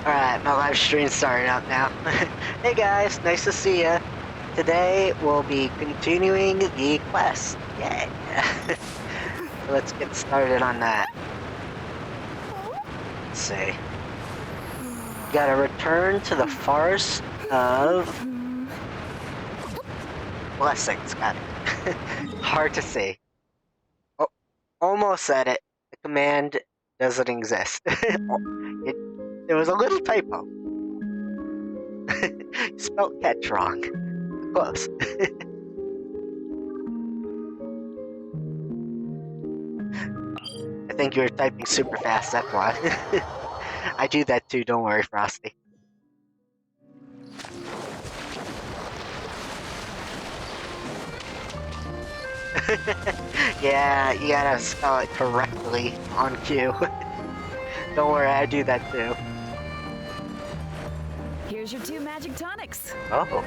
Alright, my live stream's starting up now. Hey guys, nice to see ya. Today we'll be continuing the quest. Yay! Let's get started on that. Let's see. You gotta return to the Forest of Blessings. Got it. Hard to see. Oh, almost said it. The command doesn't exist. It was a little typo. Spelled catch wrong. Close. I think you were typing super fast, that's why. I do that too, don't worry, Frosty. Yeah, you gotta spell it correctly on cue. Don't worry, I do that too. Here's your 2 magic tonics. Oh.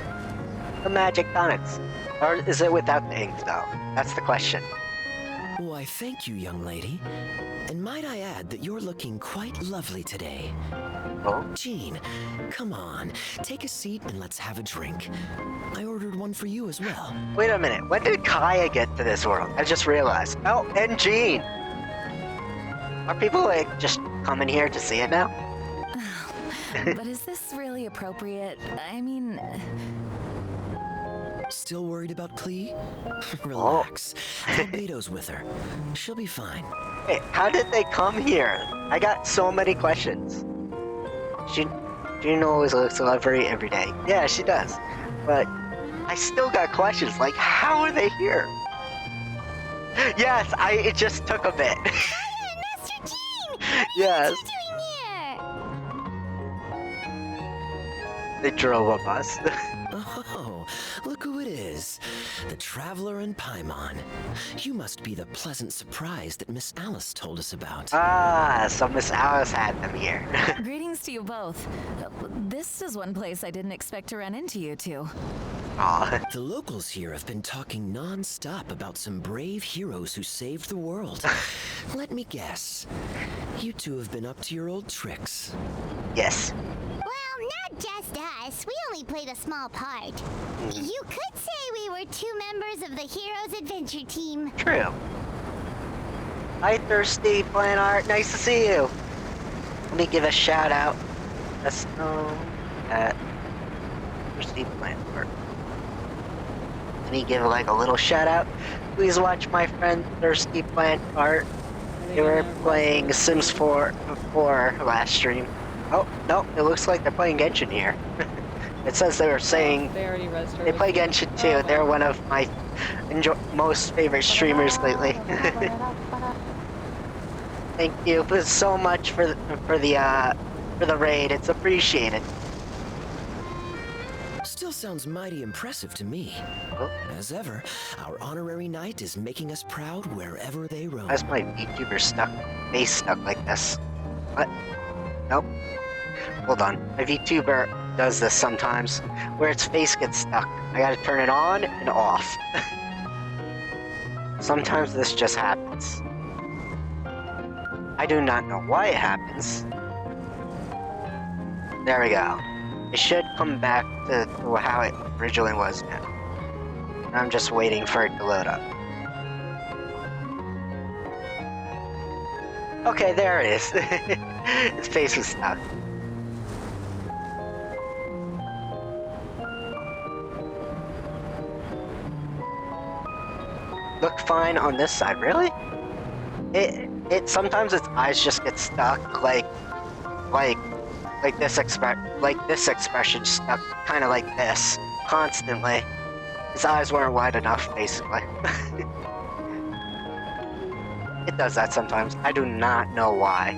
The magic tonics. Or is it without the ink, though? That's the question. Why, thank you, young lady. And might I add that you're looking quite lovely today. Oh? Jean, come on, take a seat and let's have a drink. I ordered one for you as well. Wait a minute, when did Kaya get to this world? I just realized. Oh, and Jean! Are people, like, just coming here to see it now? But is this really appropriate? I mean... Still worried about Klee? Relax. Albedo's with her. She'll be fine. Wait, how did they come here? I got so many questions. Jean always looks lovely every day. Yeah, she does. But I still got questions, like, how are they here? Yes, it just took a bit. Master Jean! Yes. What are you doing here? They drove a bus. Oh, look who it is. The Traveler and Paimon. You must be the pleasant surprise that Miss Alice told us about. Ah, so Miss Alice had them here. Greetings to you both. This is one place I didn't expect to run into you two. Aw. The locals here have been talking non-stop about some brave heroes who saved the world. Let me guess. You two have been up to your old tricks. Yes. Well, not just us. We only played a small part. You could say we were 2 members of the Heroes Adventure Team. True. Hi, Thirsty Plant Art. Nice to see you. Let me give a shout out. Let's know at Thirsty Plant Art. Let me give like a little shout out. Please watch my friend Thirsty Plant Art. They were playing Sims 4 last stream. Oh, no, it looks like they're playing Genshin here. It says they were saying they play Genshin too. They're one of my most favorite streamers lately. Thank you so much for the raid. It's appreciated. Still sounds mighty impressive to me. Oh. As ever, our honorary knight is making us proud wherever they roam. Why's my VTuber face stuck like this? What? Nope. Hold on. My VTuber does this sometimes, where its face gets stuck. I gotta turn it on and off. Sometimes this just happens. I do not know why it happens. There we go. It should come back to how it originally was now. I'm just waiting for it to load up. Okay, there it is. His face was stuck. Look fine on this side, really? It sometimes its eyes just get stuck, like this expression stuck, kind of like this, constantly. His eyes weren't wide enough, basically. It does that sometimes. I do not know why.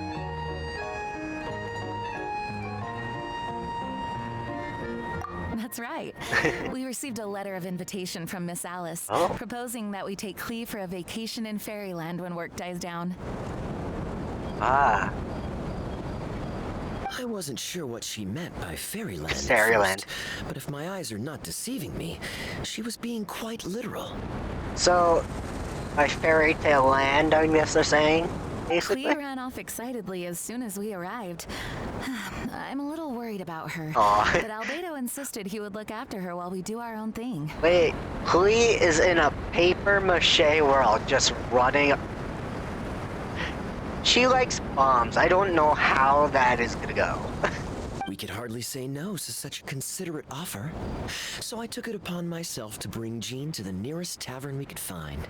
That's right. We received a letter of invitation from Miss Alice, Oh. proposing that we take Klee for a vacation in Fairyland when work dies down. Ah. I wasn't sure what she meant by Fairyland. Fairyland. But if my eyes are not deceiving me, she was being quite literal. So, by fairy tale land, I guess they're saying? basically. Clea ran off excitedly as soon as we arrived. I'm a little worried about her. Aw. But Albedo insisted he would look after her while we do our own thing. Wait, Clea is in a paper mache world just running. She likes bombs. I don't know how that is gonna go. We could hardly say no to such a considerate offer. So I took it upon myself to bring Jean to the nearest tavern we could find.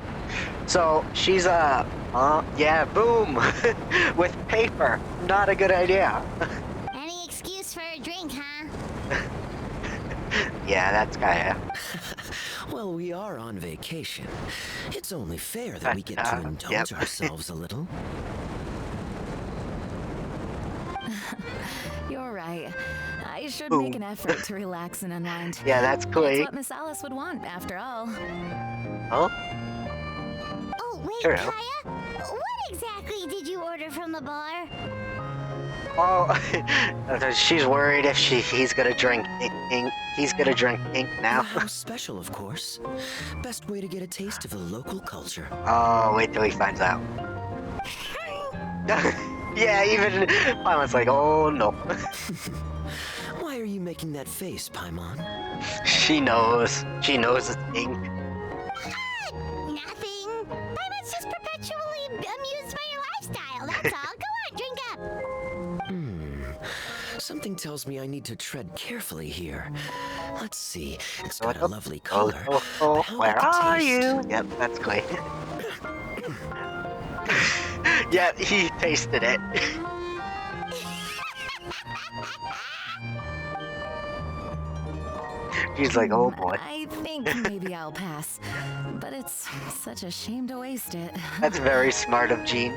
So she's yeah, boom, with paper. Not a good idea. Any excuse for a drink, huh? Yeah, that's kinda. Well, we are on vacation. It's only fair that we get to indulge ourselves a little. You're right. I should Boom. make an effort to relax and unwind. Yeah, that's It's Clea. what Miss Alice would want, after all. Oh, Oh, wait, True. Kaya? What exactly did you order from the bar? oh, she's worried if he's gonna drink ink. He's gonna drink ink now. How special, of course. Best way to get a taste of the local culture. Oh, wait till he finds out. Yeah, even Paimon's like, oh no. Why are you making that face, Paimon? She knows. She knows it's ink. Nothing. I'm just perpetually amused by your lifestyle, that's all. Go on, drink up. Something tells me I need to tread carefully here. Let's see. It's got a Oh, lovely color. Oh, but how where about the are taste? you? Yep, that's Clay. Yeah, he tasted it. He's like, oh boy. I think maybe I'll pass. But it's such a shame to waste it. That's very smart of Jean.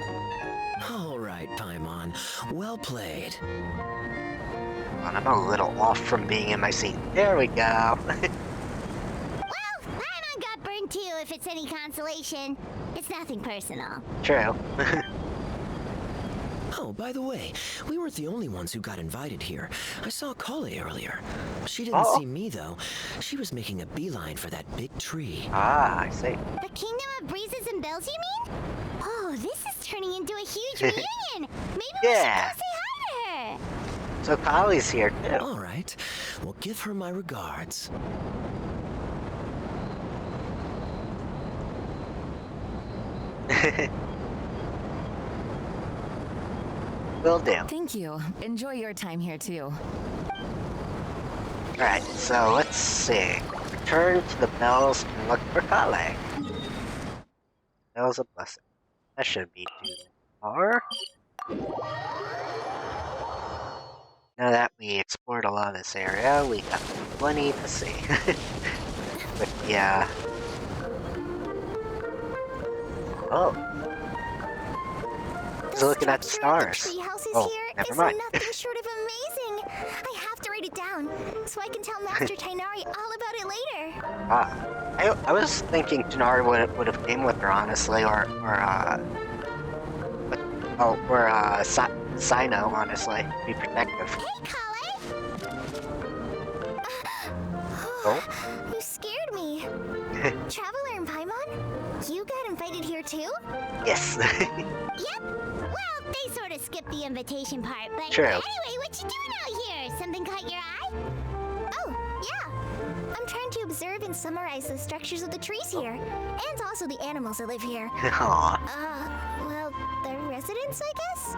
All right, Paimon. Well played. I'm a little off from being in my seat. There we go. Well, Paimon got burned too, if it's any consolation. It's nothing personal. True. Oh, by the way, we weren't the only ones who got invited here. I saw Kale earlier. She didn't Oh. see me, though. She was making a beeline for that big tree. Ah, I see. The Kingdom of Breezes and Bells, you mean? Oh, this is turning into a huge reunion. Maybe we should Yeah. go say hi to her. So Kali's here too. All right. Well, give her my regards. Will do. Thank you. Enjoy your time here, too. Alright, so let's see. Return to the bells and look for Kale. Bells of blessing. That should be too far. Now that we explored a lot of this area, we got plenty to see. But yeah. Oh. He's looking at the stars. The tree houses Oh, here never is mind. nothing short of amazing. I have to write it down so I can tell Master Tainari all about it later. Ah, I was thinking Tanari would have came with her, honestly, or Sino, honestly, be protective. Hey, Kale! Oh? You scared me. Traveler and Paimon? You got invited here too? Yes. Yep. Well, they sort of skipped the invitation part, but True. anyway, what you doing out here? Something caught your eye? Oh, yeah. I'm trying to observe and summarize the structures of the trees here, and also the animals that live here. Aw. Well, they're residents, I guess?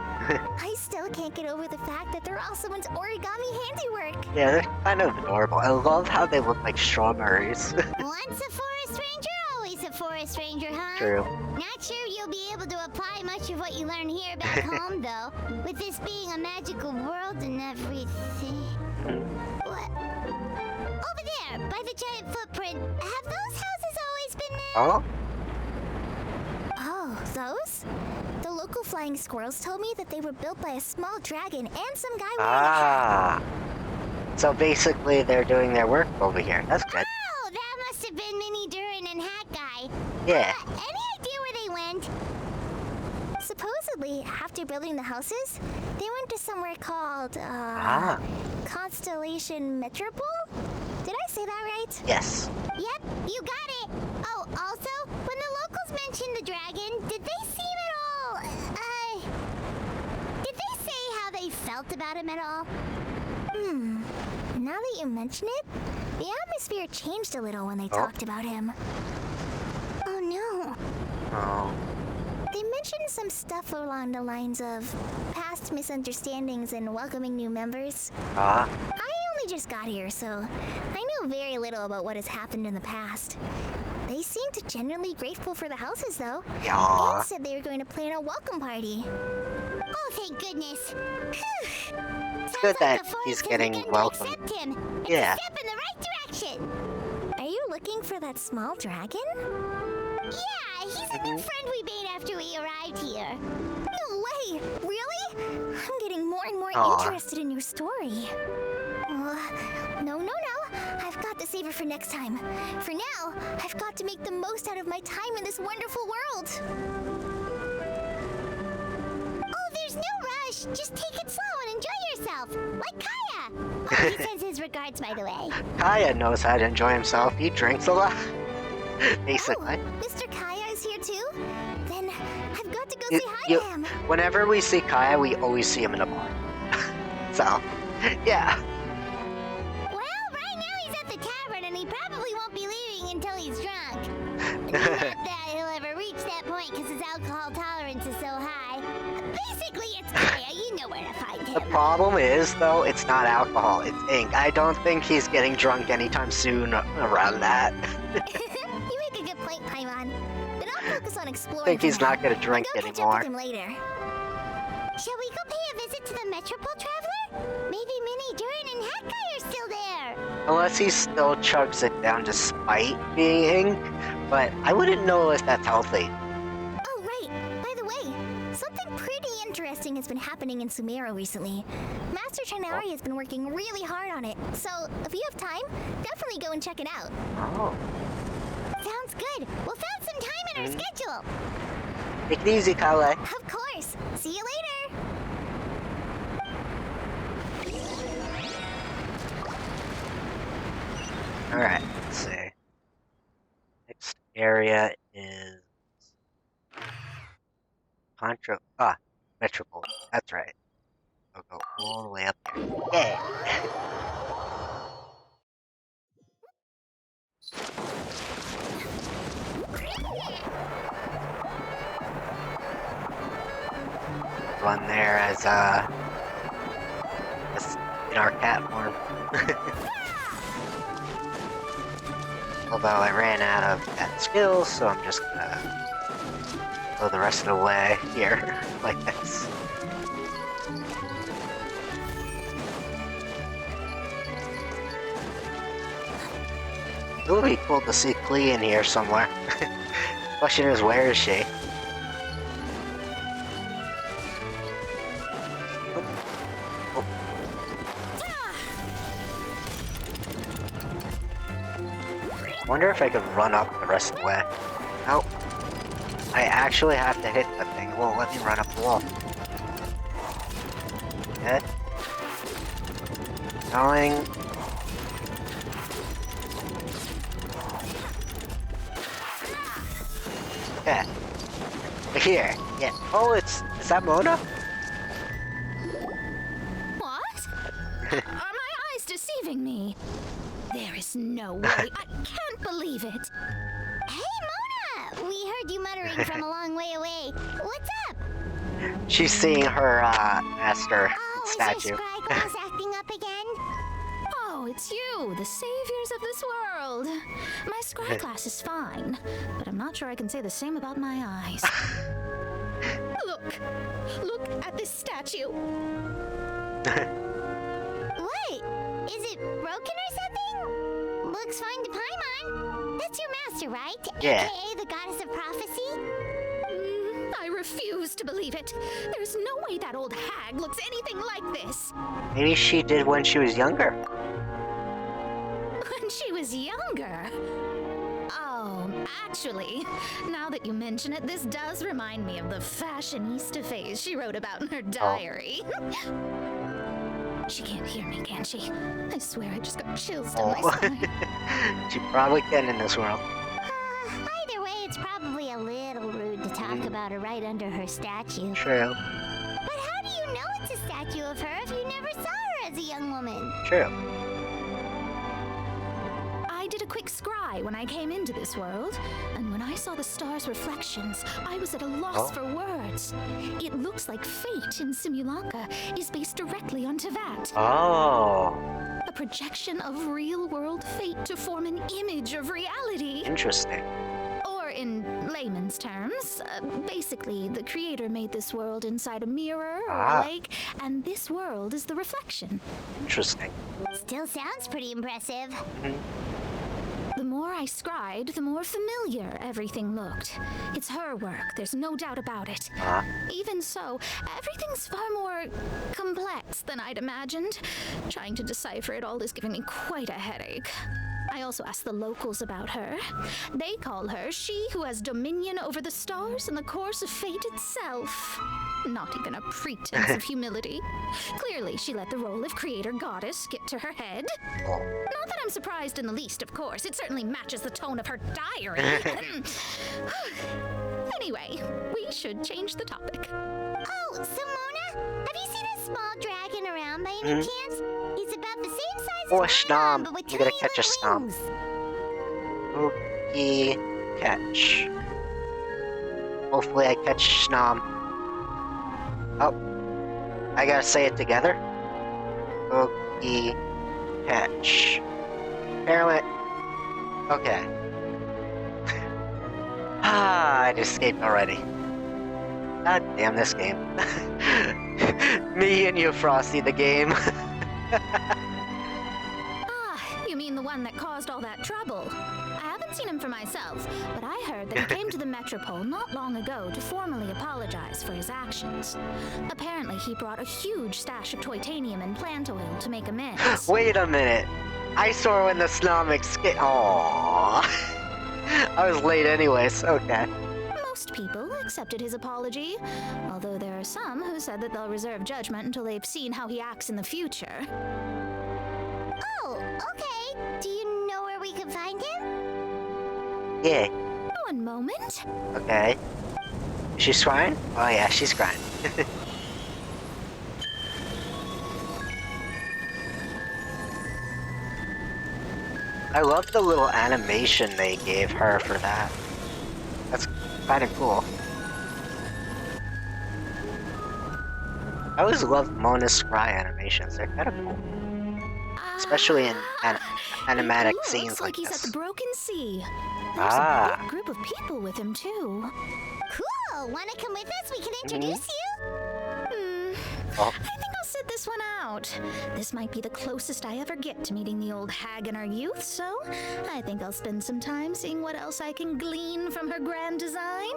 I still can't get over the fact that they're all someone's origami handiwork. Yeah, they're kind of adorable. I love how they look like strawberries. Once a forest ranger, always a forest ranger, huh? True. Not sure you'll be able to apply much of what you learn here back home, though. With this being a magical world and everything. What? Over there, by the giant footprint. Have those houses always been there? Oh? Oh, those? The local flying squirrels told me that they were built by a small dragon and some guy wearing a hat. Ah. So basically, they're doing their work over here. That's good. Oh, that must have been Minnie Durin and Hat Guy. Yeah. Any idea where they went? Supposedly, after building the houses, they went to somewhere called, Constellation Metropole? Did I say that right? Yes. Yep, you got it. Oh, also, when the locals mentioned the dragon, did they seem at all, felt about him at all? Now that you mention it, the atmosphere changed a little when they talked about him. Oh no. Oh. They mentioned some stuff along the lines of past misunderstandings and welcoming new members. I only just got here, so I know very little about what has happened in the past. They seemed genuinely grateful for the houses, though. Yeah. And said they were going to plan a welcome party. Oh, thank goodness. It's good that he's getting welcome. Accept him. Yeah. It's a step in the right direction. Are you looking for that small dragon? Yeah, he's a new friend we made after we arrived here. No way! Really? I'm getting more and more interested in your story. No. I've got to save her for next time. For now, I've got to make the most out of my time in this wonderful world. Oh, there's no rush. Just take it slow and enjoy yourself. Like Kaya. Oh, he sends his regards, by the way. Kaya knows how to enjoy himself. He drinks a lot. Basically. Oh, Mr. Kaya is here too? Then I've got to go say hi to him. Whenever we see Kaya, we always see him in a bar. So, yeah. Well, right now he's at the tavern and he probably won't be leaving until he's drunk. Not that he'll ever reach that point because his alcohol tolerance is so high. Basically, it's Kaya. You know where to find him. The problem is, though, it's not alcohol, it's ink. I don't think he's getting drunk anytime soon around that. You make a good point, Paimon. But I'll focus on exploring. I think he's not gonna drink I'll go catch anymore. up with him later. Shall we go pay a visit to the Metropole Traveler? Maybe Minnie, Durin, and Hatkai are still there. Unless he still chugs it down despite being ink, but I wouldn't know if that's healthy. Oh, right. By the way, something pretty interesting has been happening in Sumeru recently. Master Trinari has been working really hard on it, so if you have time, definitely go and check it out. Oh. Sounds good. We'll find some time in our schedule. Take it easy, Kale. Of course. See you later. Alright, let's see. Next area is Metropole. That's right. I'll go all the way up there. Yay! Run there as in our cat form. Although I ran out of that skill, so I'm just gonna go the rest of the way here, like this. It would be cool to see Klee in here somewhere. Question is, where is she? I wonder if I could run up the rest of the way. Nope. I actually have to hit the thing. It won't let me run up the wall. Good. Going. Yeah. Here. Yeah. Oh, is that Mona? What? Are my eyes deceiving me? There is no way. I can't believe it. Hey, Mona! We heard you muttering from a long way away. What's up? She's seeing her master statue. Is your Scryglass acting up again? Oh, it's you, the saviors of this world. My scryglass is fine, but I'm not sure I can say the same about my eyes. Look at this statue. What? Is it broken or something? Looks fine to Paimon. That's your master, right? Yeah. AKA the goddess of prophecy? I refuse to believe it. There's no way that old hag looks anything like this. Maybe she did when she was younger. When she was younger? Oh, actually, now that you mention it, this does remind me of the fashionista phase she wrote about in her diary. She can't hear me, can she? I swear I just got chills down my spine. She probably can in this world. Either way, it's probably a little rude to talk about her right under her statue. True. But how do you know it's a statue of her if as a young woman. True. I did a quick scry when I came into this world, and when I saw the stars' reflections, I was at a loss for words. It looks like fate in Simulanka is based directly on Tevat. Oh, A projection of real-world fate to form an image of reality. interesting. Or in layman's terms, basically, the creator made this world inside a mirror or a lake, and this world is the reflection. Interesting. Still sounds pretty impressive. The more I scried, the more familiar everything looked. It's her work, there's no doubt about it. Even so, everything's far more complex than I'd imagined. Trying to decipher it all is giving me quite a headache. I also asked the locals about her. They call her she who has dominion over the stars and the course of fate itself. Not even a pretense of humility. Clearly, she let the role of creator goddess get to her head. Not that I'm surprised in the least, of course. It certainly matches the tone of her diary. Anyway, we should change the topic. Oh, so Mona, have you seen a small dragon around by any chance? He's about the same size Oh, a as snom. but with You gotta tiny catch a little snom. wings. Ookie catch. Hopefully I catch Snom. Oh. I gotta say it together. Ookie catch. Apparently. Okay. I just escaped already. God damn this game. Me and you, Frosty, the game. You mean the one that caused all that trouble? I haven't seen him for myself, but I heard that he came to the Metropole not long ago to formally apologize for his actions. Apparently, he brought a huge stash of Titanium and plant oil to make amends. Wait a minute. I saw when the Snom escaped. Aww. I was late anyways, okay. Most people accepted his apology, although there are some who said that they'll reserve judgment until they've seen how he acts in the future. Oh, okay. Do you know where we can find him? Yeah. One moment. Okay. She's crying? Oh yeah, she's crying. I love the little animation they gave her for that. That's kind of cool. I always love Mona's cry animations. They're kind of cool. Especially in animatic It scenes looks like he's this. at the Broken Sea. There's a big group of people with him, too. Cool. Wanna come with us? We can introduce you. Oh. I think I'll sit this one out. This might be the closest I ever get to meeting the old hag in her youth, so I think I'll spend some time seeing what else I can glean from her grand design.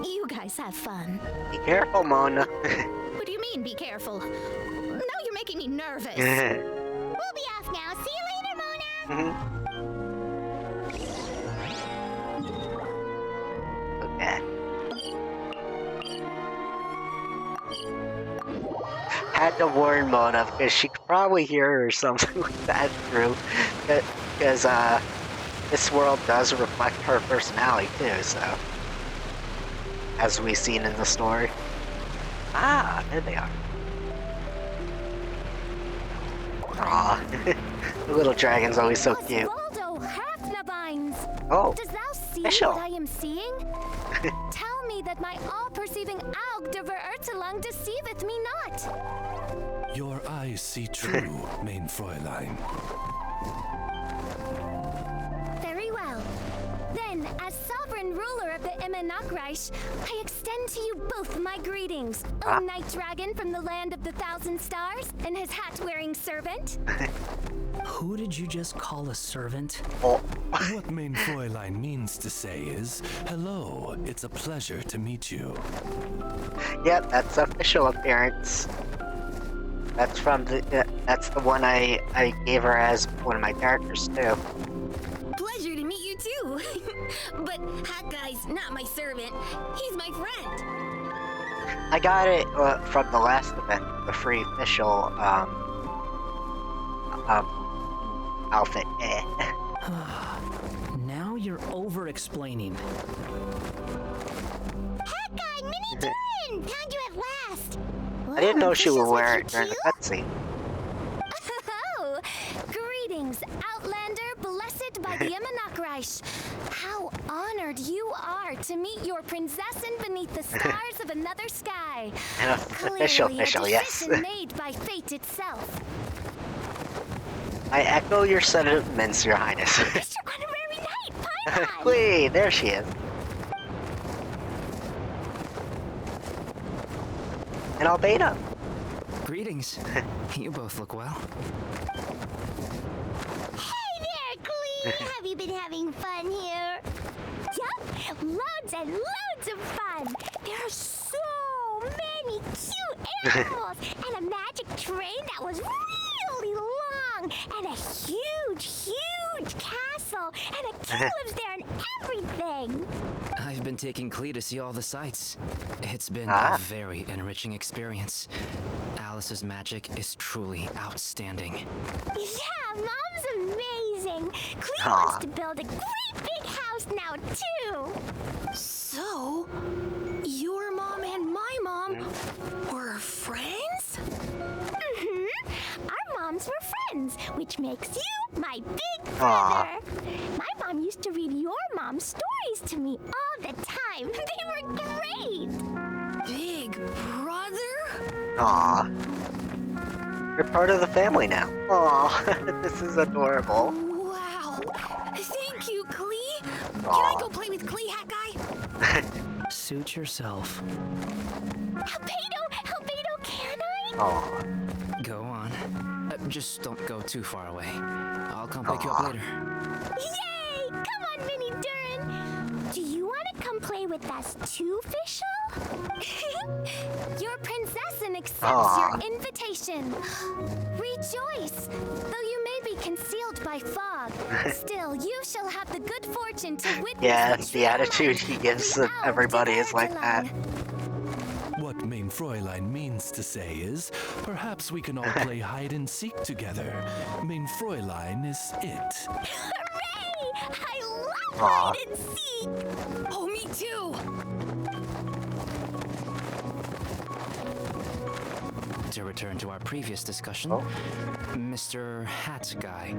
You guys have fun. Be careful, Mona. What do you mean, be careful? Now you're making me nervous. We'll be off now. See you later, Mona. Okay. Had to warn Mona because she could probably hear her or something like that through. Because this world does reflect her personality too, so. As we've seen in the story. Ah, there they are. Aw, the little dragon's always so cute. Osvaldo Hafnabines! Oh, Does thou see Special. what I am seeing? Tell me that my all-perceiving Aug de Verurtelang deceiveth me not. Your eyes see true, mein Fräulein. Very well. Then, as sovereign ruler of the Immenachreich, I extend to you both my greetings, O Night Dragon from the land of the Thousand Stars, and his hat-wearing servant. Who did you just call a servant? oh. What mein Fräulein means to say is, hello, it's a pleasure to meet you. Yep, that's official appearance. That's from the. That's the one I gave her as one of my characters too. Pleasure to meet you too. But Hat Guy's not my servant. He's my friend. I got it from the last event, the free official outfit. Now you're over-explaining. Hat guy, Mini Turin! Found you at last. I didn't know she would Fishes wear with it during you the cutscene. Reich. How honored you are to meet your prinzessin beneath the stars of another sky. Official, Clearly a yes. decision made by fate itself. I echo your sentiments, Your Highness. It's your honorary knight, Paimon! Wait, there she is. And Albeda. Greetings. You both look well. Hey there, Glee! Have you been having fun here? Yup, loads and loads of fun. There are so many cute animals and a magic train that was really long and a huge castle and a king lives there and everything. I've been taking Klee to see all the sights. It's been Ah. a very enriching experience. Alice's magic is truly outstanding. Yeah, Mom's amazing. Cleo Aw. wants to build a great big house now too. So, your mom and my mom were friends? Our moms were friends, which makes you my big brother. My mom used to read your mom's stories to me all the time. They were great. Big brother? Aw. You're part of the family now. Aw, this is adorable. Wow. Thank you, Klee. Can I Aw. go play with Klee, Hat Guy? Suit yourself. Albedo, can I? Aw. Go on. Just don't go too far away. I'll come pick you up later. Yay! Come on, Mini Durin. Do you want to come play with us too, Fischl? Your princessin accepts Aw. your invitation. Rejoice! Though you may be concealed by fog, still you shall have the good fortune to witness Yeah, the the true attitude light he of gives the to owl everybody is like that. What Mein Fräulein means to say is, perhaps we can all play hide and seek together. Mein Fräulein is it. Hooray! I love Aw. hide and seek! Oh, me too! To return to our previous discussion, Oh. Mr. Hat Guy,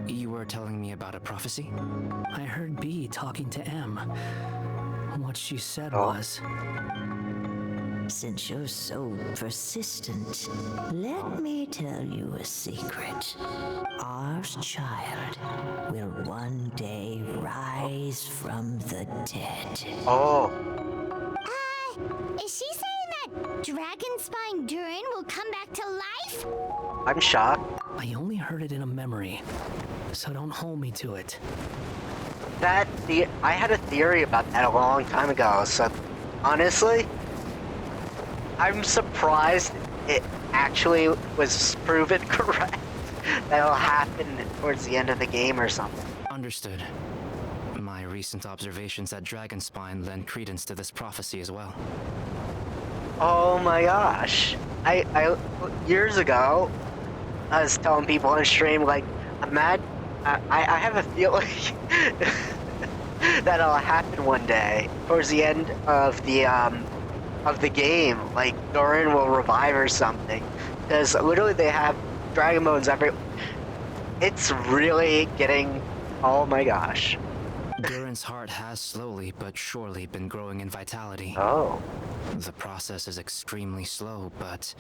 you were telling me about a prophecy? I heard B talking to M. What she said Oh. was, Since you're so persistent, let me tell you a secret. Our child will one day rise from the dead. Oh. Is she saying that Dragon Spine Durin will come back to life? I'm shocked. I only heard it in a memory, so don't hold me to it. I had a theory about that a long time ago, so honestly, I'm surprised it actually was proven correct. That'll happen towards the end of the game or something. Understood. My recent observations at Dragonspine lend credence to this prophecy as well. Oh my gosh. I years ago, I was telling people on stream, like, I have a feeling that'll happen one day towards the end of the game. Like, Durin will revive or something. Because literally they have dragon bones every... It's really getting... Oh my gosh. Durin's heart has slowly but surely been growing in vitality. Oh. The process is extremely slow, but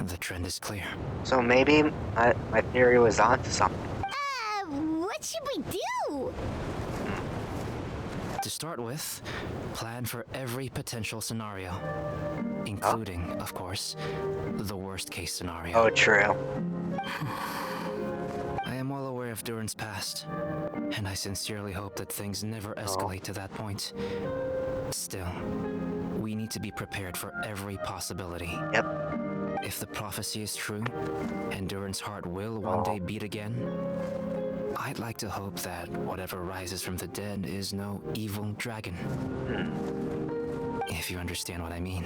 the trend is clear. So maybe my theory was onto something. What should we do? To start with, plan for every potential scenario, including, of course, the worst case scenario. Oh, true. I am well aware of Durin's past, and I sincerely hope that things never escalate to that point. Still, we need to be prepared for every possibility. Yep. If the prophecy is true, and Durin's heart will one day beat again, I'd like to hope that whatever rises from the dead is no evil dragon. If you understand what I mean.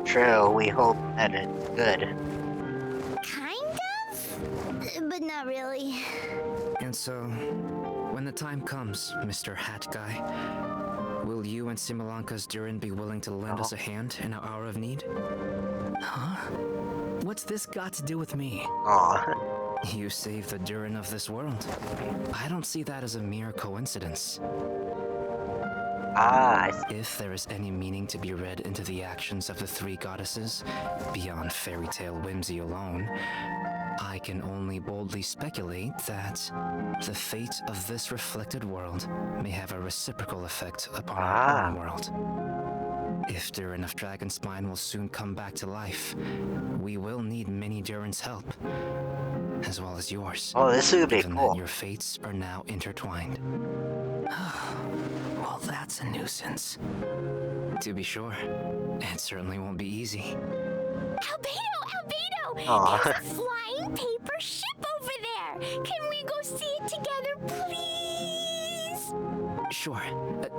True, we hope that it's good. Kind of? But not really. And so, when the time comes, Mr. Hat Guy, will you and Simolanka's Durin be willing to lend us a hand in our hour of need? Huh? What's this got to do with me? Aw. You saved the Durin of this world. I don't see that as a mere coincidence. I see. If there is any meaning to be read into the actions of the three goddesses, beyond fairy tale whimsy alone, I can only boldly speculate that the fate of this reflected world may have a reciprocal effect upon our own world. If Durin of Dragonspine will soon come back to life, we will need many Durin's help, as well as yours. Oh, this would be given cool. that your fates are now intertwined. Well, that's a nuisance. To be sure, it certainly won't be easy. Albedo! Albedo! Aw. There's a flying paper ship over there! Can we go see it together, please? Sure.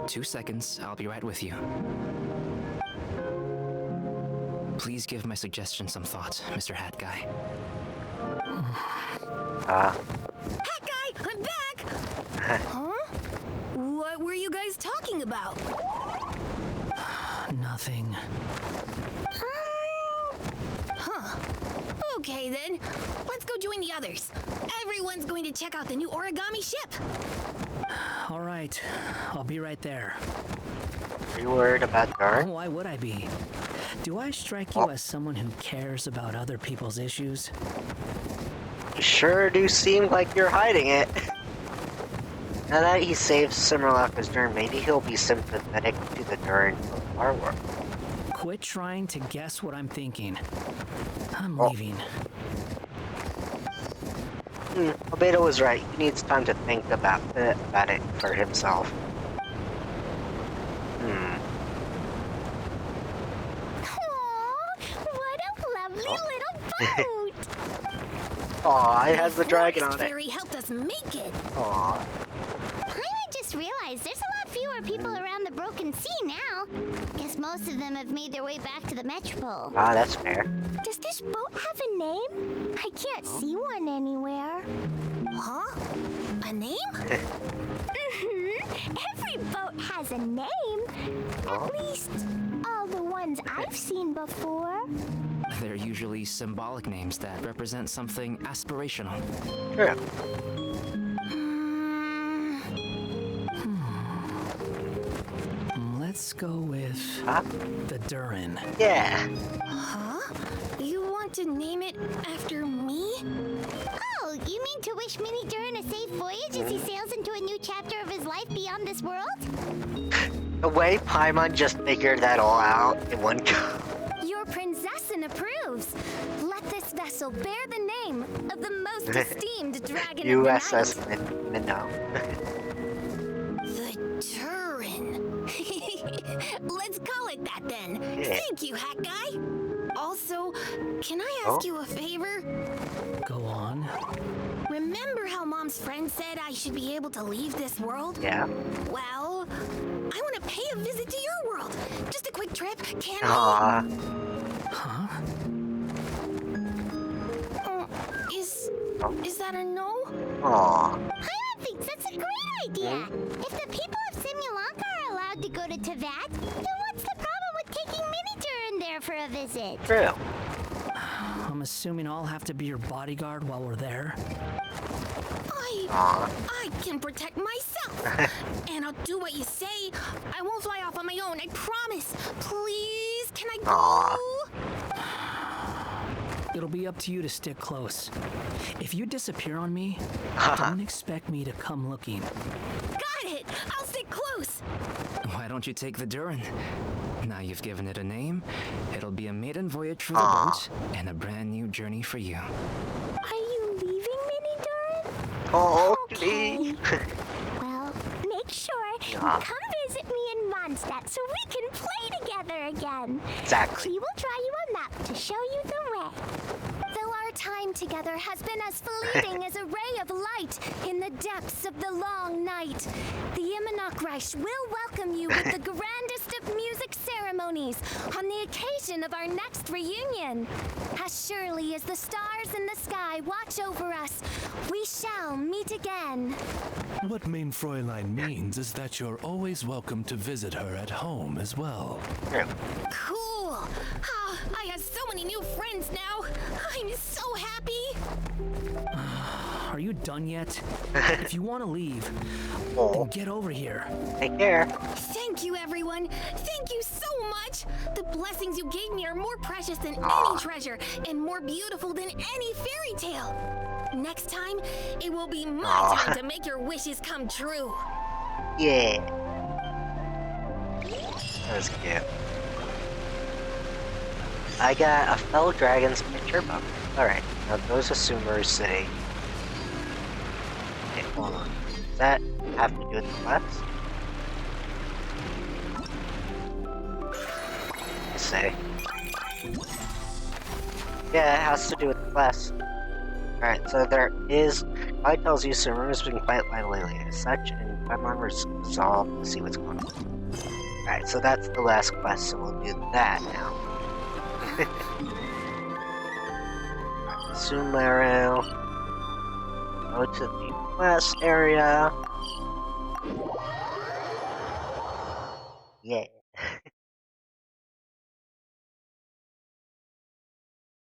2 seconds, I'll be right with you. Please give my suggestion some thought, Mr. Hat Guy. Hat guy, I'm back! Huh? What were you guys talking about? Nothing. Huh. Okay then, let's go join the others. Everyone's going to check out the new origami ship. All right, I'll be right there. Are you worried about Durin? Why would I be? Do I strike you as someone who cares about other people's issues? You sure do seem like you're hiding it. Now that he saved Simmerlock's Durin, maybe he'll be sympathetic to the Durin of our world. Quit trying to guess what I'm thinking. I'm leaving. Albedo was right. He needs time to think about it for himself. Aww, what a lovely little boat! Aw, it has the dragon on it. Fairy helped us make it. Aw. I just realized there's a lot fewer people around the Broken Sea now. Guess most of them have made their way back to the Metropole. Ah, that's fair. Does this boat have a name? I can't see one anywhere. Huh? A name? Every boat has a name. At least all the ones I've seen before. They're usually symbolic names that represent something aspirational. True. Let's go with Huh? the Durin. Yeah. Huh? You want to name it after me? Oh, you mean to wish Mini Durin a safe voyage as he sails into a new chapter of his life beyond this world? The way Paimon just figured that all out in one go. Your princessin approves. Let this vessel bear the name of the most esteemed dragon USS of the night. Minnow. The Durin. Let's call it that then. Yeah. Thank you, Hat Guy. Also, can I ask you a favor? Go on. Remember how Mom's friend said I should be able to leave this world? Yeah. Well, I want to pay a visit to your world. Just a quick trip, can Aw. Huh? we? Is that a no? Aw. Paimon thinks that's a great idea. If the people of Simulanka are allowed to go to Teyvat, then what's the problem with taking Mini Durin there for a visit? True. I'm assuming I'll have to be your bodyguard while we're there. I can protect myself. And I'll do what you say. I won't fly off on my own, I promise. Please, can I go? Aw. It'll be up to you to stick close. If you disappear on me, don't expect me to come looking. Got it. I'll stick close. Why don't you take the Durin? Now you've given it a name, it'll be a maiden voyage for the boat and a brand new journey for you. Are you leaving, Mini Durin? Oh, Okay. please. Well, make sure you come visit me in Mondstadt so we can play together again. Exactly. We will draw you a map to show you the way. Though our time together has been as fleeting as a ray of light in the depths of the long night, the Immonokreich will welcome you with the grandest of music ceremonies on the occasion of our next reunion. As surely as the stars in the sky watch over us, we shall meet again. What Main Fräulein means is that you're always welcome to visit her at home as well. True. Cool! Ah, I have so many new friends now. I'm so happy. Are you done yet? If you want to leave, Oh, then get over here. take care. Thank you, everyone. Thank you so much. The blessings you gave me are more precious than Aw. any treasure and more beautiful than any fairy tale. Next time, it will be my Aw. turn to make your wishes come true. Yeah. That was cute. I got a fellow dragon's picture book. Alright, now those Assumer's City. Okay, hold on. Does that have to do with the quest? Let's see. Yeah, it has to do with the quest. Alright, so there is... It tells you Sumeru has been quite lively as such, and Paimon resolved to see what's going on. Alright, so that's the last quest, so we'll do that now. Sumeru. Go to the quest area. Yeah.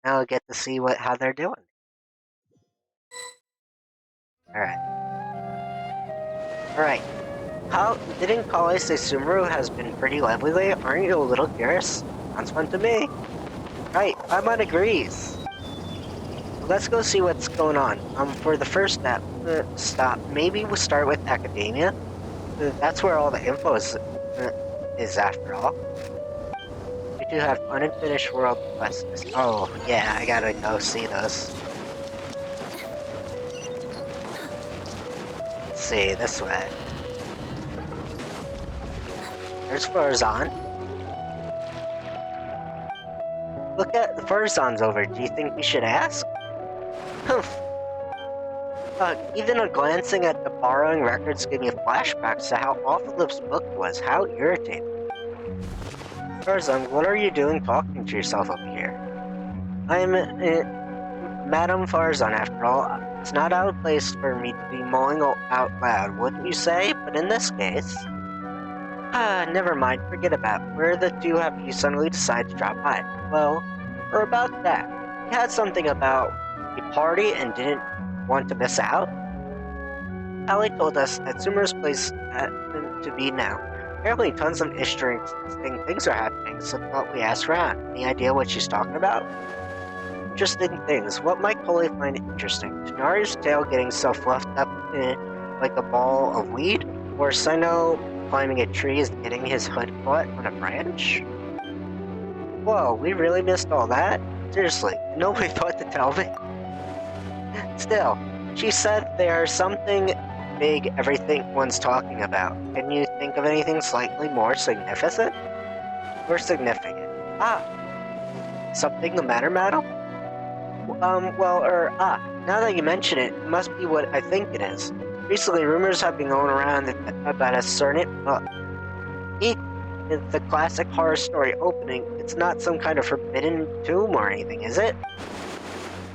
Now we'll get to see how they're doing. Alright. Alright. How didn't Kale say Sumeru has been pretty lively lately? Aren't you a little curious? Sounds fun to me. Right, Paimon agrees. Let's go see what's going on. For the first stop, maybe we'll start with Academia. That's where all the info is after all. We do have unfinished world quests. Oh, yeah, I gotta go see those. Let's see, this way. There's Farzan. Look at Farzan's over. Do you think we should ask? Humph. Even glancing at the borrowing records gave me flashbacks to how awful this book was. How irritating. Farzan, what are you doing talking to yourself up here? I'm Madame Farzan, after all. It's not out of place for me to be mulling out loud, wouldn't you say? But in this case... never mind, forget about it. Where the two have you suddenly decided to drop by? Well, or about that. You had something about a party and didn't want to miss out? Ali told us that Sumeru's place to be now. Apparently tons of interesting things are happening, so thought we asked around. Any idea what she's talking about? Interesting things. What might Kale find interesting? Tanari's tail getting fluffed up like a ball of weed? Or Sino climbing a tree is getting his hood caught on a branch? Whoa, we really missed all that? Seriously, nobody thought to tell me. Still, she said there's something big everyone's talking about. Can you think of anything slightly more significant? Or significant? Something the matter, madam? Now that you mention it, it must be what I think it is. Recently, rumors have been going around about a certain book. It's the classic horror story opening. It's not some kind of forbidden tomb or anything, is it?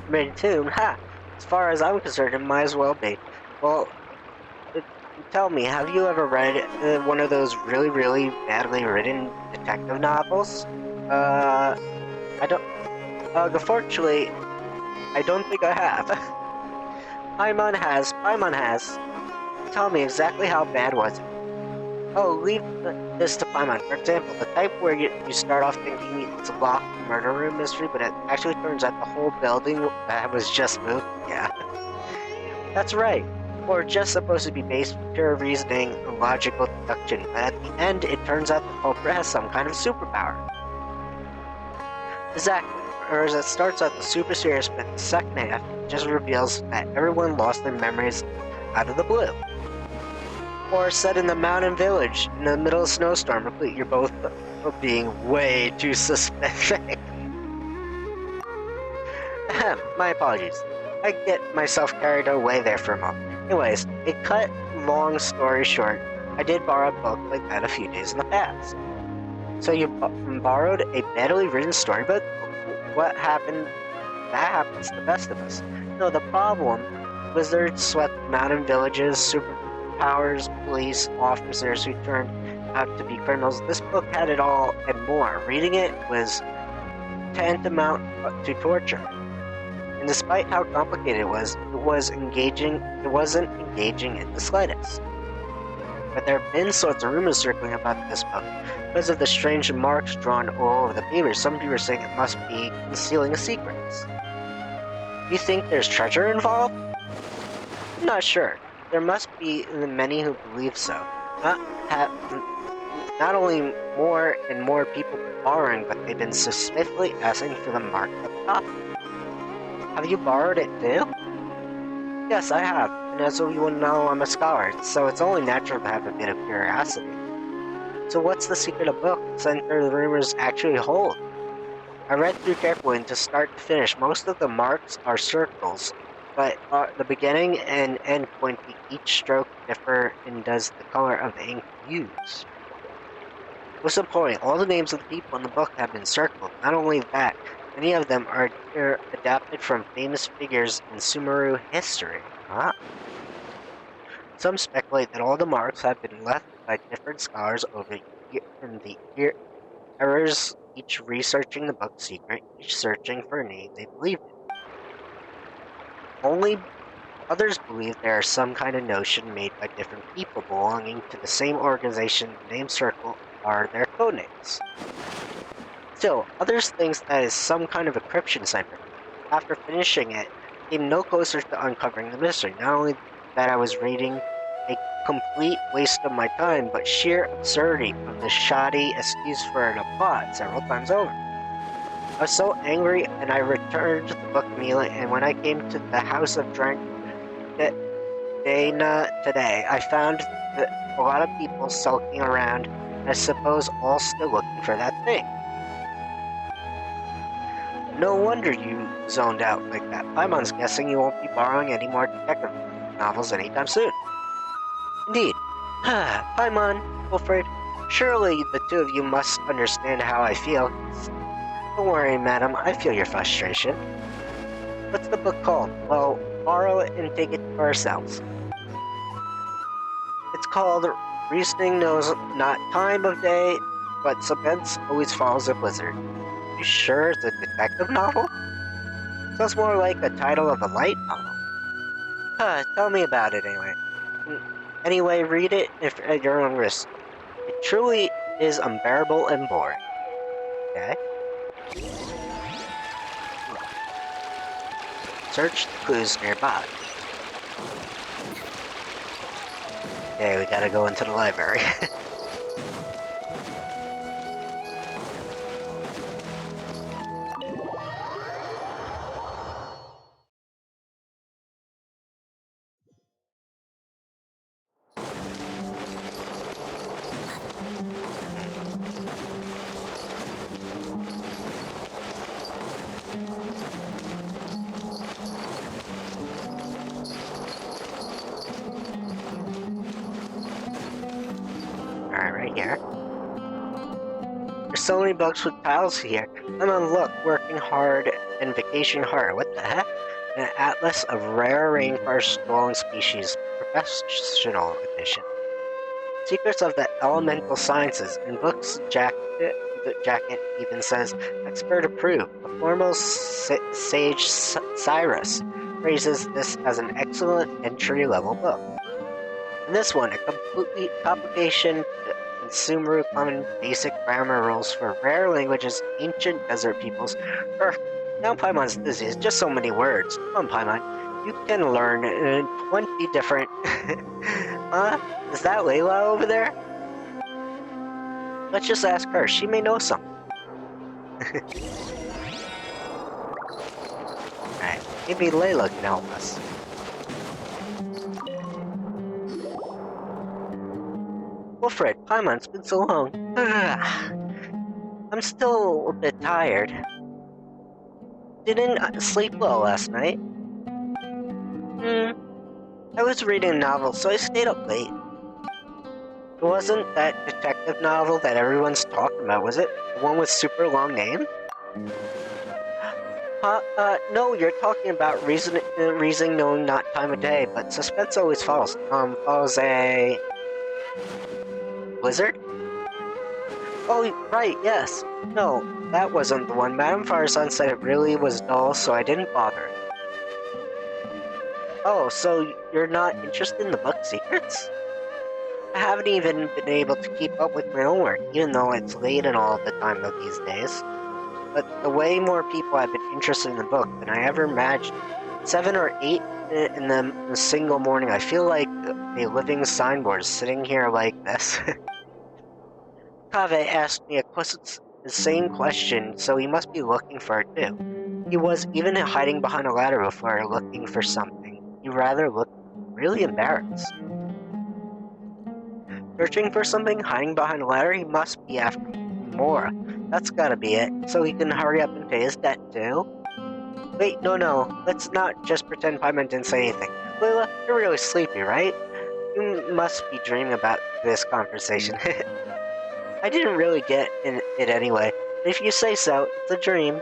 Forbidden tomb? Ha! As far as I'm concerned, it might as well be. Well, tell me, have you ever read one of those really, really badly written detective novels? I don't... Unfortunately, I don't think I have. Paimon has. Tell me exactly how bad was it? Oh, leave this to Paimon. For example, the type where you start off thinking it's a locked murder room mystery, but it actually turns out the whole building was just moved. Yeah. That's right. Or just supposed to be based on pure reasoning and logical deduction, but at the end it turns out the culprit has some kind of superpower. Exactly. Or as it starts out the super serious, but the second half just reveals that everyone lost their memories out of the blue. Or set in the mountain village in the middle of a snowstorm. You're both being way too specific. My apologies. I get myself carried away there for a moment. Anyways, to cut long story short, I did borrow a book like that a few days in the past. So you borrowed a badly written storybook? What happened? That happens to the best of us. No, the problem was there swept mountain villages, superpowers, police, officers who turned out to be criminals. This book had it all and more. Reading it was tantamount to torture. And despite how complicated it wasn't engaging in the slightest. But there have been sorts of rumors circling about this book. Because of the strange marks drawn all over the paper, some people are saying it must be concealing a secret. Do you think there's treasure involved? I'm not sure. There must be many who believe so. Not only more and more people borrowing, but they've been suspiciously asking for the mark at the top. Have you borrowed it too? Yes, I have. And as you will know, I'm a scholar, so it's only natural to have a bit of curiosity. So what's the secret of books and the rumors actually hold? I read through carefully and to start to finish, most of the marks are circles, but the beginning and end point to each stroke differ and does the color of the ink used. What's the point? All the names of the people in the book have been circled. Not only that, many of them are adapted from famous figures in Sumeru history. Huh? Some speculate that all the marks have been left by different scholars over the eras, each researching the book's secret, each searching for a name they believed in. Only others believe there is some kind of notion made by different people belonging to the same organization. The name circle are their codenames. Still, others think that is some kind of encryption cipher. After finishing it, I came no closer to uncovering the mystery. Not only that I was reading a complete waste of my time, but sheer absurdity of the shoddy excuse for a plot several times over. I was so angry, and I returned the book immediately, and when I came to the house of Dana today, I found a lot of people sulking around, I suppose all still looking for that thing. No wonder you zoned out like that. Paimon's guessing you won't be borrowing any more detective novels anytime soon. Indeed. Paimon, Wilfred, surely the two of you must understand how I feel. Don't worry, madam, I feel your frustration. What's the book called? Well, borrow it and take it for ourselves. It's called Reasoning Knows Not Time of Day, but suspense always follows a blizzard. You sure it's a detective novel? Sounds more like the title of a light novel. Tell me about it anyway. Anyway, read it at your own risk. It truly is unbearable and boring. Okay? Search the clues nearby. Okay, we gotta go into the library. Right here. There's so many books with tiles here. I'm on look, working hard and vacation hard. What the heck? An atlas of rare rainforest dwelling species, professional edition. Secrets of the elemental sciences. In books, the jacket even says expert approved. The foremost sage Cyrus praises this as an excellent entry-level book. In this one, a complete complication in Sumeru common basic grammar rules for rare languages, ancient desert peoples. Now Paimon's dizzy. It's just so many words. Come on, Paimon. You can learn 20 different... Huh? Is that Layla over there? Let's just ask her. She may know something. Alright, maybe Layla can help us. Wilfred, Paimon, it's been so long. I'm still a bit tired. Didn't sleep well last night. I was reading a novel, so I stayed up late. It wasn't that detective novel that everyone's talking about, was it? The one with super long name? No, you're talking about reasoning knowing not time of day, but suspense always follows. Follows a... Blizzard? Oh, right, yes. No, that wasn't the one. Madame Firesun said it really was dull, so I didn't bother. Oh, so you're not interested in the book secrets? I haven't even been able to keep up with my own work, even though it's late and all the time of these days. But the way more people have been interested in the book than I ever imagined. 7 or 8 in a single morning. I feel like a living signboard sitting here like this. Kaveh asked me the same question, so he must be looking for it too. He was even hiding behind a ladder before looking for something. He rather looked really embarrassed. Searching for something, hiding behind a ladder, he must be after more. That's gotta be it, so he can hurry up and pay his debt too. Wait, no, let's not just pretend Paimon didn't say anything. Layla, you're really sleepy, right? You must be dreaming about this conversation. I didn't really get it anyway, but if you say so, it's a dream.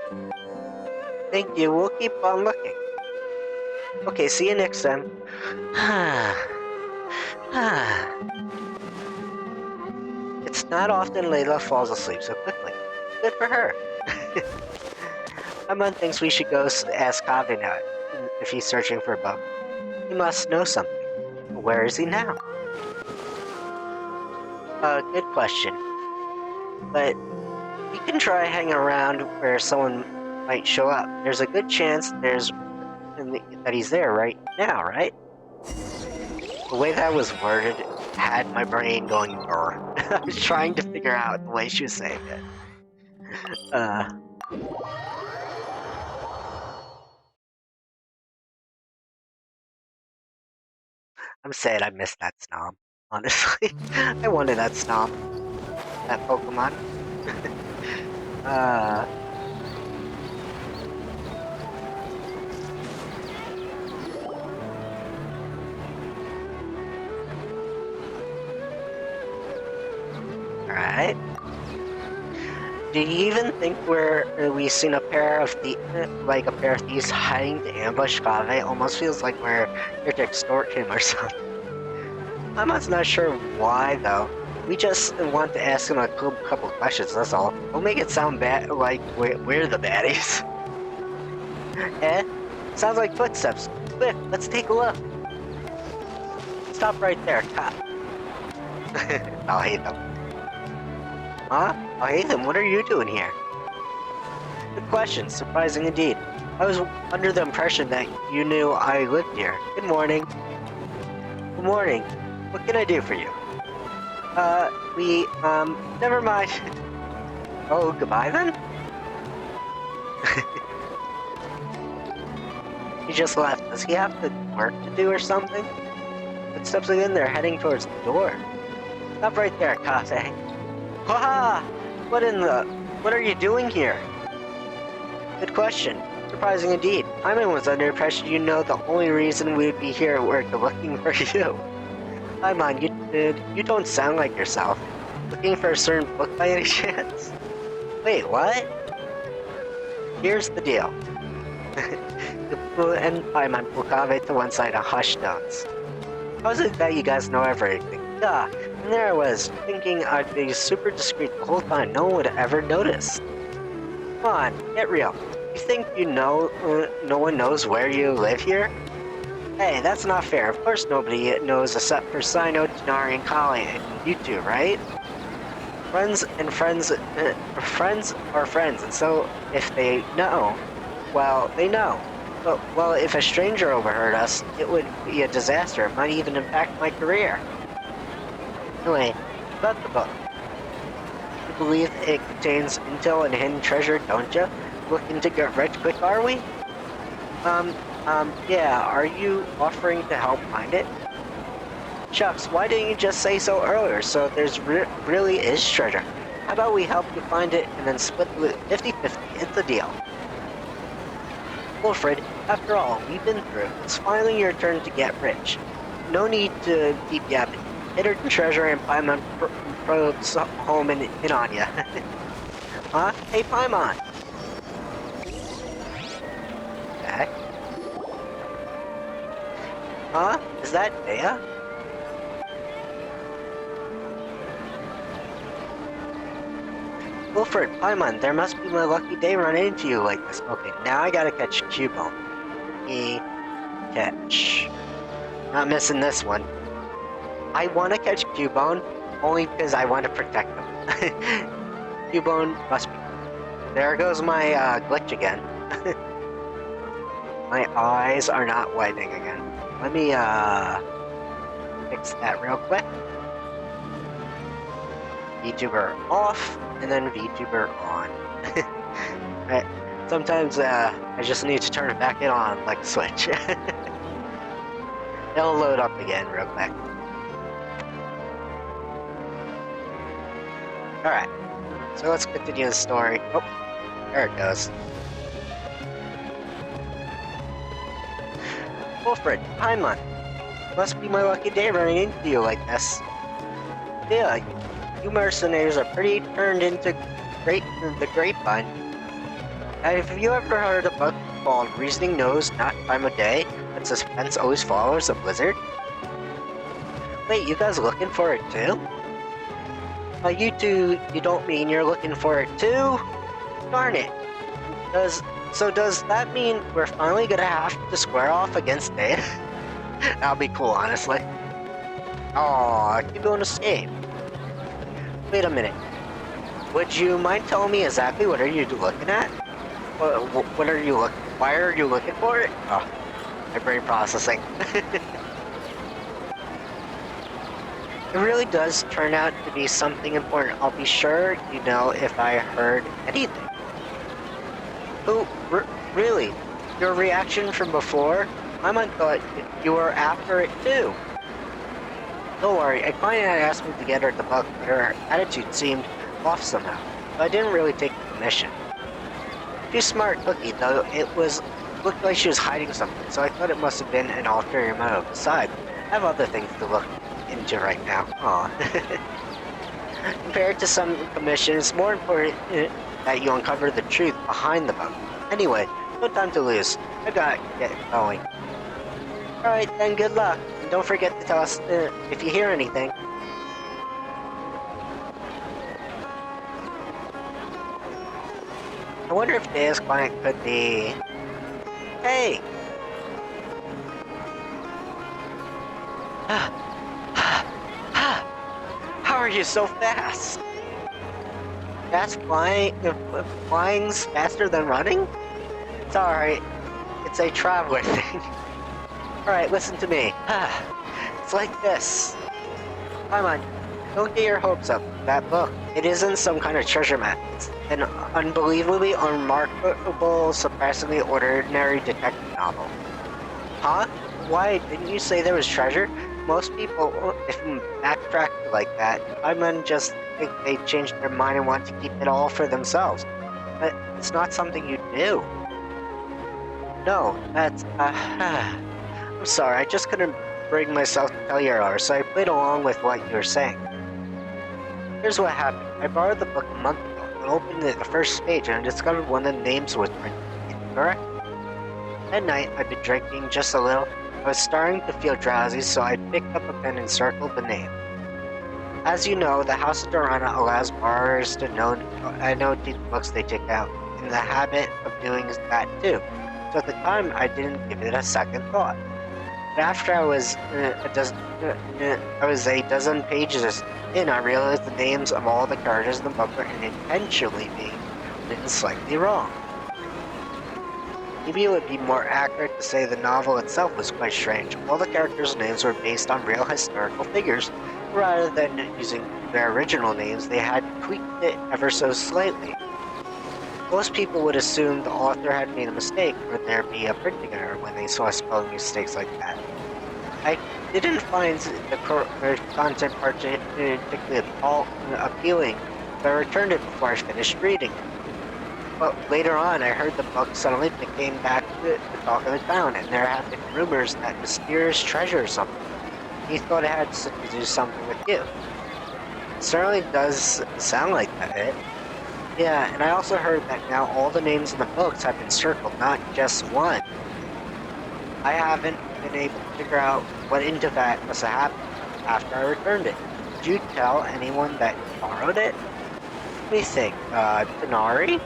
Thank you, we'll keep on looking. Okay, see you next time. It's not often Layla falls asleep so quickly. Good for her. Paimon thinks we should go ask Kaveh now if he's searching for a book. He must know something. Where is he now? Good question. But you can try hanging around where someone might show up. There's a good chance that he's there right now, right? The way that was worded had my brain going brr. I was trying to figure out the way she was saying it. I'm sad I missed that Snom. Honestly, I wanted that Snom. That Pokemon. Alright. Do you even think we've seen a pair of thieves hiding to ambush Kaveh? Almost feels like we're here to extort him or something. I'm not sure why though. We just want to ask him a couple questions, that's all. We'll make it sound bad, like we're the baddies. Eh? Sounds like footsteps. Quick, let's take a look. Stop right there, cop. I'll hate them. Huh? Oh, Haytham, what are you doing here? Good question, surprising indeed. I was under the impression that you knew I lived here. Good morning. Good morning. What can I do for you? Never mind. Oh, goodbye then? He just left. Does he have work to do or something? Footsteps again, they're heading towards the door. Stop right there, Kaveh. Haha! What are you doing here? Good question. Surprising indeed. Paimon was under impression you know the only reason we'd be here were looking for you. Paimon, you don't sound like yourself. Looking for a certain book by any chance? Wait, what? Here's the deal. And Paimon pull Kaveh to one side and hush tones. How is it that you guys know everything? Duh. And there I was, thinking I'd be super discreet the whole time, no one would ever notice. Come on, get real. You think no one knows where you live here? Hey, that's not fair. Of course nobody knows except for Sino, Denari, and Kali, and you two, right? Friends are friends, and so if they know, well, they know. But, well, if a stranger overheard us, it would be a disaster. It might even impact my career. Anyway, about the book. You believe it contains intel and hidden treasure, don't you? Looking to get rich quick, are we? Yeah, are you offering to help find it? Shucks, why didn't you just say so earlier, so there's really is treasure? How about we help you find it and then split it 50-50, it's a deal. Wilfred, after all we've been through, it's finally your turn to get rich. No need to keep yapping. Hidden treasure and Paimon probes home in on ya. Huh? Hey Paimon! Okay. Huh? Is that Dea? Wilfred, Paimon, there must be my lucky day running into you like this. Okay, now I gotta catch Cubone. catch. Not missing this one. I want to catch Cubone only because I want to protect him. Cubone must be. There goes my glitch again. My eyes are not widening again. Let me fix that real quick. VTuber off, and then VTuber on. Right. Sometimes I just need to turn it back in on, like a switch. It'll load up again real quick. Alright, so let's continue the story. Oh, there it goes. Wolfred, hi man. Must be my lucky day running into you like this. Yeah, you mercenaries are pretty turned into the grapevine. Have you ever heard a book called Reasoning Knows Not Time of Day, but Suspense Always Follows a Blizzard? Wait, you guys looking for it too? You two, you don't mean you're looking for it too? Darn it. Does that mean we're finally gonna have to square off against Dave? That'll be cool, honestly. Aw, keep going to escape. Wait a minute. Would you mind telling me exactly what are you looking at? What are you looking? Why are you looking for it? Oh, my brain processing. It really does turn out to be something important. I'll be sure you know if I heard anything. Oh, really? Your reaction from before? I thought you were after it too. Don't worry, a client had asked me to get her the book, but her attitude seemed off somehow, so I didn't really take the commission. She's smart cookie, though looked like she was hiding something, so I thought it must have been an ulterior motive. Besides, I have other things to look into right now. Aw. Compared to some commissions, it's more important that you uncover the truth behind the book. Anyway, no time to lose. I gotta get going. Alright then, good luck. And don't forget to tell us if you hear anything. I wonder if Dave's client could be... Hey! How are you so fast? Flying's faster than running? It's alright. It's a traveler thing. Alright, listen to me. It's like this. Come on, don't get your hopes up. That book, it isn't some kind of treasure map. It's an unbelievably unremarkable, surprisingly ordinary detective novel. Huh? Why, didn't you say there was treasure? Most people, if you backtrack like that, I might just think they changed their mind and want to keep it all for themselves. But it's not something you do. No, that's, I'm sorry, I just couldn't bring myself to tell you earlier, so I played along with what you were saying. Here's what happened. I borrowed the book a month ago, and opened the first page, and I discovered one of the names was printed incorrect. At night, I'd been drinking just a little. I was starting to feel drowsy, so I picked up a pen and circled the name. As you know, the House of Durana allows borrowers to annotate the books they take out, in the habit of doing that too. So at the time, I didn't give it a second thought. But after I was a dozen pages in, I realized the names of all the characters in the book were intentionally being written slightly wrong. Maybe it would be more accurate to say the novel itself was quite strange. All the characters' names were based on real historical figures. Rather than using their original names, they had tweaked it ever so slightly. Most people would assume the author had made a mistake, or there'd be a printing error when they saw spelling mistakes like that. I didn't find the content particularly appealing, but I returned it before I finished reading. But later on, I heard the book suddenly became back to the talk of the town, and there have been rumors that mysterious treasure or something. He thought it had to do something with you. It certainly does sound like that. Yeah, and I also heard that now all the names in the books have been circled, not just one. I haven't been able to figure out what into that must have happened after I returned it. Did you tell anyone that you borrowed it? Let me think, Denari?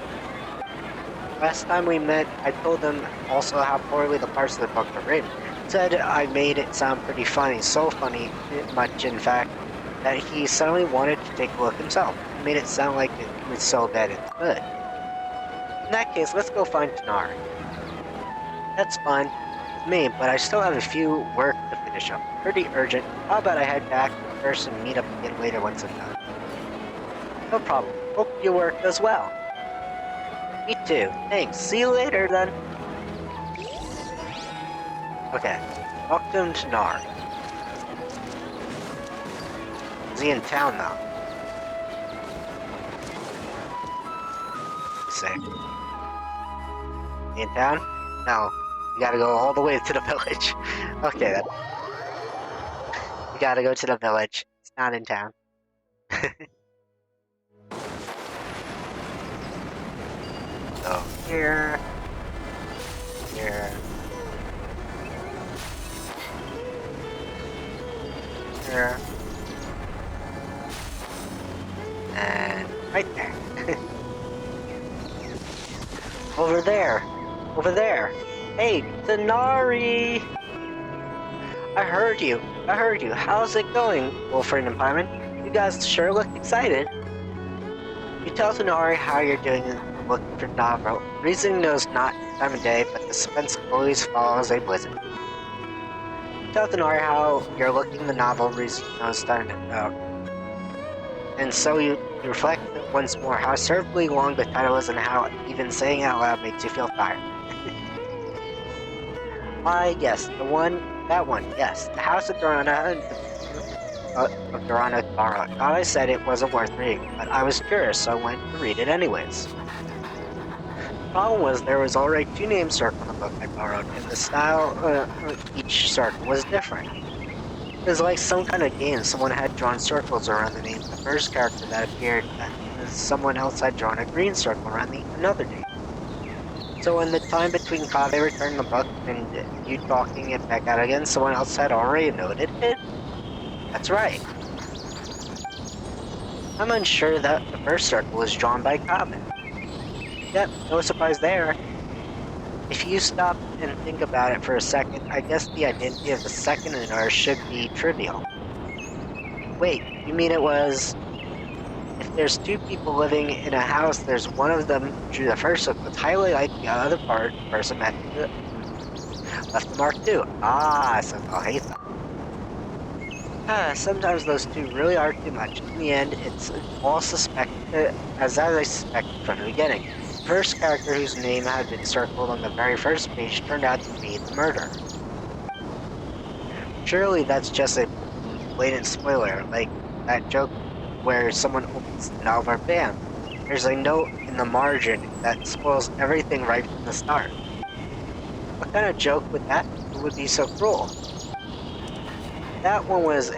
Last time we met, I told him also how poorly the parts of the book were written. Said I made it sound pretty funny, so funny, much in fact, that he suddenly wanted to take a look himself. He made it sound like it was so bad it's good. In that case, let's go find Tanari. That's fine with me, but I still have a few work to finish up. Pretty urgent. How about I head back first and meet up again later once I'm done? No problem. Hope your work does well. Me too. Thanks. See you later then. Okay. Welcome to Nar. Is he in town now? Let's see. He in town? No. You gotta go all the way to the village. Okay then. You gotta go to the village. It's not in town. So here. Here. Here. And right there. Over there. Over there. Hey, Denari! I heard you. How's it going, Wolfred and Paimon? You guys sure look excited. You tell Denari how you're doing looking for Davro. Reason knows not time of day, but the suspense always follows a blizzard. Tell Denari how you're looking the novel Reason knows time and so you reflect once more how absurdly long the title is and how even saying it out loud makes you feel tired. Yes, that one, yes. The House of Durana borrowed. Thought I said it wasn't worth reading, but I was curious, so I went to read it anyways. The problem was there was already 2 names circled in the book I borrowed, and the style each circle was different. It was like some kind of game. Someone had drawn circles around the name of the first character that appeared, and someone else had drawn a green circle around another name. So in the time between Kaveh returning the book and you talking it back out again, someone else had already noted it? That's right. I'm unsure that the first circle was drawn by Kaveh. Yep, no surprise there. If you stop and think about it for a second, I guess the identity of the second in ours should be trivial. Wait, you mean it was... If there's 2 people living in a house, there's one of them drew the first circle. It's highly likely the other person left the mark too. Ah, so I'll hate them. Sometimes those 2 really are too much. In the end, it's all suspected, as I suspected from the beginning. The first character whose name had been circled on the very first page turned out to be the murderer. Surely that's just a blatant spoiler, like that joke where someone opens the novel, bam, there's a note in the margin that spoils everything right from the start. What kind of joke would be so cruel? That one was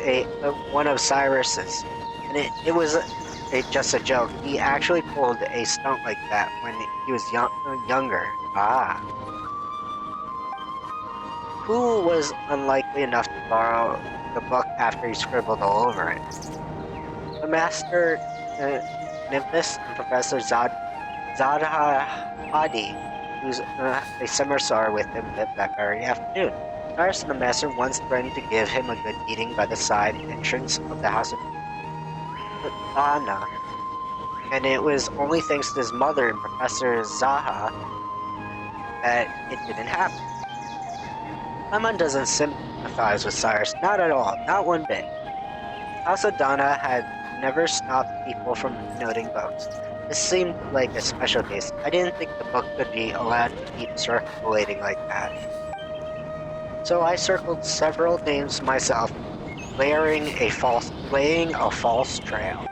one of Cyrus's, and it was just a joke. He actually pulled a stunt like that when he was younger. Ah. Who was unlikely enough to borrow the book after he scribbled all over it? The Master Nimbus and Professor Zadhadi, who's a summer saw with him that very afternoon. Cyrus and the Master once threatened to give him a good beating by the side entrance of the House of Anna, and it was only thanks to his mother and Professor Zaha that it didn't happen. Paimon doesn't sympathize with Cyrus, not at all, not one bit. House of Dana had never stopped people from noting books. This seemed like a special case. I didn't think the book could be allowed to keep circulating like that. So I circled several names myself, laying a false trail.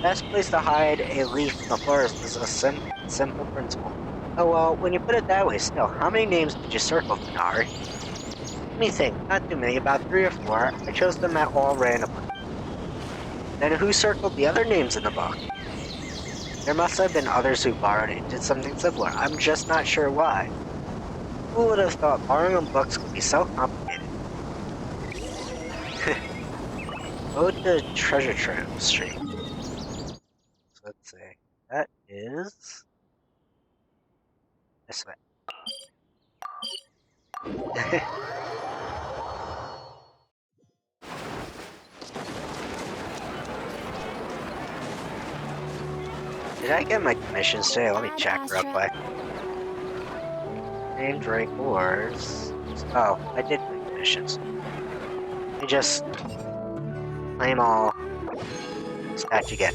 Best place to hide a leaf in the forest is a simple principle. Oh well, when you put it that way, still, how many names did you circle, Denari? Let me think, not too many, about 3 or 4. I chose them at all randomly. Then who circled the other names in the book? There must have been others who borrowed it and did something similar. I'm just not sure why. Who would have thought borrowing books could be so complicated? Go to Treasure Trove Street. So let's see. That is this way. Did I get my commissions today? Let me check real quick. Name Drake Wars. Oh, I did my commissions. You just claim all stats you get.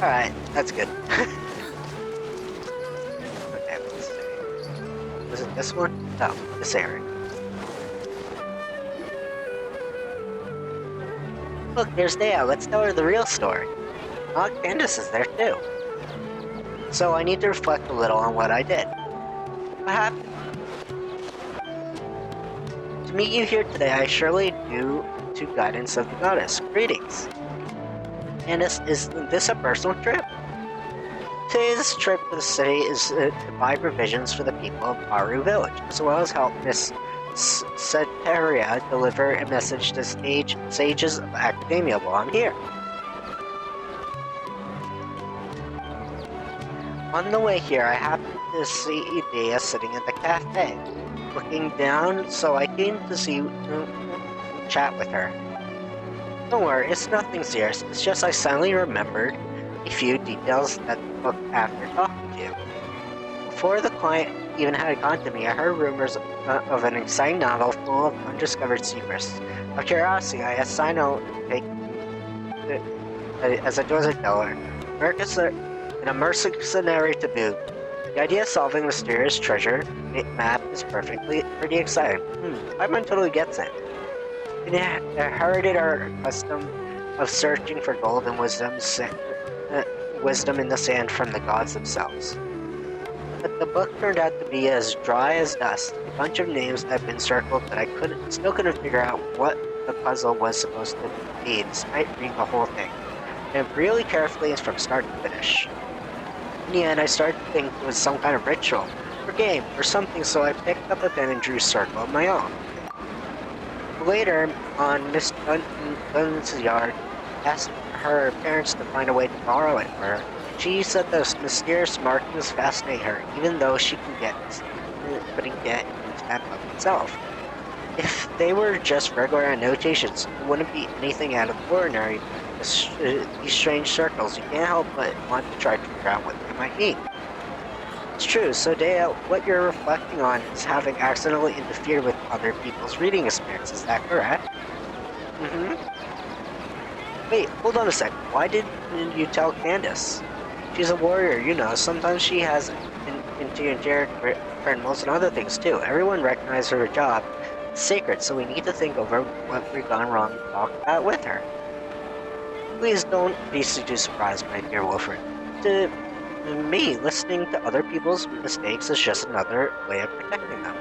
Alright, that's good. Okay, let's see. Was it this one? No, this area. Look, there's Dea. Let's tell her the real story. Oh, Candace is there too. So I need to reflect a little on what I did. What happened? To meet you here today, I surely due to guidance of the goddess. Greetings. Candace, is this a personal trip? Today's trip to the city is to buy provisions for the people of Aru Village, as well as help Miss Sateria deliver a message to sages of academia while I'm here. On the way here, I happened to see Dea sitting in the cafe, looking down, so I came to chat with her. Don't worry, it's nothing serious, it's just I suddenly remembered a few details that book after talking to you. Before the client even had gone to me, I heard rumors of an exciting novel full of undiscovered secrets. Out of curiosity, I asked Sino to take as a dozen dollar. An mercenary to boot. The idea of solving mysterious treasure map is pretty exciting. Paimon totally gets it. We inherited our custom of searching for gold and wisdom in the sand from the gods themselves. But the book turned out to be as dry as dust, a bunch of names had been circled that I still couldn't figure out what the puzzle was supposed to be, despite reading the whole thing, and really carefully from start to finish. In the end, I started to think it was some kind of ritual, or game, or something, so I picked up a pen and drew a circle of my own. Later on, Miss Dunn's yard asked her parents to find a way to borrow it for her. She said the mysterious markings fascinate her, even though she couldn't get into that book itself. If they were just regular annotations, it wouldn't be anything out of the ordinary. These strange circles, you can't help but want to try to figure out what they might mean. It's true, so Dea, what you're reflecting on is having accidentally interfered with other people's reading experience, is that correct? Wait, hold on a second, why didn't you tell Candace? She's a warrior, you know, sometimes she has interfered criminals and other things too. Everyone recognizes her job. It's sacred, so we need to think over what we've gone wrong and talk about with her. Please don't be too surprised, my dear Wilfred. To me, listening to other people's mistakes is just another way of protecting them.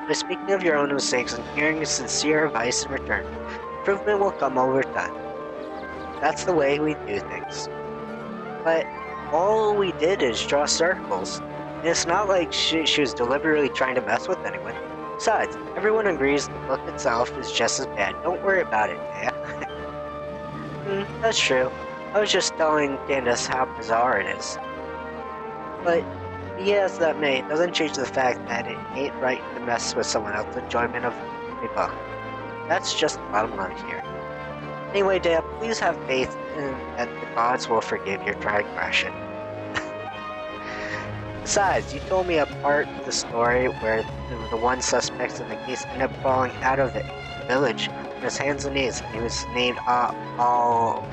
By speaking of your own mistakes and hearing sincere advice in return, improvement will come over time. That's the way we do things. But all we did is draw circles, and it's not like she was deliberately trying to mess with anyone. Besides, everyone agrees the book itself is just as bad. Don't worry about it, yeah? That's true. I was just telling Candace how bizarre it is. But, yes, that may. It doesn't change the fact that it ain't right to mess with someone else's enjoyment of a book. That's just the bottom line here. Anyway, Dea, please have faith that the gods will forgive your transgression. Besides, you told me a part of the story where the one suspect in the case ended up falling out of the village on his hands and knees, and he was named Mal.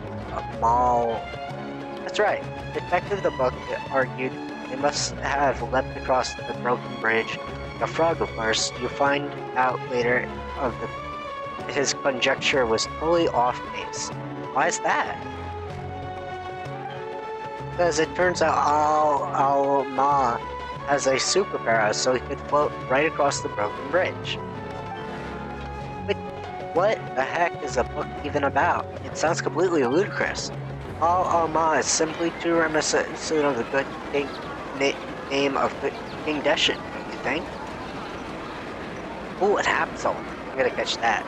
That's right. Detective the book argued they must have leapt across the broken bridge like a frog, of course. You find out later his conjecture was totally off base. Why is that? Because it turns out Al-Ma has a superpower, so he could float right across the broken bridge. But what the heck is the book even about? It sounds completely ludicrous. Al-Ma is simply too reminiscent of the good name of King Deshin, don't you think? Ooh, an Absol. I'm gonna catch that.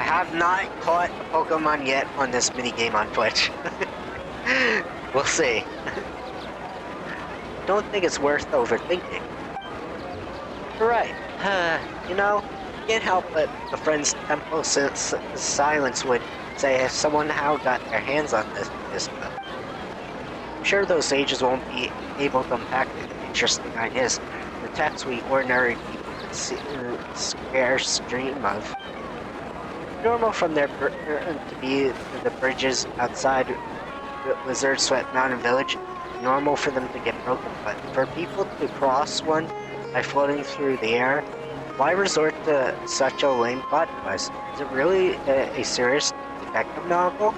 I have not caught a Pokemon yet on this minigame on Twitch. We'll see. Don't think it's worth overthinking. You're right. You know, can't help but the friend's tempo silence would say if someone how got their hands on this book. I'm sure those sages won't be able to unpack the interesting ideas, the texts we ordinary people could scarce dream of. Normal from their to be the bridges outside Lizard Sweat Mountain Village. Normal for them to get broken, but for people to cross one by floating through the air, why resort to such a lame plot device? Is it really a serious detective novel?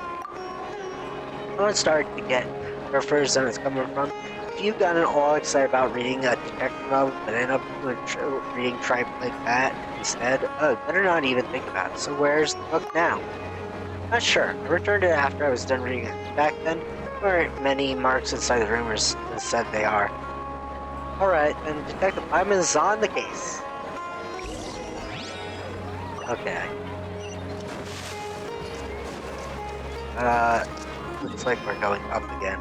Someone started to get where first it's coming from. If you gotten all excited about reading a detective novel, but end up reading tripe like that instead, better not even think about it. So where's the book now? Not sure. I returned it after I was done reading it. Back then, there weren't many marks inside the rumors that said they are. Alright, then Detective Hyman is on the case. Okay. Looks like we're going up again.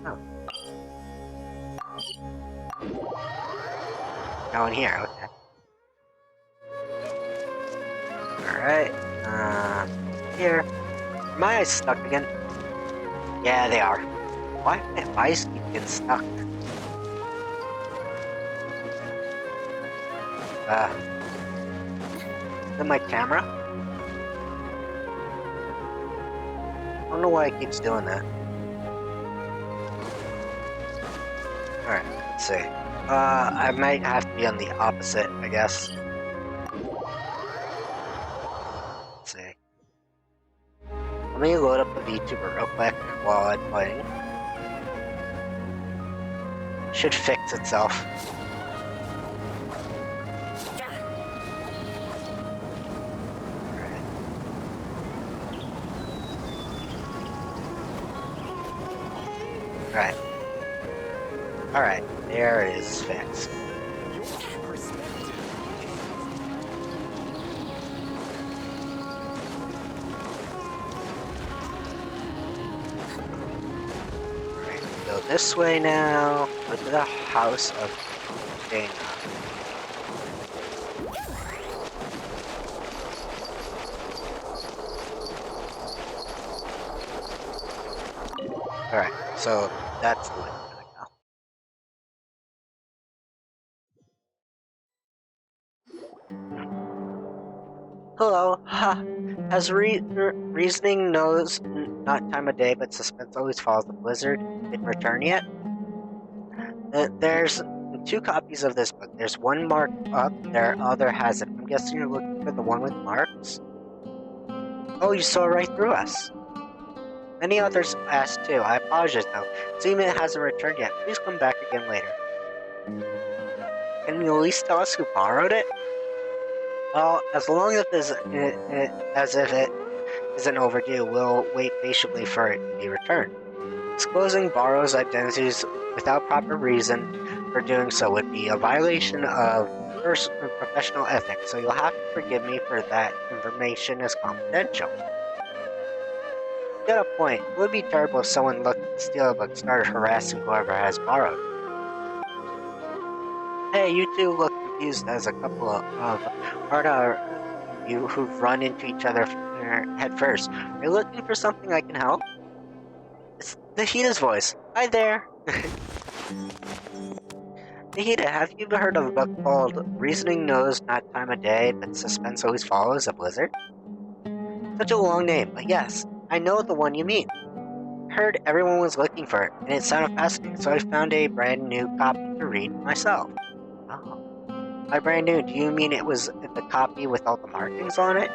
Oh. Now in here, okay. Alright, here. Are my eyes stuck again? Yeah, they are. Why do my eyes keep getting stuck? Is that my camera? I don't know why it keeps doing that. Alright, let's see. I might have to be on the opposite, I guess. Let's see. Let me load up the VTuber real quick while I'm playing. Should fix itself. Alright. Alright, there it is fixed. Alright, go this way now. Go to the house of Dana. Alright, so that's the way we're gonna go. Hello, ha! Has reasoning knows not time of day, but suspense always follows the blizzard didn't return yet? There's 2 copies of this book. There's one marked up, their other hasn't. I'm guessing you're looking for the one with marks? Oh, you saw right through us. Many others asked too. I apologize though. Seeming it hasn't returned yet. Please come back again later. Can you at least tell us who borrowed it? Well, as long as as if it isn't overdue, we'll wait patiently for it to be returned. Disclosing borrower's identities without proper reason for doing so would be a violation of professional ethics, so you'll have to forgive me for that. Information is confidential. You got a point. It would be terrible if someone looked to steal a book and started harassing whoever has borrowed. Hey, you two look confused as a couple of you who've run into each other head first. Are you looking for something I can help? It's Nahida's voice. Hi there. Nahida, have you ever heard of a book called Reasoning Knows Not Time of Day, but Suspense Always Follows a Blizzard? Such a long name, but yes, I know the one you mean. I heard everyone was looking for it, and it sounded fascinating, so I found a brand new copy to read myself. Oh. By brand new, do you mean it was the copy with all the markings on it?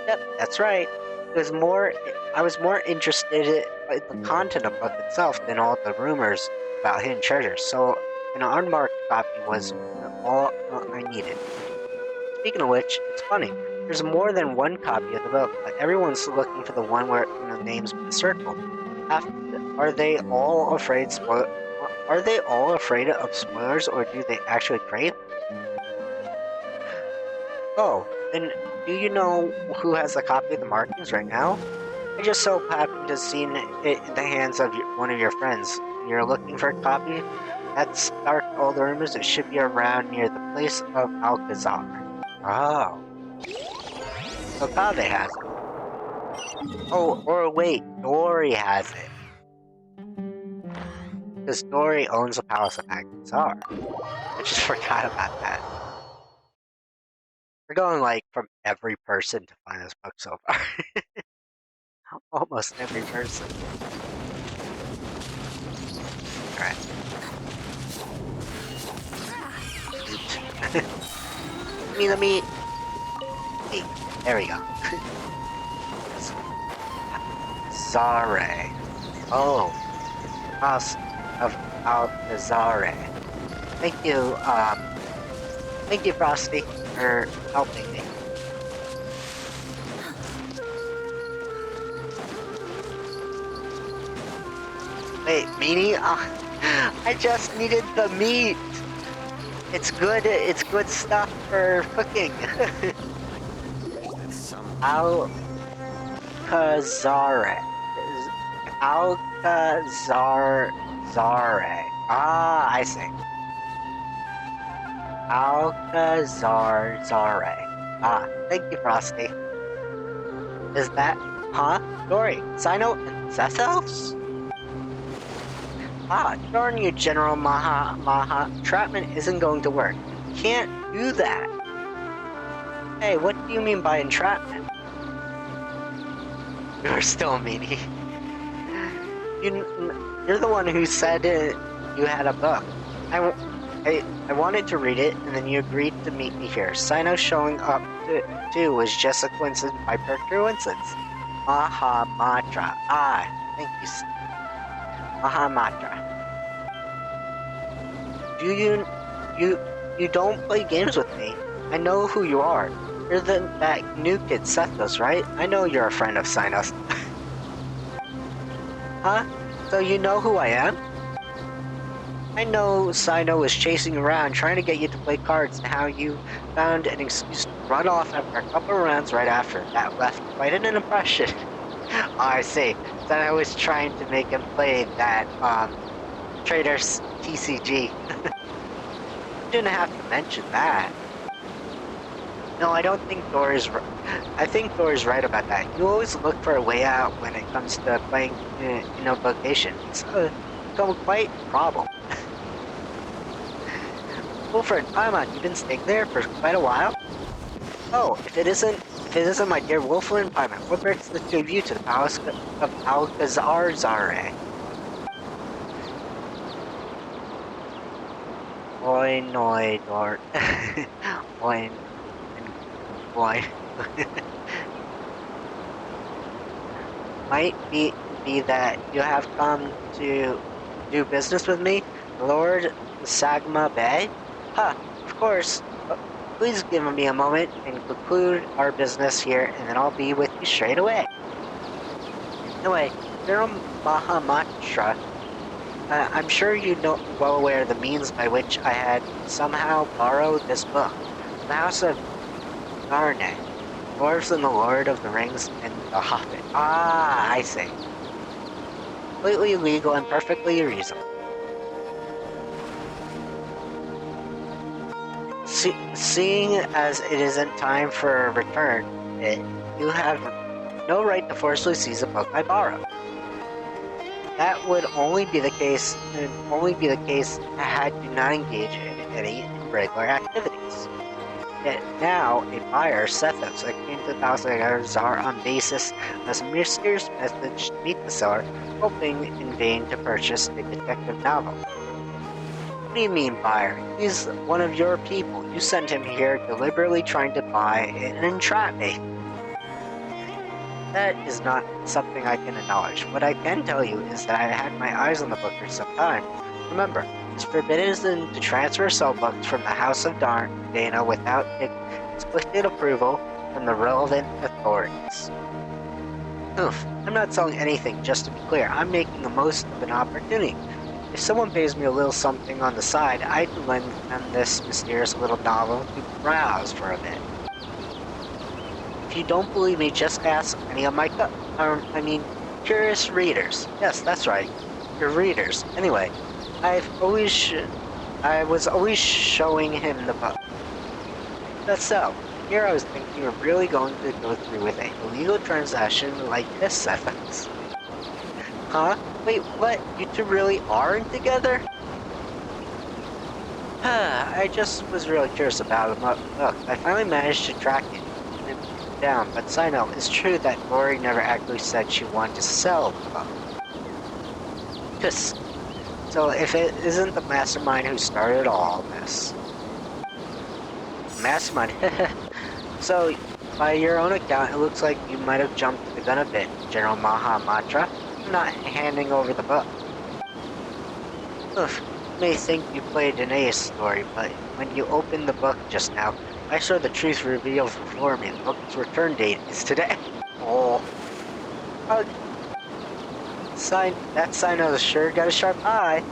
Yep, that's right. I was more interested in the content of the book itself than all the rumors about hidden treasures, so an unmarked copy was all I needed. Speaking of which, it's funny. There's more than one copy of the book, but everyone's looking for the one where the name's been circled. Are they all afraid of spoilers, or do they actually crave? Oh, then do you know who has a copy of the markings right now? I just so happened to have seen it in the hands of one of your friends. You're looking for a copy? That's sparked all the rumors. It should be around near the place of Alcazar. Oh. So Kave has it. Oh, or wait, Dory has it. Because Dory owns the Palace of Alcazar. I just forgot about that. We're going like from every person to find this book so far. Almost every person. Alright. Let me. Hey, there we go. Zare. Oh. House of Alcazar. Thank you, Frosty, for helping me. Wait, meanie? I just needed the meat. It's good stuff for cooking. Alcazar. Alcazar. Ah, I see. Alcazar. Ah, thank you, Frosty. Is that, huh? Dory, Sino, and Zethos? Ah, darn you, General Maha. Entrapment isn't going to work. You can't do that. Hey, what do you mean by entrapment? You're still a meanie. You're the one who said you had a book. I wanted to read it, and then you agreed to meet me here. Sino showing up too was just a coincidence by pure coincidence. Mahamatra. Ah, thank you. Mahamatra. You don't play games with me. I know who you are. You're that new kid Sethos, right? I know you're a friend of Sinos. Huh? So you know who I am? I know Sino was chasing you around trying to get you to play cards and how you found an excuse to run off after a couple of rounds right after. That left quite an impression. Oh, I see. Sino was trying to make him play that, Trader's TCG. You didn't have to mention that. No, I don't think Dory's right. I think Dory's right about that. You always look for a way out when it comes to playing, vocation. It's become quite a problem. Wolfred, Paimon, you've been staying there for quite a while? Oh, if it isn't my dear Wolfred and Paimon, what brings the two of you to the Palace of Alcazar Zare? Oi, noi, dort. Oi. Boy. Might be that you have come to do business with me, Lord Sagma Bay? Huh, of course. Please give me a moment and conclude our business here, and then I'll be with you straight away. Anyway, General Mahamatra, I'm sure you know well aware of the means by which I had somehow borrowed this book. The House of Narne, Dwarves and the Lord of the Rings, and the Hobbit. Ah, I see. Completely legal and perfectly reasonable. Seeing as it isn't time for a return, you have no right to forcibly seize a book I borrowed. That would only be the case had you not engaged in any regular activities. Yet now, a buyer, Sethos, came to the Palace of Alcazar on basis of some mysterious message to meet the seller, hoping in vain to purchase a detective novel. What do you mean, buyer? He's one of your people. You sent him here deliberately trying to buy and entrap me. That is not something I can acknowledge. What I can tell you is that I had my eyes on the book for some time. Remember, it's forbidden to transfer or sell books from the House of Dana without explicit approval from the relevant authorities. Oof, I'm not selling anything, just to be clear. I'm making the most of an opportunity. If someone pays me a little something on the side, I'd lend them this mysterious little novel to browse for a bit. you don't believe me, just ask any of my curious readers. Yes, that's right. Your readers. Anyway, I was always showing him the book. That's so. Here I was thinking you're really going to go through with a illegal transaction like this, FX. Huh? Wait, what? You two really aren't together? I just was really curious about him. Look, I finally managed to track it down, but side note, it's true that Lori never actually said she wanted to sell the book. Just so if it isn't the mastermind who started all this. Mastermind? So, by your own account, it looks like you might have jumped the gun a bit, General Mahamatra. I'm not handing over the book. Oof. You may think you played an ace story, but when you opened the book just now, I saw the truth revealed before me. The book's return date is today. Oh. That Sino sure got a sharp eye.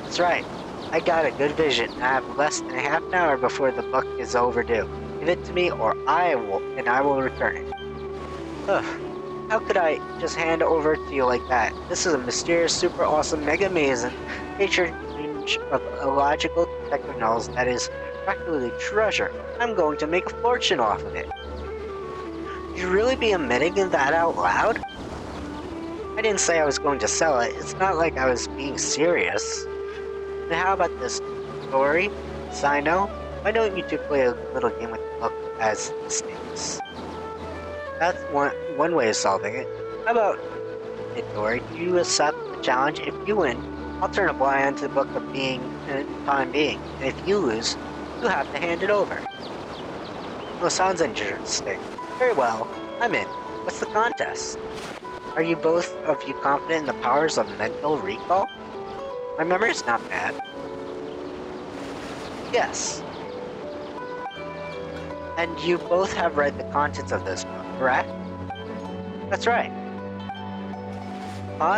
That's right. I got a good vision. I have less than half an hour before the book is overdue. Give it to me or I will return it. Ugh. How could I just hand it over to you like that? This is a mysterious, super awesome, mega amazing patronage of illogical techno-knowledge that is practically treasure. I'm going to make a fortune off of it. Would you really be admitting that out loud? I didn't say I was going to sell it. It's not like I was being serious. And how about this story? Sino? Why don't you two play a little game with the book as the stakes? That's one way of solving it. How about it, Dory? Do you accept the challenge? If you win, I'll turn a blind eye to the book of being time being. And if you lose, you have to hand it over. Well, sounds interesting. Very well, I'm in. What's the contest? Are you both of you confident in the powers of mental recall? My memory's not bad. Yes. And you both have read the contents of this book, correct? That's right.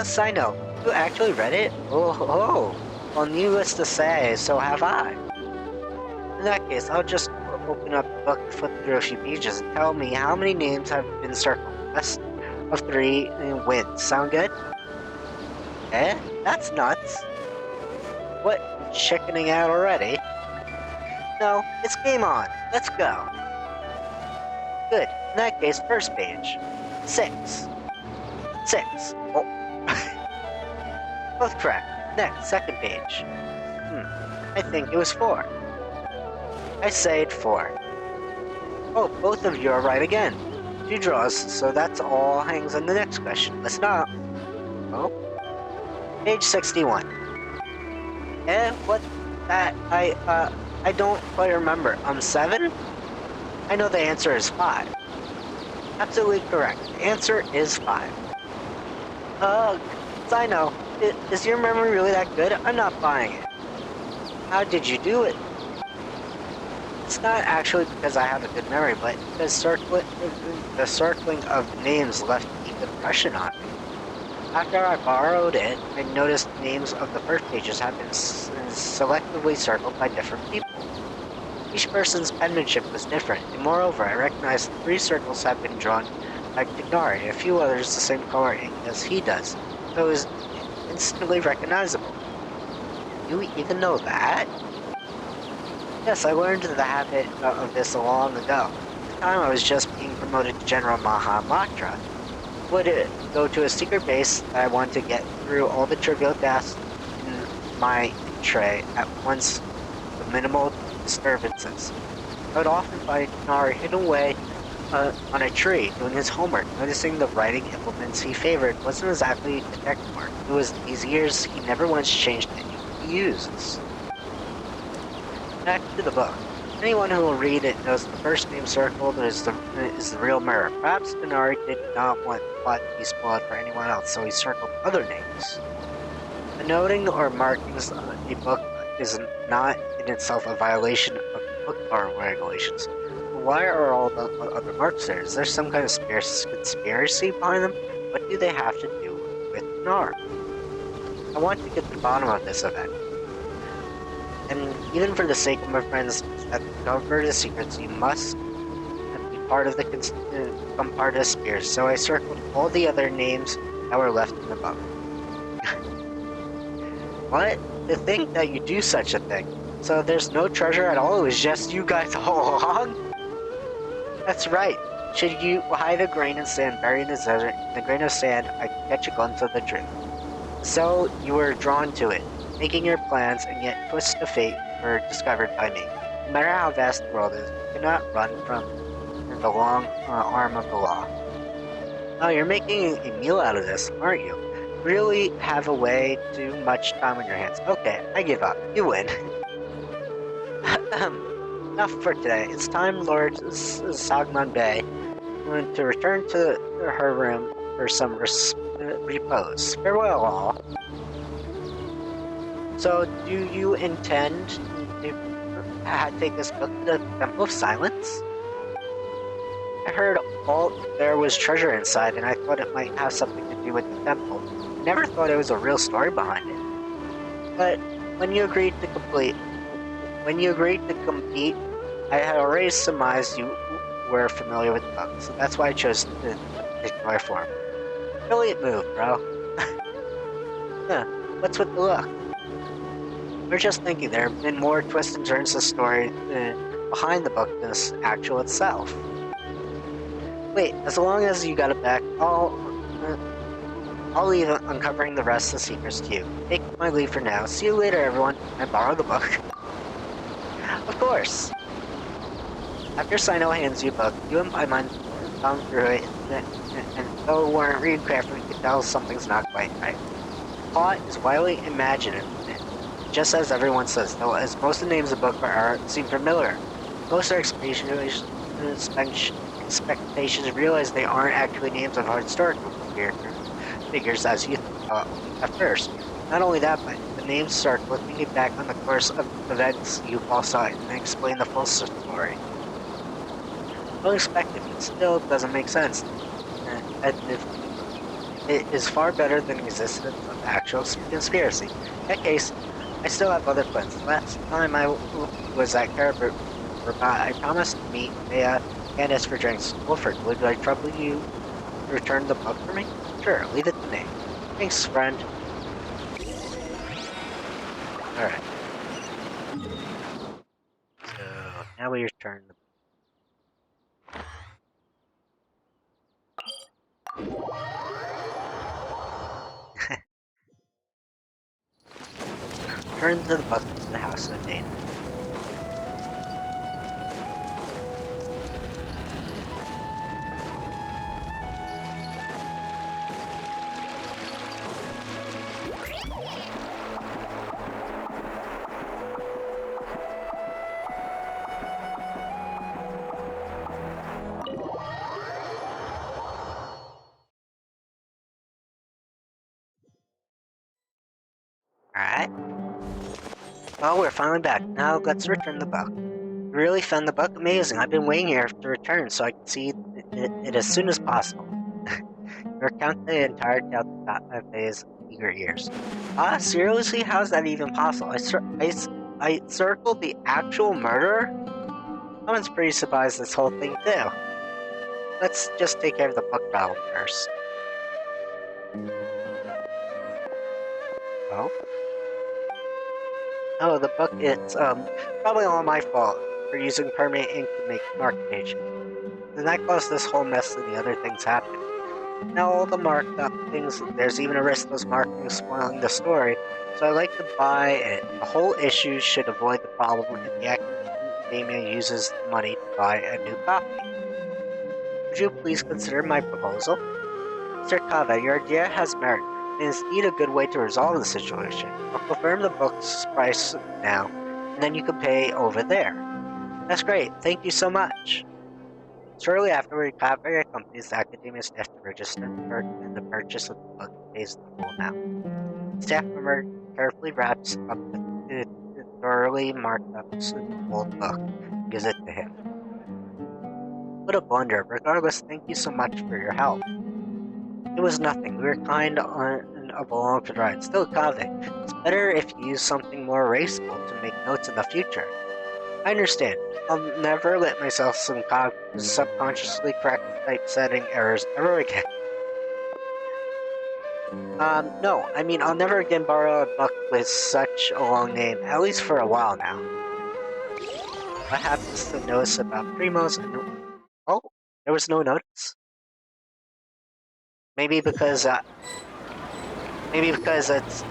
Side note, you actually read it? Oh. Well, needless to say, so have I. In that case, I'll just open up the book and flip through a few pages and tell me how many names have been circled. Best of 3 wins. Sound good? Eh? That's nuts. What? Chickening out already? No, it's game on. Let's go. Good. In that case, first page. 6. Oh. Both correct. Next, second page. I think it was 4. I said 4. Oh, both of you are right again. 2 draws, so that's all hangs on the next question. Let's not. Oh. Page 61. What? That, I don't quite remember. 7? I know the answer is 5. Absolutely correct. The answer is 5. I know. Is your memory really that good? I'm not buying it. How did you do it? It's not actually because I have a good memory, but because the circling of names left a deep impression on me. After I borrowed it, I noticed names of the first pages have been selectively circled by different people. Each person's penmanship was different, and moreover, I recognized 3 circles have been drawn by Tighnari, and a few others the same color ink as he does, so it was instantly recognizable. Do you even know that? Yes, I learned the habit of this long ago. At the time I was just being promoted to General Mahamatra. Would go to a secret base that I wanted to get through all the trivial tasks in my tray at once with minimal disturbances. I would often find Nari hidden away on a tree doing his homework, noticing the writing implements he favored wasn't exactly the detective work. It was these years he never once changed any he uses. Back to the book. Anyone who will read it knows the first name circled is the real mirror. Perhaps Denari did not want the plot to be spoiled for anyone else, so he circled other names. The noting or markings of a book is not in itself a violation of book bar regulations. Why are all the other marks there? Is there some kind of conspiracy behind them? What do they have to do with Nar? I want to get to the bottom of this event. And even for the sake of my friends that cover the secrets, you must be part of the conspiracy, so I circled all the other names that were left in the book. What? To think that you do such a thing. So there's no treasure at all? It was just you guys all along? That's right. Should you hide a grain of sand buried in the desert, in the grain of sand, I could catch a glimpse of the truth. So you were drawn to it, making your plans, and yet twists of fate were discovered by me. No matter how vast the world is, you cannot run from the long arm of the law. Oh, you're making a meal out of this, aren't you? Really have a way too much time on your hands. Okay, I give up. You win. Enough for today. It's time, Lord Sagman Bay, to return to her room for some repose. Farewell, all. So, do you intend to take this book to the Temple of Silence? I heard all there was treasure inside, and I thought it might have something to do with the temple. I never thought it was a real story behind it. But when you agreed to compete, I had already surmised you were familiar with the book, so that's why I chose to ignore form. Brilliant move, bro. Huh, what's with the look? We're just thinking there have been more twists and turns to the story behind the book than the actual itself. Wait, as long as you got it back, I'll leave uncovering the rest of the secrets to you. Take my leave for now. See you later, everyone. I borrow the book. Of course. After Sino hands you a book, you and Paimon thumb through it, and though we weren't reading carefully, you could tell something's not quite right. The plot is wildly imaginative, just as everyone says, though, as most of the names of the book seem familiar. Most are expectations realize they aren't actually names of historical figures as you thought at first. Not only that, but the names start looking back on the course of events you all saw and explain the full story. Unexpected, but still doesn't make sense. And it is far better than the existence of actual conspiracy. In that case, I still have other plans. Last time I was at Caribou, I promised to meet Candace for drinks. Wilfred, would I trouble you to return the book for me? Sure, leave it to me. Thanks, friend. Alright. So, now we return the book. Return to the book to the house of Dana. Alright. Well, we're finally back. Now let's return the book. You really found the book? Amazing. I've been waiting here to return so I can see it as soon as possible. You recount the entire tale to Faye's eager ears. Ah, seriously? How's that even possible? I circled the actual murderer? Someone's pretty surprised this whole thing too. Let's just take care of the book problem first. Oh? Oh, the book, it's probably all my fault for using permanent ink to make markation. And that caused this whole mess and the other things happening. Now all the marked up things, there's even a risk those markings spoiling the story, so I like to buy it. The whole issue should avoid the problem if the academia uses the money to buy a new copy. Would you please consider my proposal? Mr. Kava, your idea has merit. It is indeed a good way to resolve the situation. I'll confirm the book's price now, and then you can pay over there. That's great, thank you so much. Shortly afterward, Kava accompanies the academia's staff to register and the purchase of the book pays the full amount. The staff member carefully wraps up the thoroughly marked up old book and gives it to him. What a blunder. Regardless, thank you so much for your help. It was nothing. We were kind of along for the ride. Still, Kave, it's better if you use something more erasable to make notes in the future. I understand. I'll never let myself subconsciously correct typesetting errors ever again. No, I mean, I'll never again borrow a book with such a long name, at least for a while now. What happens to notice about Primos and... Oh, there was no notice? Maybe because it's...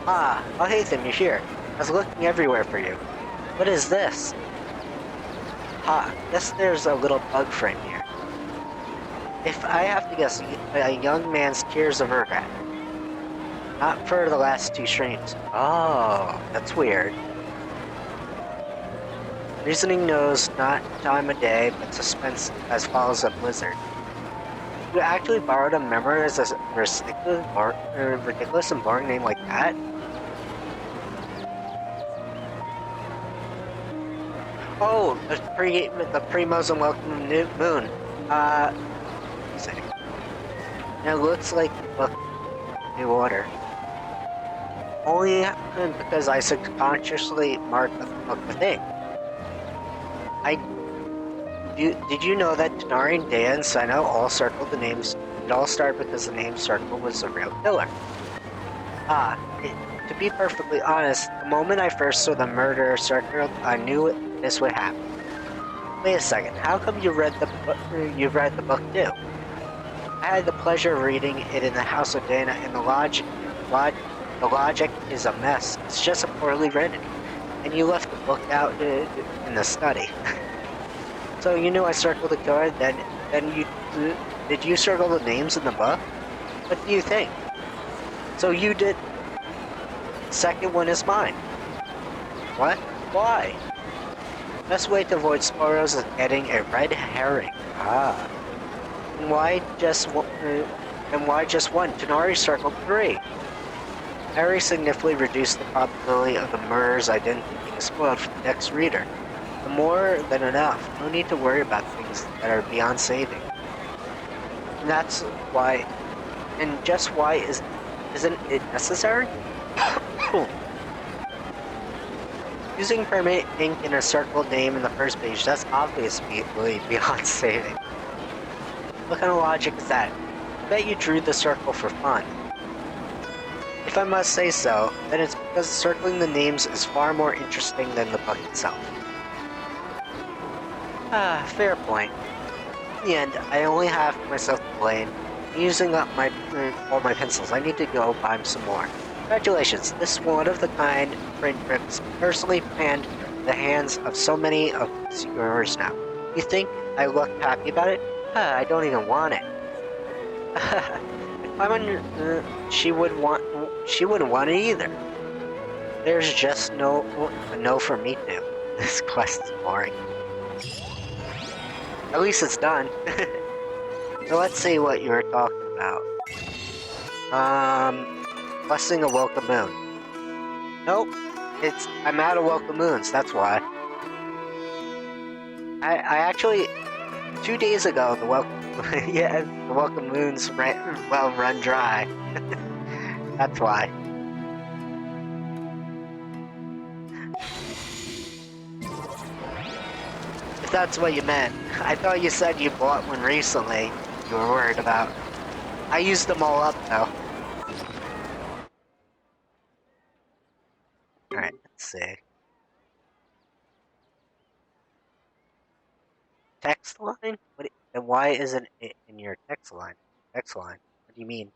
Ah, oh hey Tim, you're here. I was looking everywhere for you. What is this? Ha, guess there's a little bug frame here. If I have to guess, a young man's tears of regret. Not for the last 2 streams. Oh, that's weird. Reasoning knows not time of day, but suspense as follows a blizzard. You actually borrowed a memory as a ridiculous and boring name like that? Oh, the Primos and Welcome Moon. It looks like the book New Order. Only because I subconsciously marked the book with ink. Did you know that Denari, Dea, and Seno all circled the names? It all started because the name Circle was the real killer. To be perfectly honest, the moment I first saw the murderer circled, I knew this would happen. Wait a second, how come you read the book? You read the book too? I had the pleasure of reading it in the House of Dana, and the logic is a mess. It's just poorly written, and you left the book out in the study. So you knew I circled the killer. Then did you circle the names in the book? What do you think? So you did. Second one is mine. What? Why? Best way to avoid spoilers is getting a red herring. And why just one? Denari circled 3. Harry significantly reduced the probability of the murderer's identity being spoiled for the next reader. The more than enough. No need to worry about things that are beyond saving. And that's why. And just why isn't it necessary? Using permanent ink in a circled name in the first page, that's obviously beyond saving. What kind of logic is that? I bet you drew the circle for fun. If I must say so, then it's because circling the names is far more interesting than the book itself. Fair point. In the end, I only have myself to blame. I'm using up all my pencils. I need to go buy some more. Congratulations, this one-of-the-kind print rips personally panned the hands of so many of yours now. You think I look happy about it? I don't even want it. If I'm on, she wouldn't want it either. There's just a no for me too. This quest is boring. At least it's done. So let's see what you were talking about. Blessing a Welcome Moon. Nope. I'm out of Welcome Moons, that's why. I actually 2 days ago the Welcome Moons run dry. That's why. If that's what you meant. I thought you said you bought one recently. You were worried about. I used them all up though. Alright, let's see. Text line? Then why isn't it in your text line? Text line? What do you mean?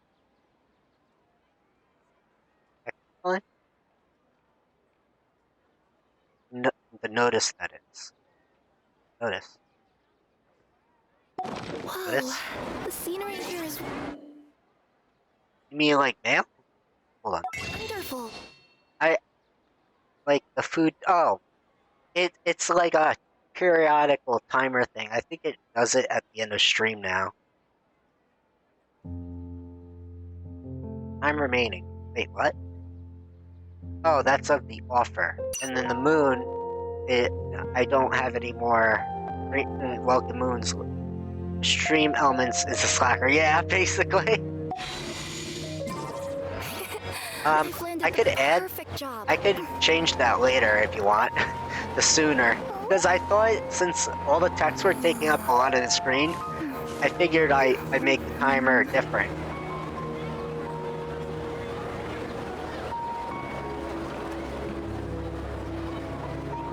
Text line? No, the notice that it's. Notice. Whoa, Notice? the scenery here is You mean like mail? Hold on. wonderful. Like the food. Oh, it's like a periodical timer thing. I think it does it at the end of stream now. Time remaining. Wait, what? Oh, that's of the offer. And then the moon. I don't have any more welcome moons. Stream elements is a slacker. Yeah, basically. You've landed I could the add. perfect job. I could change that later if you want. The sooner. Because I thought since all the text were taking up a lot of the screen, I figured I'd make the timer different.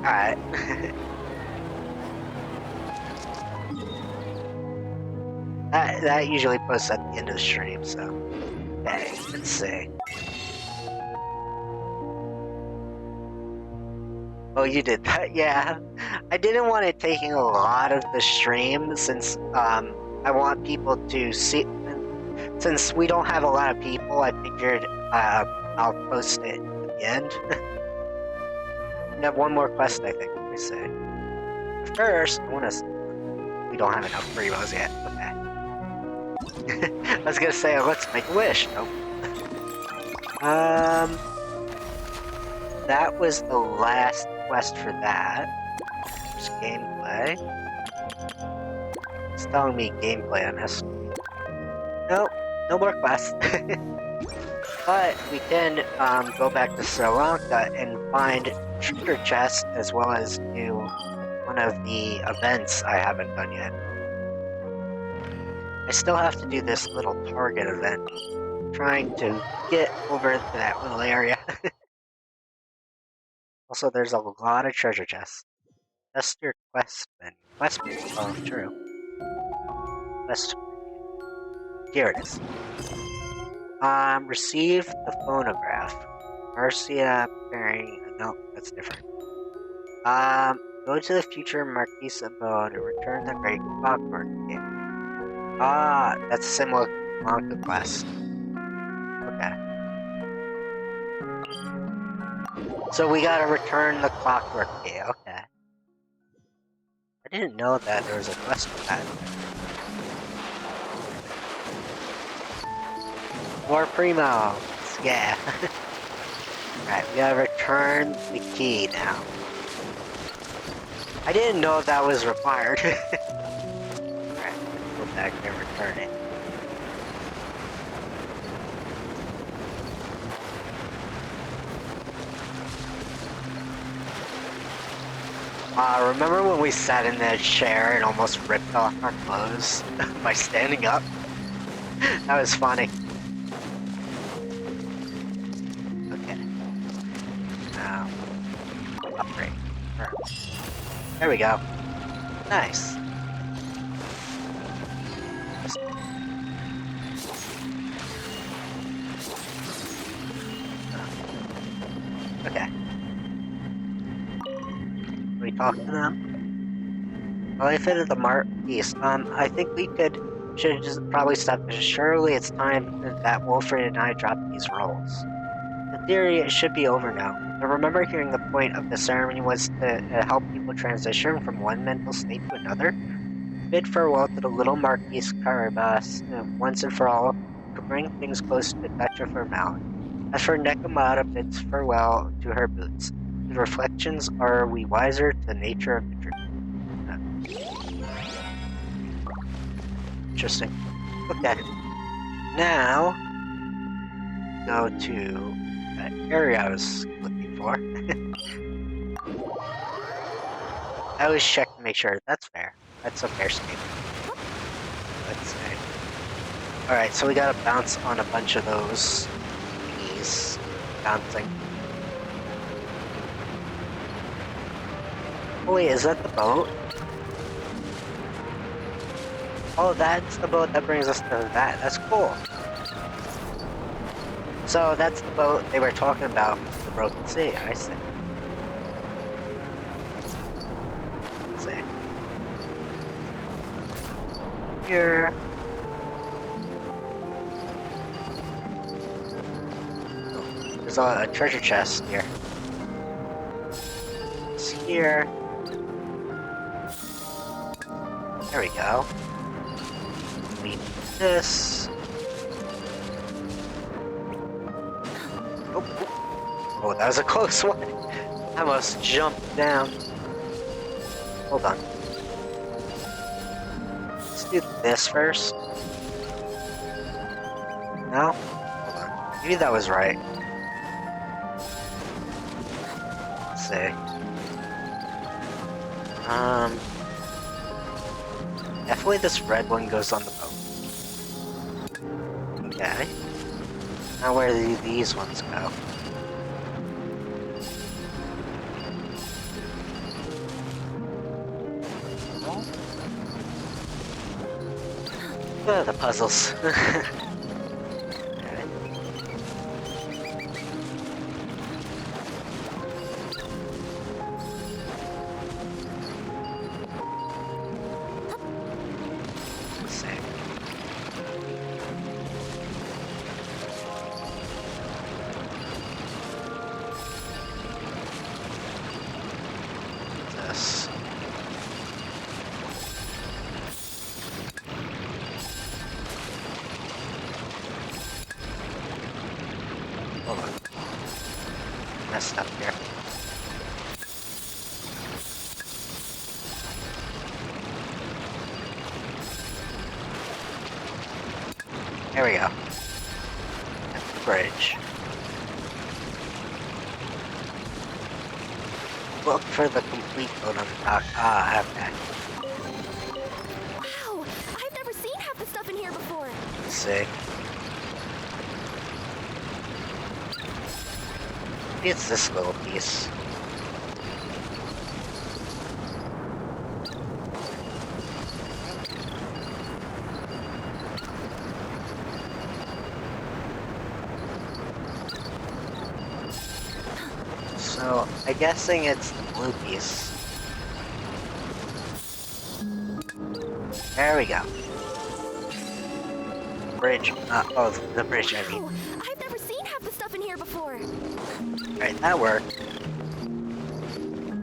Alright. that usually posts at the end of the stream, so. Okay, let's see. Oh, you did that? Yeah. I didn't want it taking a lot of the stream since I want people to see. Since we don't have a lot of people, I figured I'll post it at the end. We have one more quest, I think. Let me see. First, I want to. We don't have enough free rolls yet. Okay. I was gonna say, let's make a wish. Nope. That was the last quest for that. There's gameplay. It's telling me gameplay on this. Nope, no more quests. But we can go back to Sri Lanka and find treasure chests as well as do one of the events I haven't done yet. I still have to do this little target event. Trying to get over to that little area. Also, there's a lot of treasure chests. That's your quest menu. Quest menu. Oh, true. Quest menu. Here it is. Receive the phonograph. Marcia preparing. No, that's different. Go to the future Marquis abode and return the great clockwork game. Ah, that's a similar Blanca quest. Okay. So we gotta return the clockwork key, okay. I didn't know that there was a quest for that. More primos, yeah. Alright, we gotta return the key now. I didn't know that was required. Alright, let's go back and return it. Remember when we sat in that chair and almost ripped off our clothes by standing up? That was funny. Okay. Now, upgrade. There we go. Nice. Okay. We talk to them. Well, I fitted the Marquise. I think we should just probably stop. Surely it's time that Wolfred and I drop these roles. In theory, it should be over now. I remember hearing the point of the ceremony was to help people transition from one mental state to another. Bid farewell to the little Marquise Carabas once and for all, to bring things close to the touch of her mouth. As for Nekomata bids farewell to her boots. The reflections are we wiser to the nature of the truth. Interesting. Okay. Now, go to that area I was looking for. I always check to make sure that's fair. That's a fair statement. Let's see. Alright, so we gotta bounce on a bunch of those thingies. Bouncing. Oh wait, is that the boat? Oh, that's the boat that brings us to that. That's cool. So that's the boat they were talking about, the Broken Sea, I see. Let's see. Here. There's a treasure chest here. It's here. There we go. Leave this. Oh, that was a close one. I almost jumped down. Hold on. Let's do this first. No? Hold on. Maybe that was right. see. Definitely this red one goes on the boat. Okay. Now where do these ones go? Oh, the puzzles. Okay. Let's see. This. Hold on. Messed up here. There we go. That's the bridge. Look for the complete code on the top. Ah, okay. Wow, I've never seen half the stuff in here before. Let's see. Maybe it's this little piece. So, I'm guessing it's the blue piece. There we go. Bridge. Oh, the bridge, I mean. Wow, I've never seen half the stuff in here before. Alright, that worked.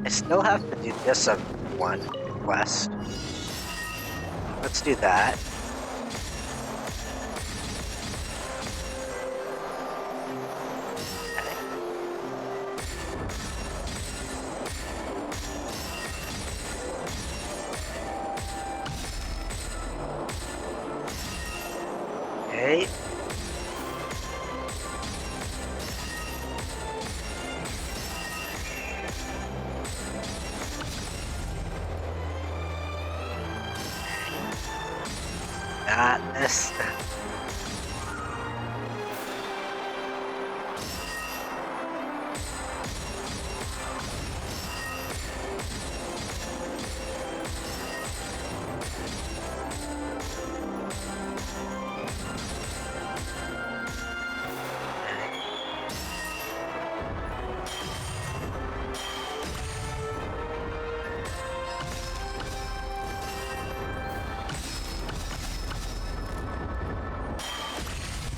I still have to do this one quest. Let's do that. Okay. Got this.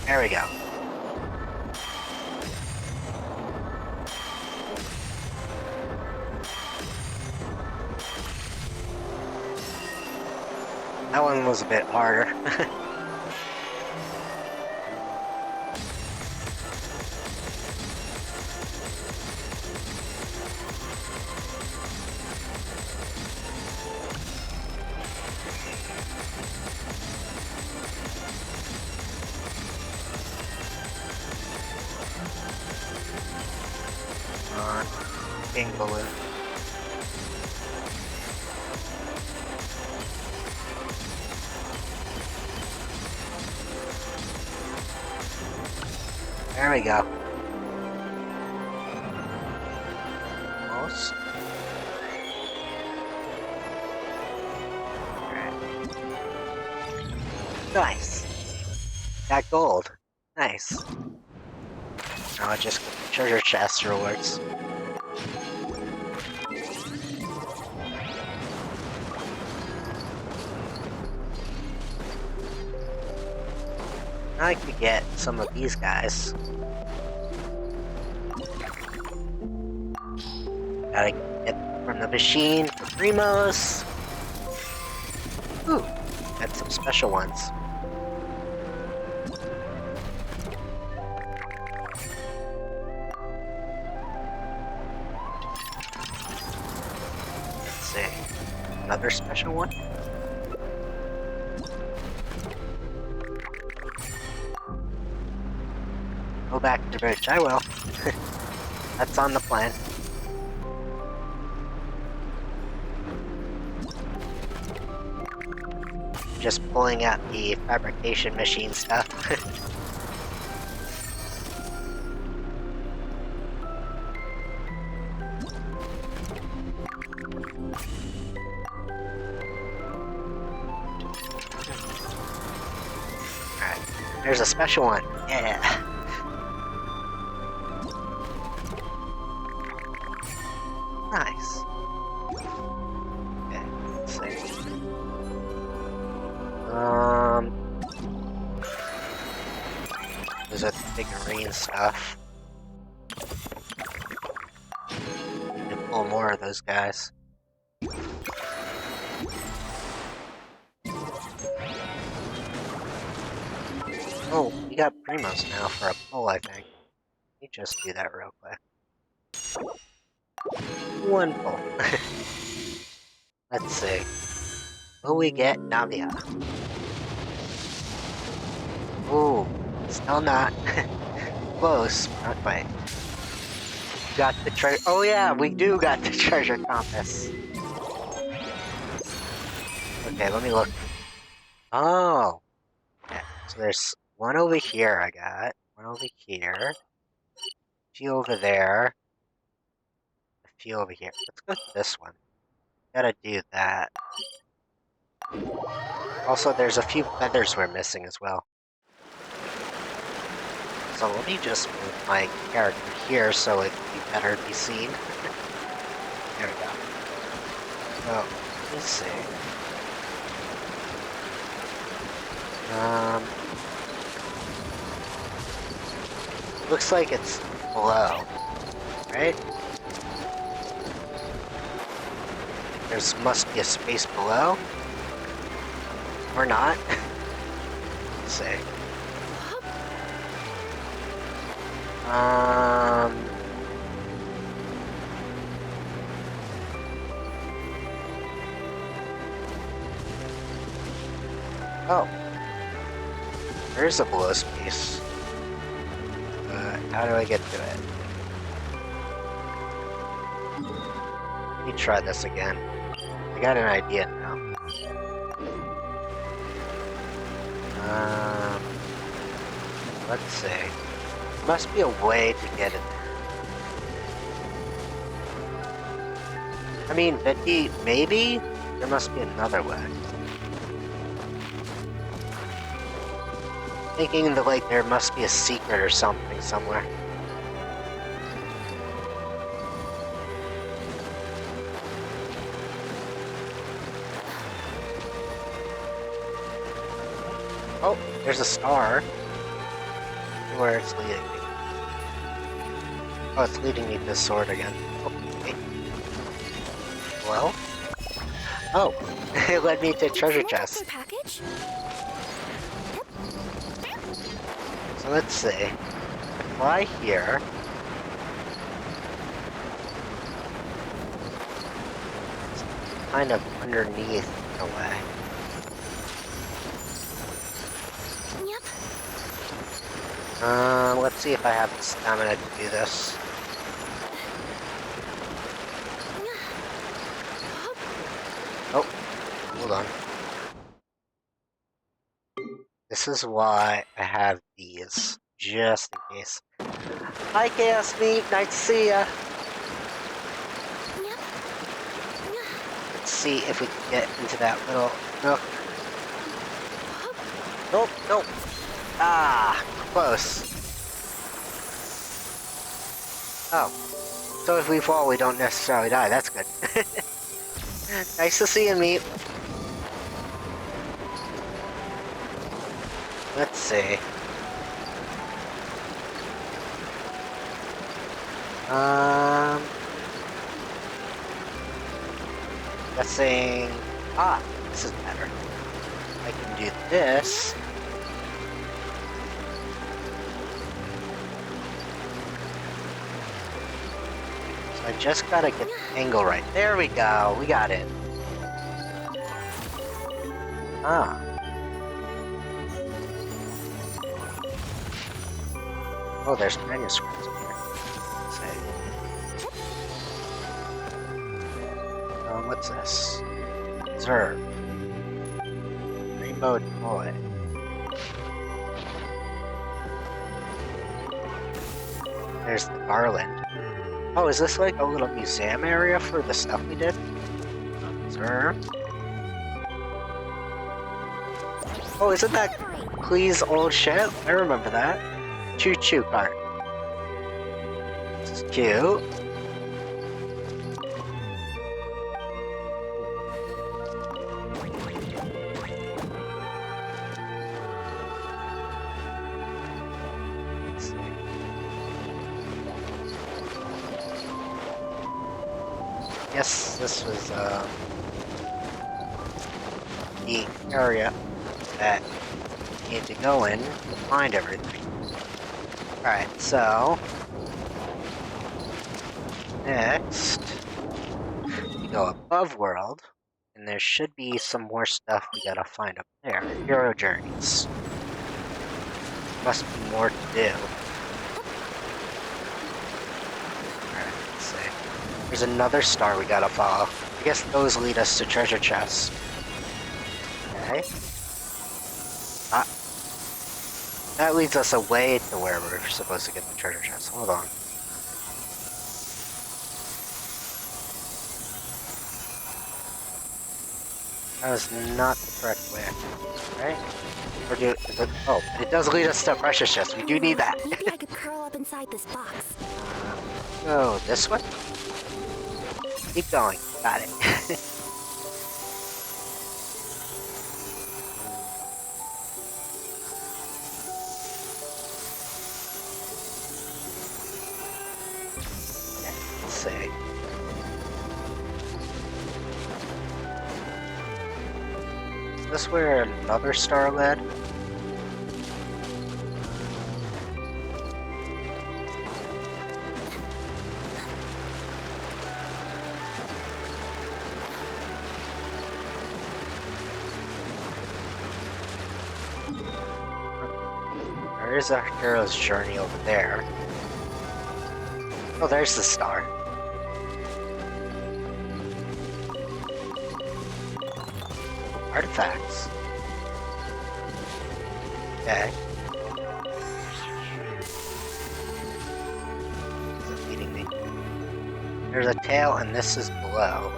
There we go. That one was a bit harder. King balloon. There we go. Almost. Nice. Got gold. Nice. Now I just get the treasure chest rewards. I could get some of these guys. Gotta get from the machine for primos. Ooh, got some special ones. Let's see, another special one. Go back to the bridge, I will. That's on the plan. just pulling out the fabrication machine stuff. Alright, there's a special one. Yeah. Nice. Okay, let's see. There's a figurine stuff. Need to pull more of those guys. Oh, we got Primos now for a pull, I think. Let me just do that real quick. One pull. Let's see. Will we get Navia? Ooh, still not. Close, not quite. Got the treasure. Oh yeah, we do got the treasure compass. Okay, let me look. Oh. Okay, so there's one over here I got. One over here. A few over there. A few over here. Let's go to this one. Gotta do that. Also, there's a few feathers we're missing as well. So let me just move my character here so it can be better be seen. There we go. So, let's see. Looks like it's below, right? There must be a space below. Or not. Let's see. Oh. There's a below space. How do I get to it? Let me try this again. I got an idea now. Let's see. There must be a way to get it there. I mean, maybe there must be another way. Thinking that, like, there must be a secret or something somewhere. Oh, there's a star. Where it's leading me. Oh, it's leading me to this sword again. Okay. Well? Oh, it led me to a treasure chest. Package? So let's see. Fly here. It's kind of underneath in a way. Let's see if I have the stamina to do this. Oh, hold on. This is why I have these, just in case. Hi, Chaos Meat, nice to see ya. Let's see if we can get into that little nook. Nope, nope. Ah, close. Oh, so if we fall, we don't necessarily die. That's good. Nice to see you, Meat. Let's see. Guessing. Ah, this is better. I can do this. I just gotta get the angle right. There we go. We got it. Ah. Oh, there's manuscripts up here. Let's see. What's this? Observe. Rainbow toy. There's the garland. Oh, is this like a little museum area for the stuff we did? Observe. Oh, isn't that Clee's old ship? I remember that. Choo-choo cart. This is cute. Let's see. Yes, this was the area that you need to go in to find everything. Alright, so next we go above world, and there should be some more stuff we gotta find up there. Hero journeys. Must be more to do. Alright, let's see. There's another star we gotta follow. I guess those lead us to treasure chests. Okay. That leads us away to where we're supposed to get the treasure chest. Hold on. That was not the correct way, right? Or do it, oh, it does lead us to a precious chest. We do need that. Maybe I could curl up inside this box. Go this way. Keep going. Got it. Let's see. Is this where another star led? There is a hero's journey over there. Oh, there's the star. Artifacts. Okay. Is it leading me? There's a tail, and this is below.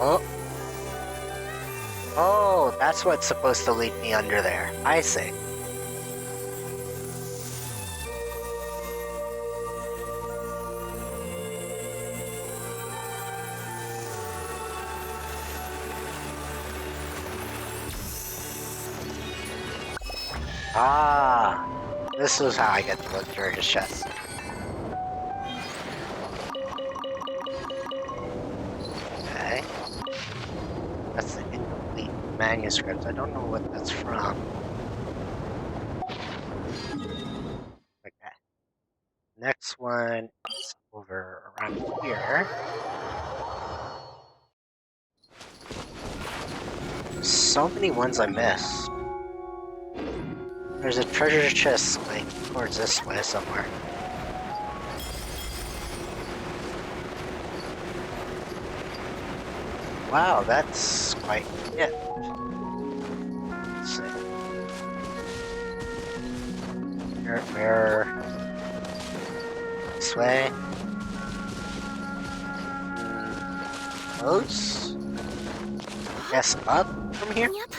Oh. Oh, that's what's supposed to lead me under there. I see. Ah, this is how I get the luxurious chest. Okay. That's the incomplete manuscript. I don't know what that's from. Okay. Next one is over around here. So many ones I missed. There's a treasure chest like towards this way somewhere. Wow, that's quite it. Let's see. Where? This way. Close? Yes, up from here? Yep.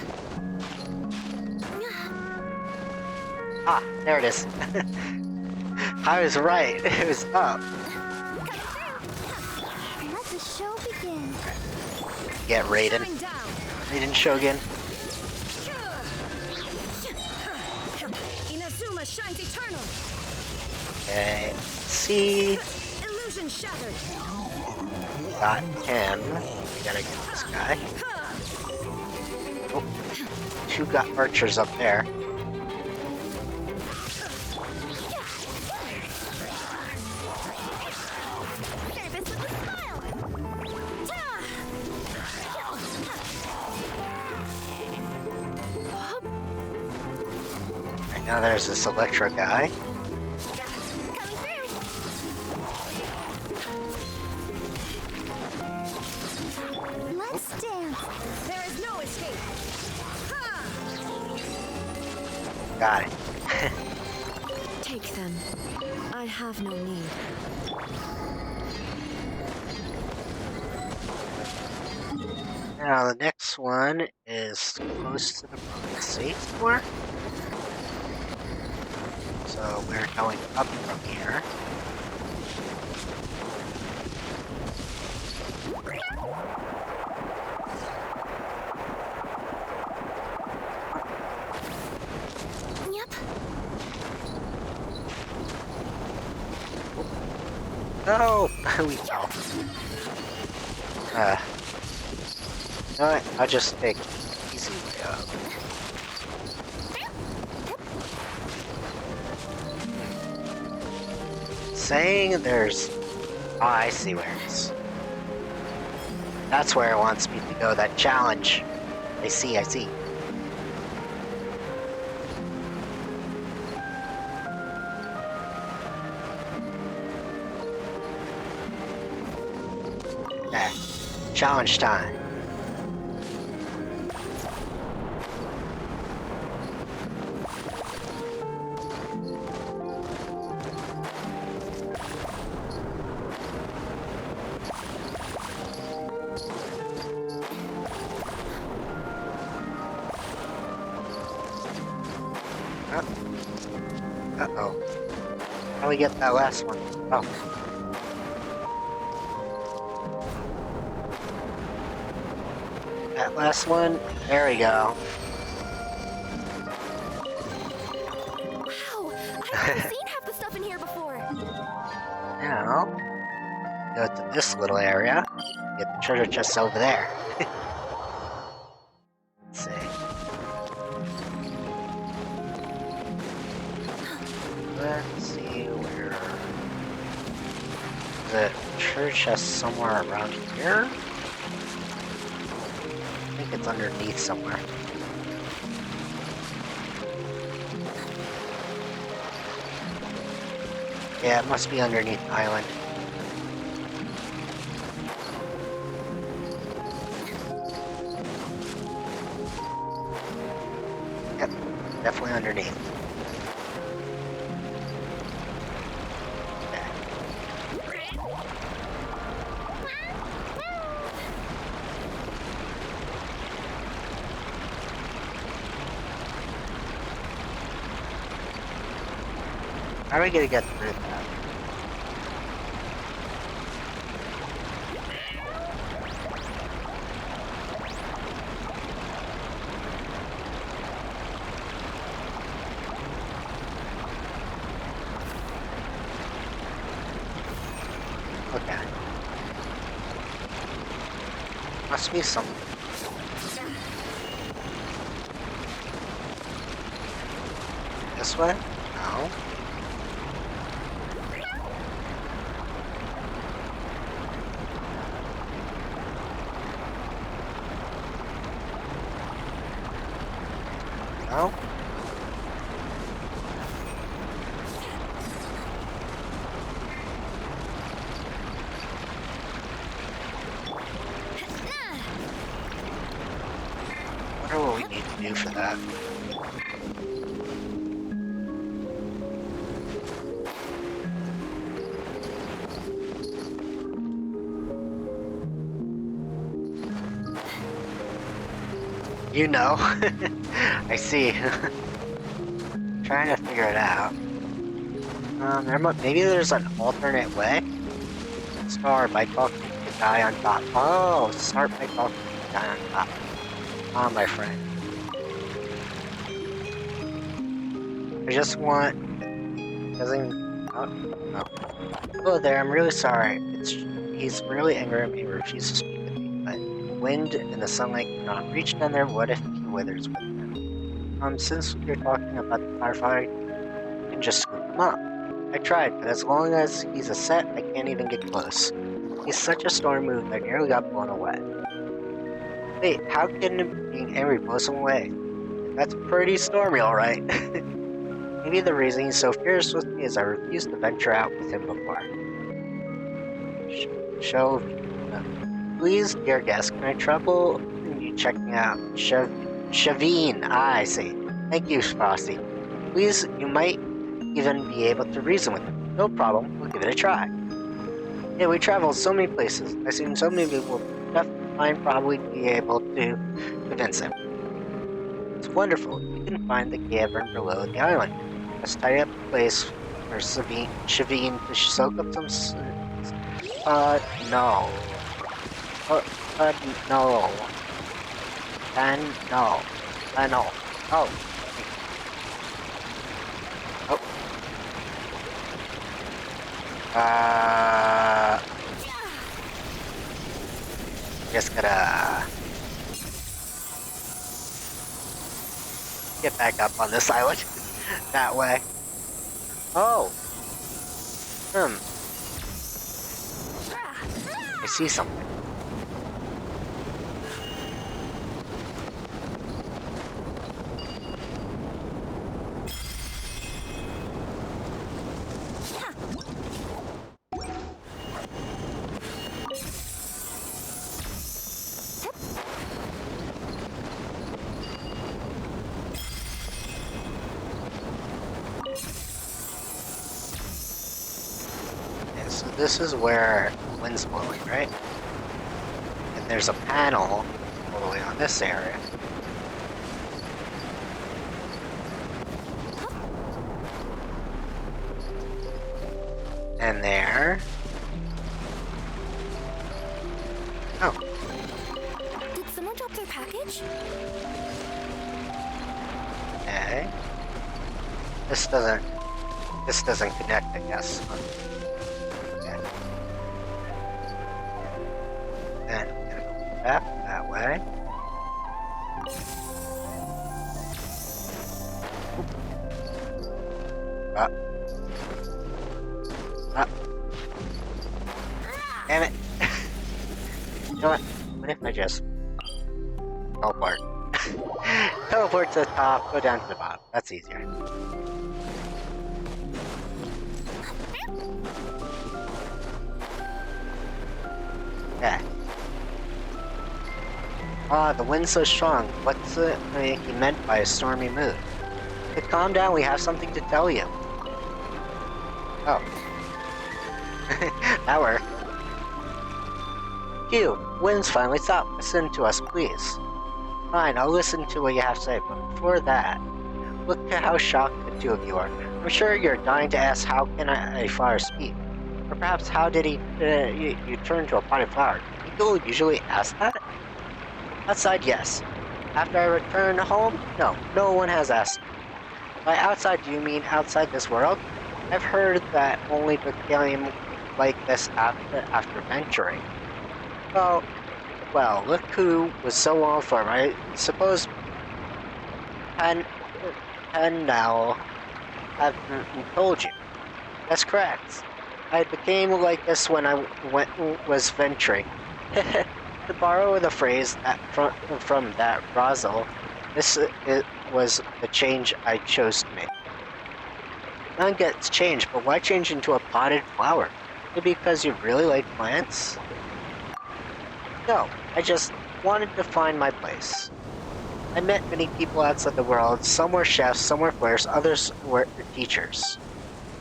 Ah, there it is. I was right. It was up. Let the show begin. Get Raiden. Raiden Shogun. Inazuma shines eternal. Okay. See. Illusion shattered. Got him. We gotta get this guy. Oh. Two got archers up there. Now there's this Electro guy. Let's dance. Got it. Take them. I have no need. Now the next one is close to the safe floor. So we're going up from here. Yep. No! We fell. You know what? I'll just take the easy way up. Saying there's... Oh, I see where it is. That's where it wants me to go, that challenge. I see. Okay. Challenge time. Uh-oh. How do we get that last one? Oh. That last one? There we go. Wow! I've never seen half the stuff in here before. Now, go to this little area. Get the treasure chest over there. Let's see. Let's see where... The treasure chest somewhere around here? I think it's underneath somewhere. Yeah, it must be underneath the island. Yep, definitely underneath. How are we gonna get through that? Okay. Must be something. This way? No. No? I wonder what we need to do for that. You know. I see. Trying to figure it out. Maybe there's an alternate way? Start by talking to the guy on top. Oh, start by talking to the guy on top. Ah, my friend. I just want... Doesn't... Oh, no. Hello there, I'm really sorry. He's really angry at me and refuses to speak with me, but the wind and the sunlight cannot reach down there. What if he withers with them? Since you're talking about the firefly, you can just scoop him up. I tried, but as long as he's a set, I can't even get close. He's such a storm mover that I nearly got blown away. Wait, how can being angry blow him away? That's pretty stormy, alright. Maybe the reason he's so fierce with me is I refused to venture out with him before. Please, dear guest, can I trouble you checking out Shavine? Ah, I see. Thank you, Frosty. Please, you might even be able to reason with him. No problem, we'll give it a try. Yeah, we traveled so many places. I seen so many people. Definitely probably be able to convince him. It's wonderful. You can find the cavern below the island. Let's tidy up the place for Shavine to soak up some. No. No. And no. No. Oh. Oh. Just gotta get back up on this island that way. Oh. I see something. So this is where the wind's blowing, right? And there's a panel all the way on this area. And there. Oh. Did someone drop their package? Okay. This doesn't connect, I guess. Okay. Then I'm gonna go back that way. Up. Up. Damn it. You know what? What if I just teleport? Teleport to the top, go down to the bottom. That's easier. Yeah. Ah, the wind's so strong. What's he meant by a stormy mood? But calm down, we have something to tell you. Oh. That worked. Q, wind's finally stopped. Listen to us, please. Fine, I'll listen to what you have to say, but before that, look at how shocked the two of you are. I'm sure you're dying to ask how can a flower speak? Or perhaps how did you turn to a potted flower? People usually ask that? Outside, yes. After I return home? No, no one has asked. By outside, do you mean outside this world? I've heard that only became like this after venturing. Well, look who was so well informed. I suppose Now haven't told you. That's correct. I became like this when I was venturing. To borrow the phrase from that Razzle, was the change I chose to make. None gets changed, but why change into a potted flower? Maybe because you really like plants? No, I just wanted to find my place. I met many people outside the world. Some were chefs, some were players, others were teachers.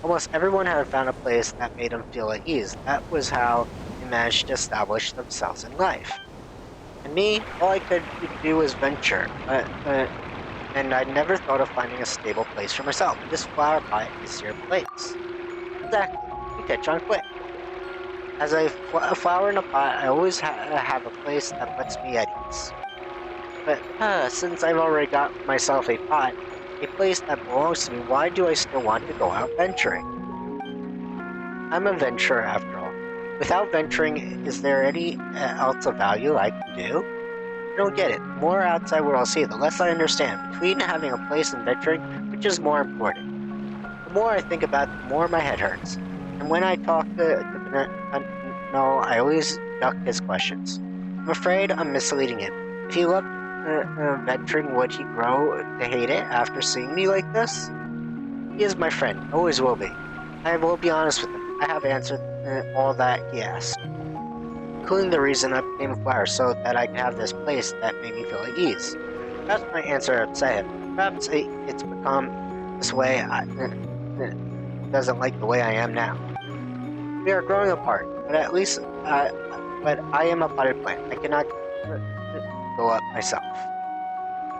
Almost everyone had found a place that made them feel at ease. That was how they managed to establish themselves in life. And me, all I could do was venture, and I never thought of finding a stable place for myself. This flower pot is your place. Exactly, you catch on quick. As a flower in a pot, I always have a place that puts me at ease. But since I've already got myself a pot, a place that belongs to me, why do I still want to go out venturing? I'm a venturer after all. Without venturing, is there any else of value I can do? I don't get it. The more outside world I see, the less I understand. Between having a place and venturing, which is more important? The more I think about it, the more my head hurts. And when I talk to no, I always duck his questions. I'm afraid I'm misleading him. If he loved venturing, would he grow to hate it after seeing me like this? He is my friend, always will be. I will be honest with him. I have answered all that he asked, including the reason I became a flower, so that I could have this place that made me feel at ease. Perhaps my answer upset him. Perhaps it's become this way doesn't like the way I am now. We are growing apart, but at least but I am a potted plant. I cannot go up myself.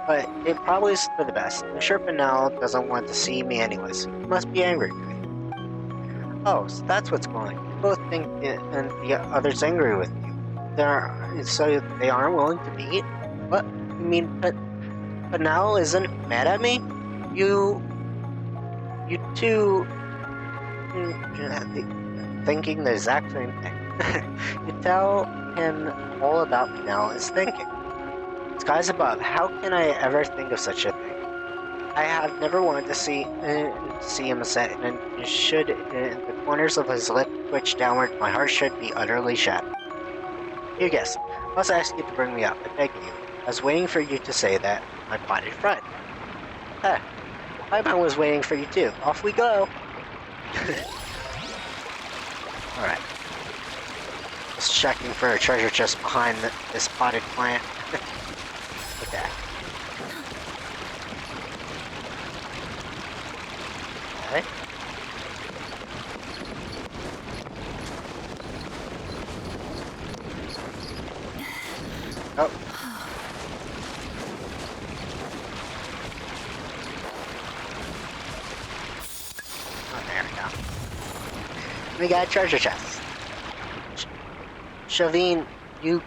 But it probably is for the best. I'm sure Pinal doesn't want to see me anyways. He must be angry with me. Oh, so that's what's going on. You both think and the other's angry with you. So they aren't willing to meet? What? You mean Pinal isn't mad at me? You two thinking the exact same thing. You tell him all about Pinal is thinking. Skies above, how can I ever think of such a thing? I have never wanted to see him upset, and should the corners of his lip twitch downward, my heart should be utterly shattered. You guess. I must ask you to bring me up. I beg you. I was waiting for you to say that, my potted friend. Huh. Paimon was waiting for you too. Off we go. Alright. Just checking for a treasure chest behind this potted plant. Okay. Okay. Oh. Oh, there we go. We got a treasure chest. Shavine, you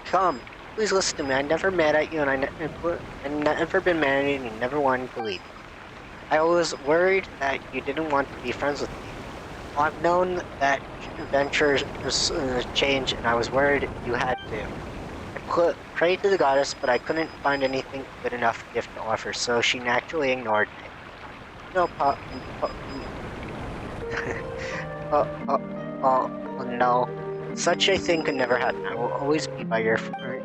come. Please listen to me. I never mad at you, and I never been mad at you, and you never wanted to leave. I was worried that you didn't want to be friends with me. Well, I've known that adventures change, and I was worried you had to. I prayed to the goddess, but I couldn't find anything good enough gift to offer, so she naturally ignored me. No, no. Such a thing could never happen. I will always be by your friend.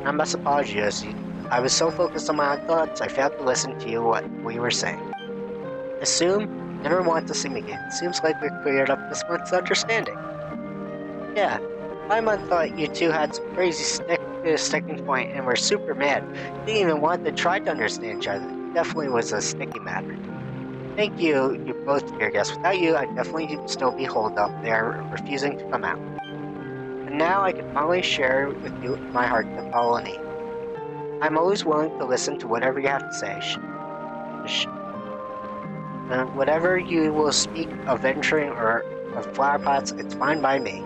I must apologize. I was so focused on my own thoughts, I failed to listen to you what we were saying. Assume, never want to see me again. Seems like we cleared up this misunderstanding. Yeah, Paimon thought you two had some crazy sticking point and were super mad. Didn't even want to try to understand each other. It definitely was a sticky matter. Thank you both, dear guests. Without you, I'd definitely still be holed up there, refusing to come out. And now I can finally share with you my heart to Colony. I'm always willing to listen to whatever you have to say. Whatever you will speak of venturing or of flower pots, it's fine by me.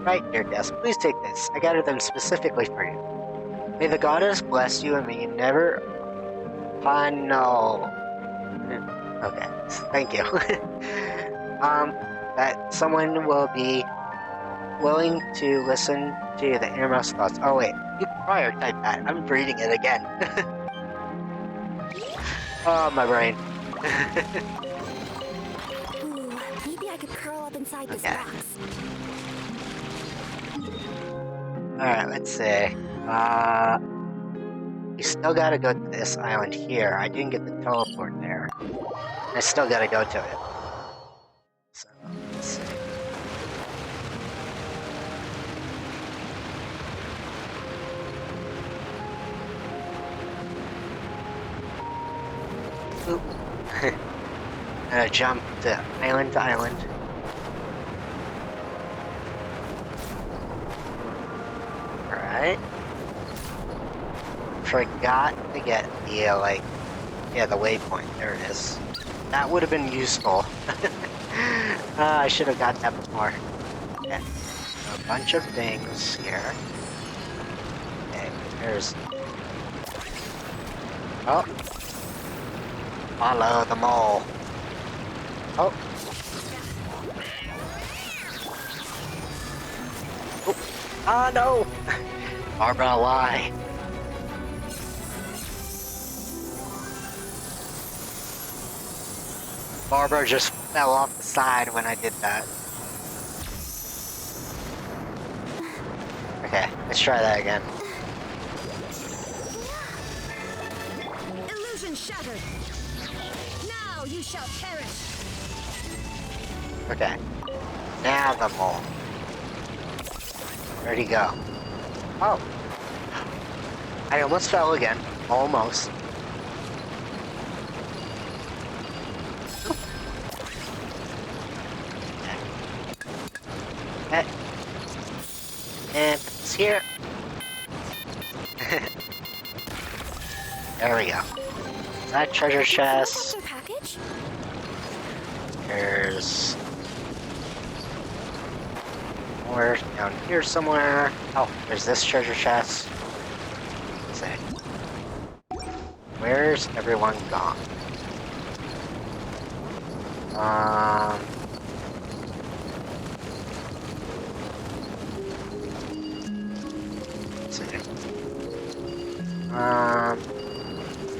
Right, dear guest, please take this. I gathered them specifically for you. May the goddess bless you and may you never... no. Okay, thank you. That someone will be willing to listen to the innermost thoughts. Oh wait, you prior type that. I'm reading it again. Oh, my brain. Ooh, maybe I could curl up inside this Okay. box. Alright, let's see. We still gotta go to this island here. I didn't get the teleport there. I still gotta go to it. So, let's see. Oop. Gotta jump to island. Alright. Forgot to get the, the waypoint. There it is. That would have been useful. I should have got that before. Okay. A bunch of things here. Okay, there's... Oh! Follow the mole. Oh! Oh! Ah, no! Barbara, why? Barbara just fell off the side when I did that. Okay, let's try that again. Illusion shattered. Now you shall perish. Okay. Now the mole. Where'd he go? Oh! I almost fell again. Almost. here. There we go. Is that treasure chest? Their package? There's more down here somewhere. Oh, there's this treasure chest. Let's see. Where's everyone gone? Let's see.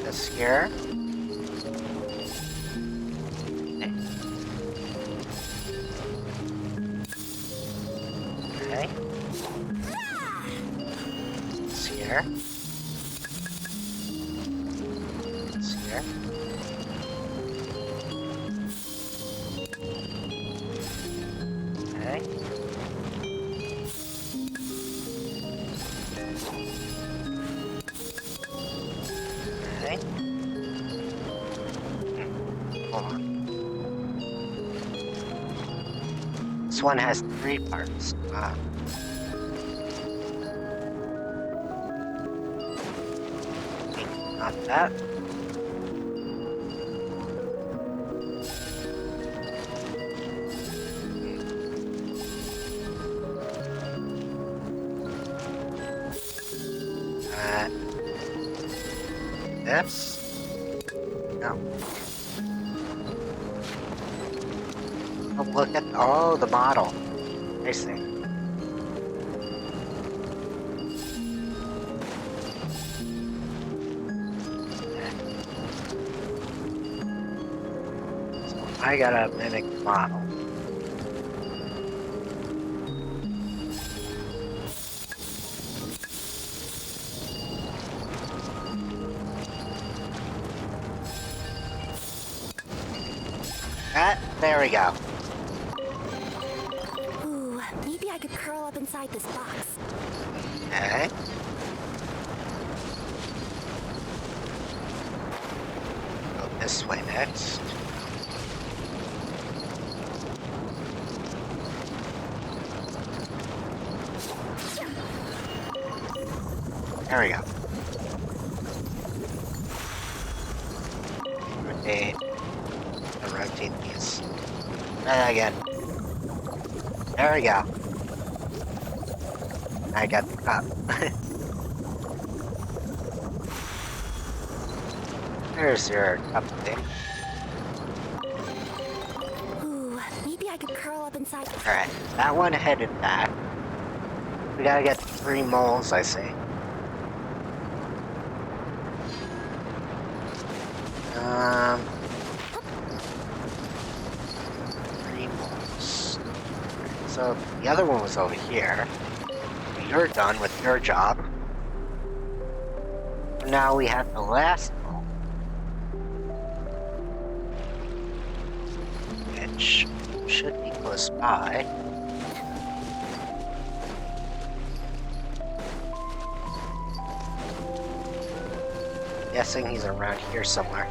This here. Okay. This here. This here. Okay. Okay. Hold on. This one has 3 parts. Wow. Okay, not that. This? No. Oh, look at the model. I see. Okay. So I gotta mimic the model. There we go. Ooh, maybe I could curl up inside this box. Okay. Go this way next. There we go. Rotate. Rotate these. Try that again. There we go. I got the cup. There's your cup thing. Ooh, maybe I could curl up inside. Alright, that one headed back. We gotta get 3 moles, I see. So the other one was over here. You're done with your job. Now we have the last one, which should be close by. Guessing he's around here somewhere.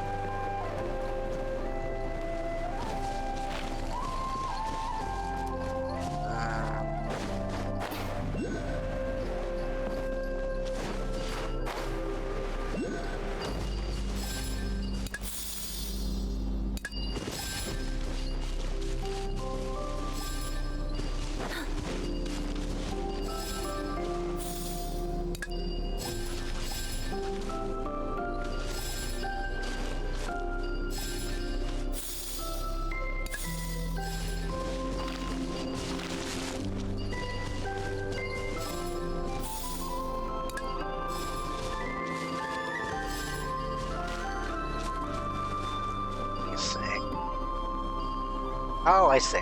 Oh, I see.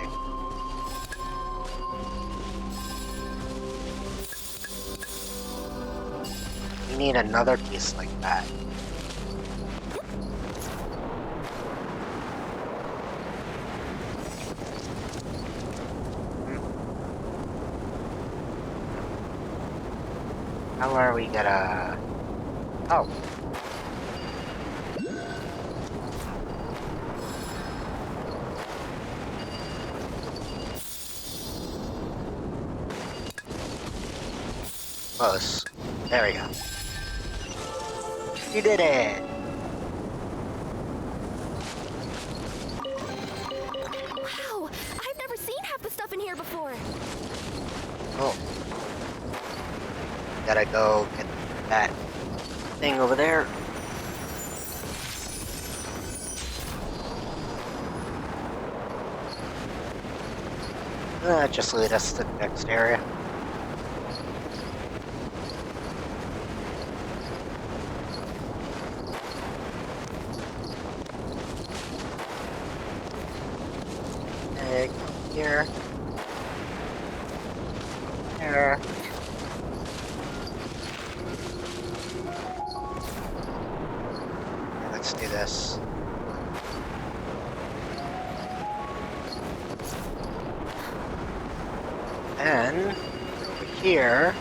We need another piece like that. How are we gonna... Oh. close. There we go. You did it! Wow, I've never seen half the stuff in here before. Oh. Gotta go get that thing over there. Just lead us to the next area. Egg here. Here. Okay, let's do this. And over here,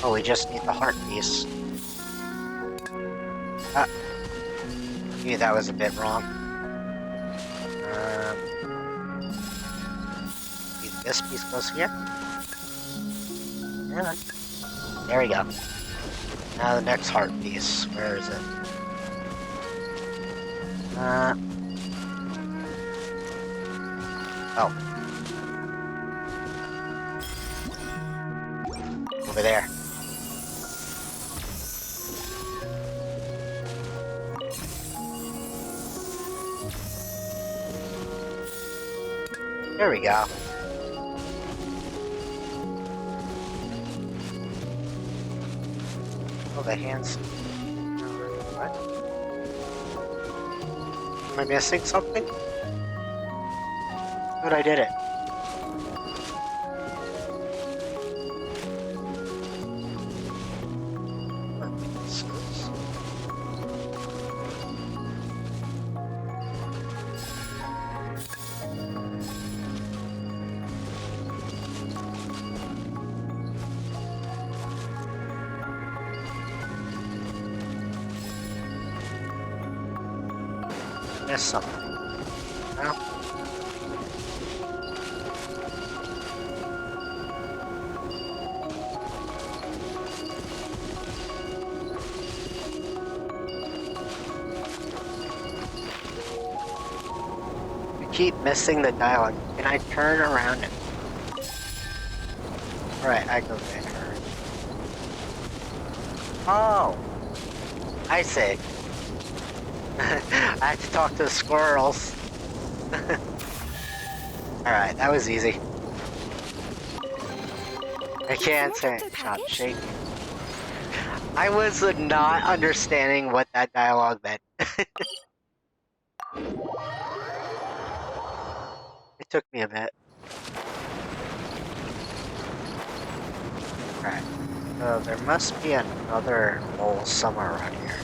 oh, we just need the heart piece. Ah, maybe that was a bit wrong. This piece goes here. And there we go. Now the next heart piece. Where is it? Oh. Over there. There we go. Oh, the hands. What? Am I missing something? But I did it. Missed something. No? We keep missing the dialogue. Can I turn around and... Alright, I go there. Oh! I see. I had to talk to the squirrels. Alright, that was easy. I can't say stop shaking. I was not understanding what that dialogue meant. It took me a bit. Alright. So there must be another mole somewhere around here.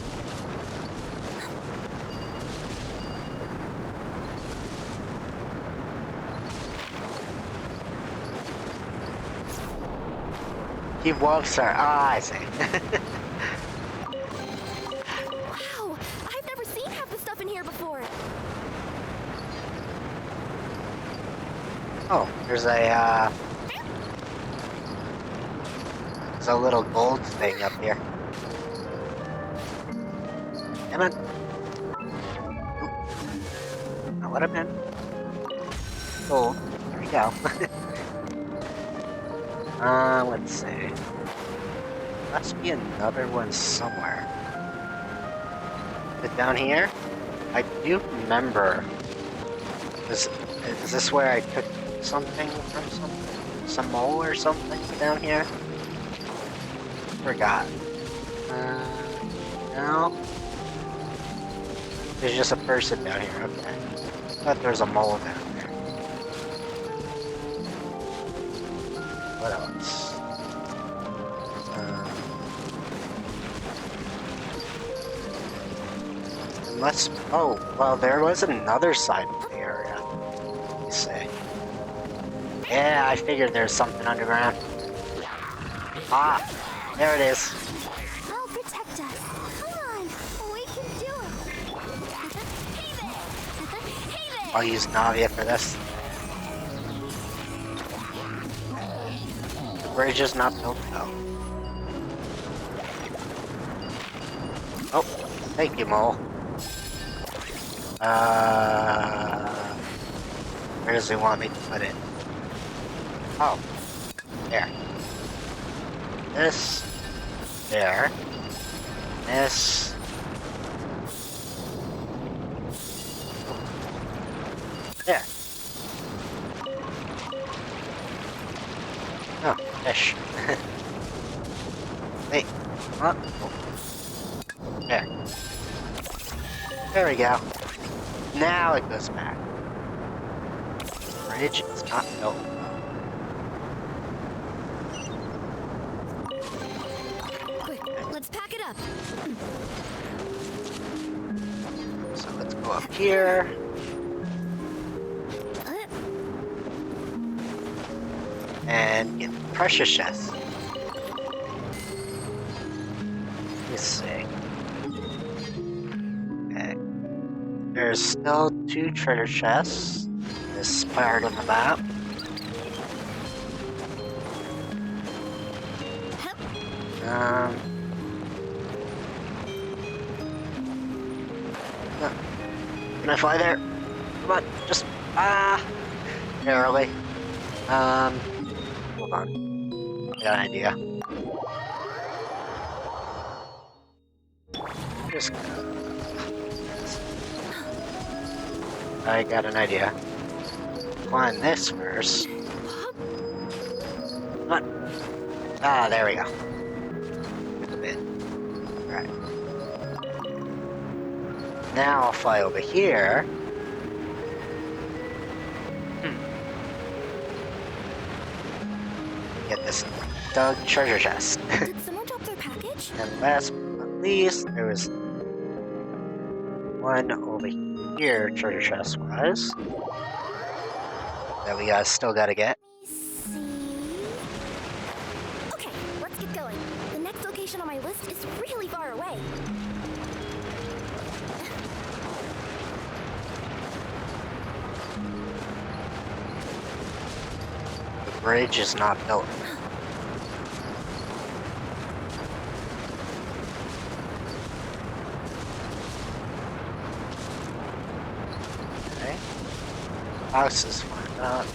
He loves her. Ah, I see. Wow, I've never seen half the stuff in here before. Oh, there's a little gold thing up here. Come on. Now let him in. Gold. There we go. Let's see. Must be another one somewhere. Is it down here? I do remember. Is this where I took something from something? Some mole or something down here? Forgot. No. There's just a person down here, okay. Thought there's a mole down there. What else? Oh, well, there was another side of the area. Let me see. Yeah, I figured there's something underground. Ah, there it is. I'll protect us. Come on, we can do it. Hey there! Hey there! I'll use Navia for this. The bridge is not built though. Oh, thank you, Mole. Where does he want me to put it? Oh, there. This, there. This. There. Oh, fish. Wait. What? There. There we go. Now it goes back. Bridge is not built. Quick, let's pack it up. So let's go up here. And get the precious chest. Let's see. Okay. There's still 2 treasure chests. This part of the map. Can I fly there? Come on, just barely. Hold on. I got an idea. Just. I got an idea. Climb this first. Come on. Ah, there we go. A bit. Alright. Now I'll fly over here. Get this dug treasure chest. Did someone drop their package? And last but not least, there was one over here treasure chest wise. That we still gotta get. Okay, let's get going. The next location on my list is really far away. The bridge is not built. Okay. House is fine. Ah.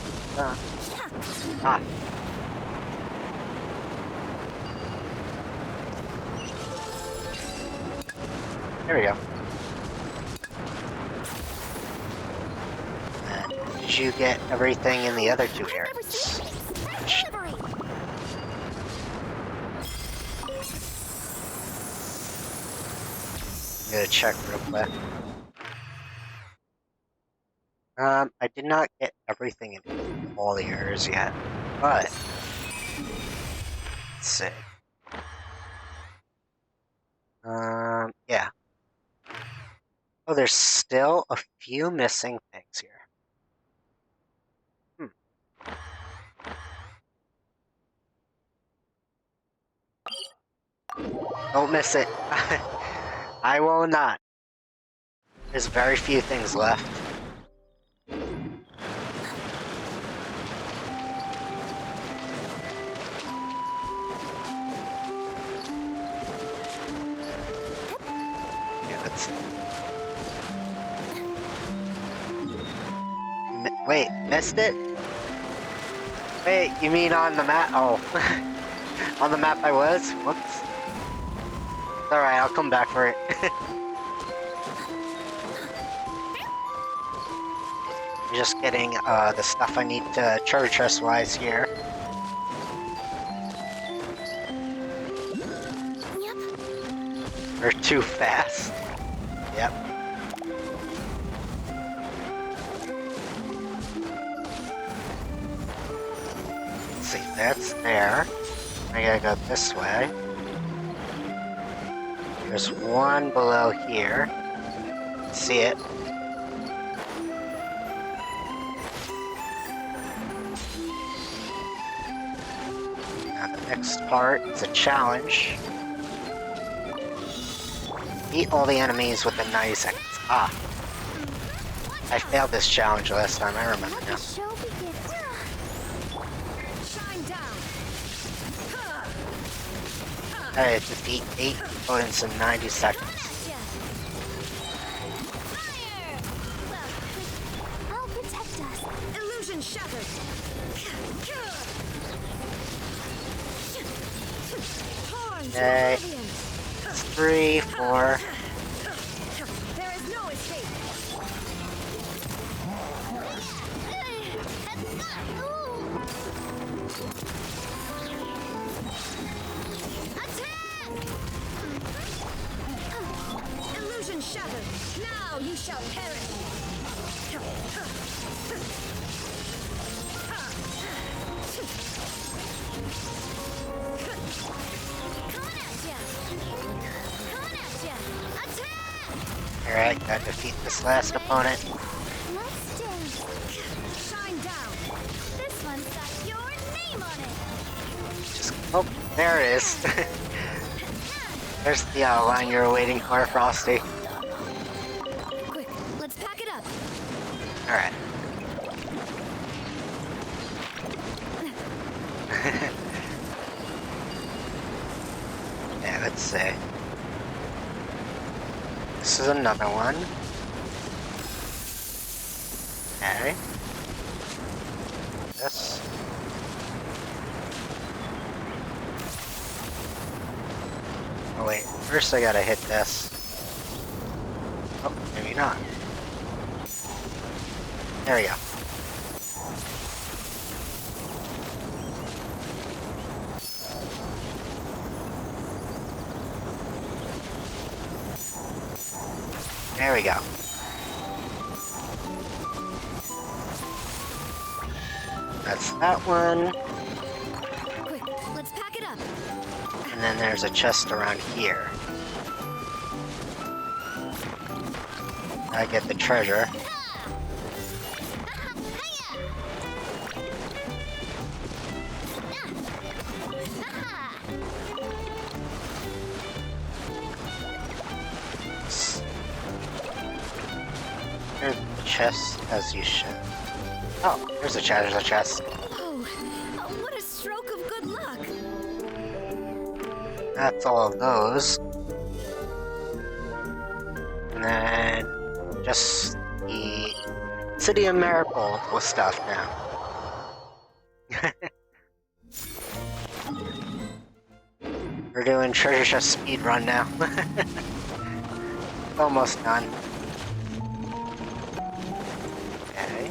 There we go. And did you get everything in the other 2 areas? I'm gonna check real quick. I did not get everything in all the areas yet, but let's see. Yeah. Oh, there's still a few missing things here. Don't miss it. I will not. There's very few things left. Wait, missed it? Wait, you mean on the map? Oh. On the map I was? Whoops. Alright, I'll come back for it. I'm just getting the stuff I need to treasure chest wise here. Yep. They're too fast. Yep. See, that's there. I gotta go this way. There's one below here. See it? Now the next part is a challenge. Beat all the enemies within 90 seconds. Ah. I failed this challenge last time, I remember now. Hey, defeat 8 opponents in 90 seconds. Okay. 3, 4. There is no escape. Illusion shattered. Now you shall perish. Coming at ya. Coming at ya. Attack! Alright, gotta defeat this last opponent. Let's dance. Shine down. This one's got your name on it. Just, oh, there it is. There's the line you were waiting for, Frosty. Quick, let's pack it up. Alright. Yeah, let's see. This is another one. Okay. This. Oh wait, first I gotta hit this. Oh, maybe not. There we go. There we go. That's that one. Quick, let's pack it up. And then there's a chest around here. I get the treasure. There's a chest as you should. Oh, there's a chest, there's a chest. Oh, what a stroke of good luck. That's all of those. And then just the City of Miracle with stuff now. We're doing treasure chest speed run now. Almost done. Okay.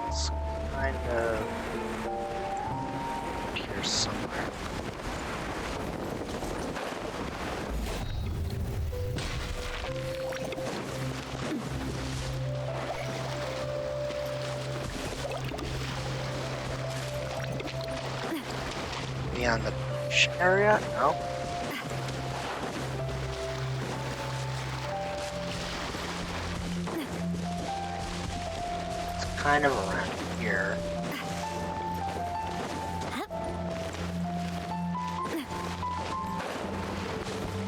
It's kind of here somewhere. On the beach area? No. It's kind of around here.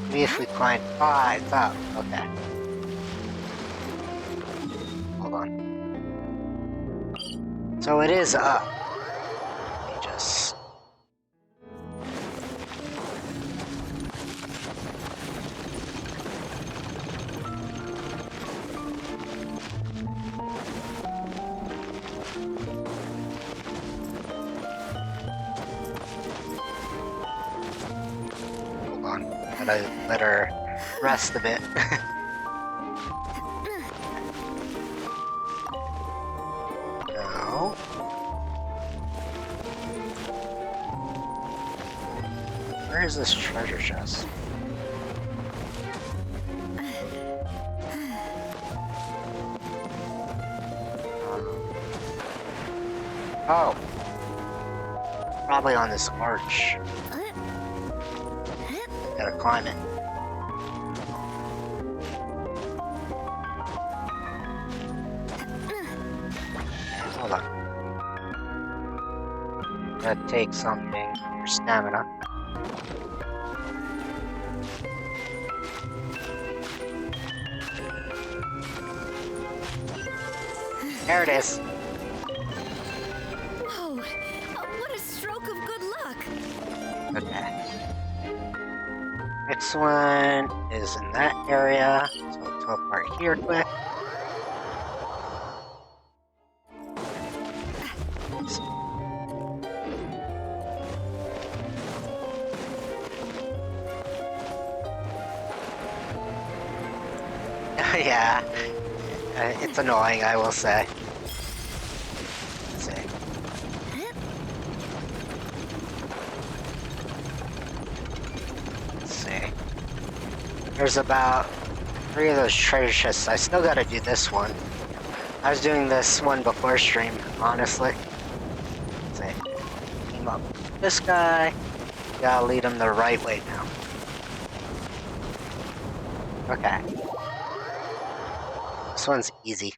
Maybe if we climb. Ah, it's up. Okay. Hold on. So it is up. Let me just. Let her rest a bit. No. Where is this treasure chest? Oh. Probably on this arch. Gotta climb it. Hold on. Gotta take something for stamina. There it is. This one is in that area, so I'll teleport here quick. Yeah, it's annoying, I will say. Let's see. Let's see. There's about 3 of those treasure chests. I still gotta do this one. I was doing this one before stream, honestly. Let's see. Team up with this guy. Gotta lead him the right way now. Okay. This one's easy.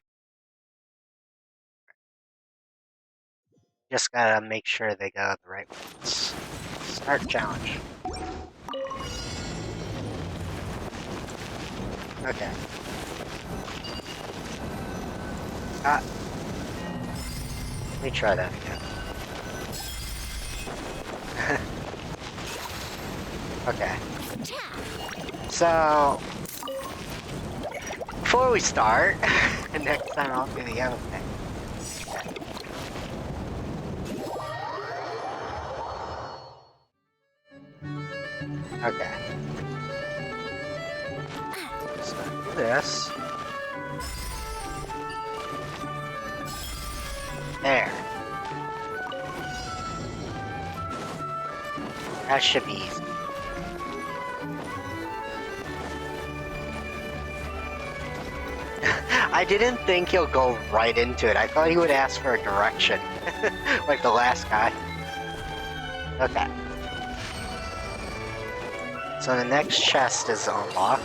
Just gotta make sure they go the right ones. Start challenge. Okay. Let me try that again. Okay. So, before we start, next time I'll do the other thing. Okay. So do this. There. That should be easy. I didn't think he'll go right into it. I thought he would ask for a direction. Like the last guy. Okay. So the next chest is unlocked.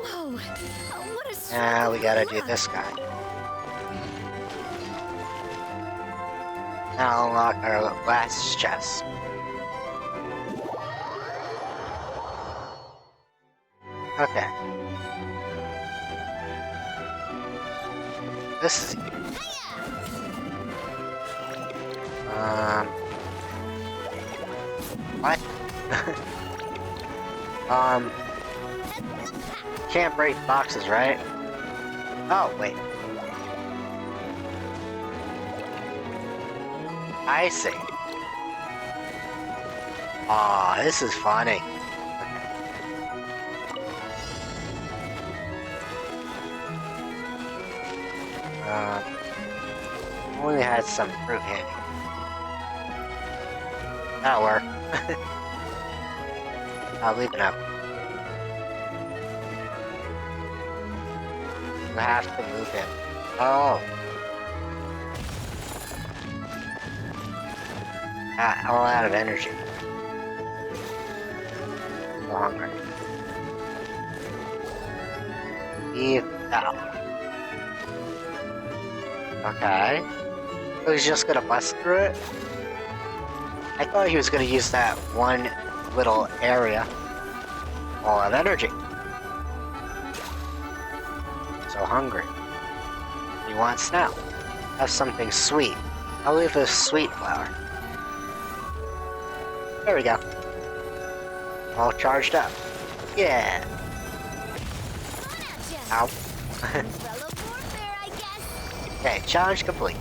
Whoa! What a Now we gotta do this guy. Now unlock our last chest. Okay. This is what? Can't break boxes, right? Oh, wait. I see. Aw, this is funny. Only had some fruit handy. That'll work. I'll leave it up. We have to move him. Oh. All out of energy. So hungry. Eat out. Okay. So he's just gonna bust through it? I thought he was gonna use that one little area. All of energy. So hungry. What he wants now? Have something sweet. I'll leave a sweet flower. There we go. All charged up. Yeah. Ow. Okay, challenge complete.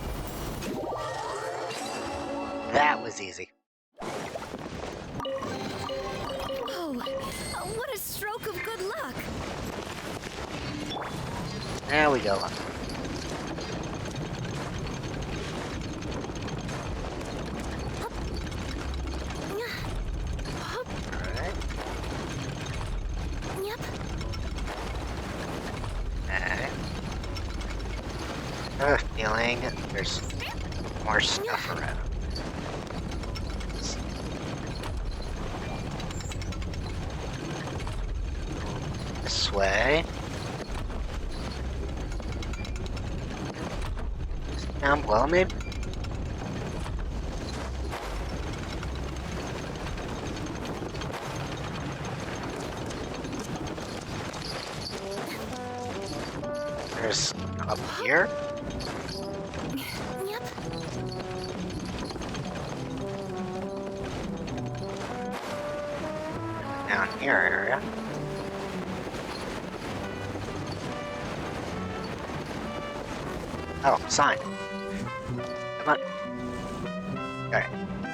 That was easy. Whoa! What a stroke of good luck! There we go. Alright. Yep. Okay. I have a feeling there's more stuff around. This way. Down below, maybe? There's up here. Yep. mirror area. Oh, sign. Come on. Okay.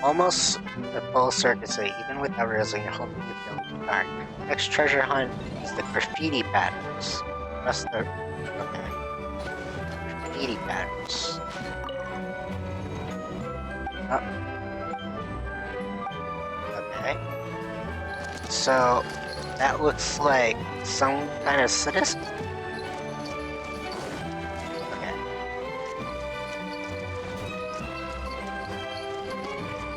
Almost the full circuit, so even without realizing you're hoping you feel too tired. Next treasure hunt is the graffiti patterns. That's the... Okay. Graffiti patterns. Oh. Okay. So, that looks like some kind of citizen? Okay.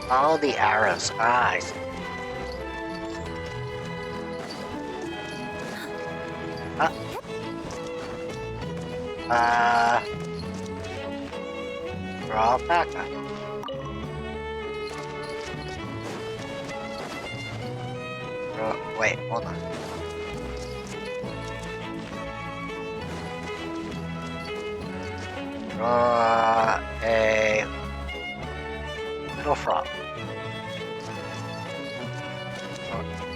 Follow the arrows. Ah, I see. Draw back up. Wait, hold on. Draw a little frog.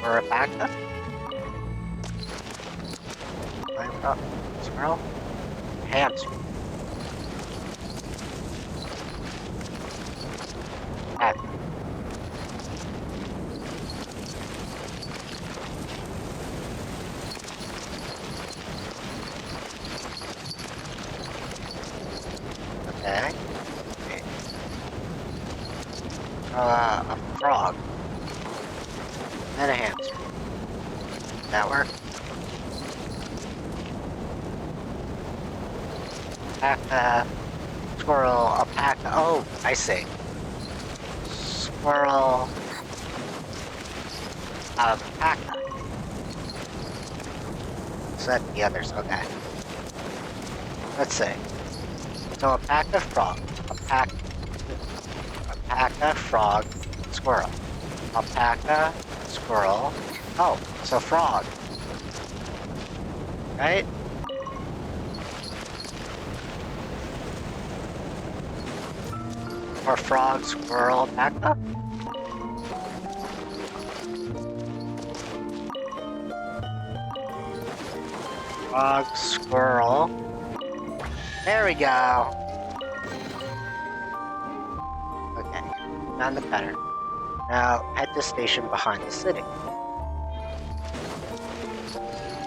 Or a backup? Climb up. Squirrel? Hamster. Backup. Okay. A frog. And a hamster. That work? Alpaca. Squirrel. Alpaca. Oh, I see. Squirrel. Alpaca. So that's the others. Okay. Let's see. So alpaca, frog. Alpaca, frog, squirrel. Alpaca, squirrel. Oh, so frog. Right? Or frog, squirrel, alpaca? Frog, squirrel. There we go. Okay, found the pattern. Now head to station behind the city.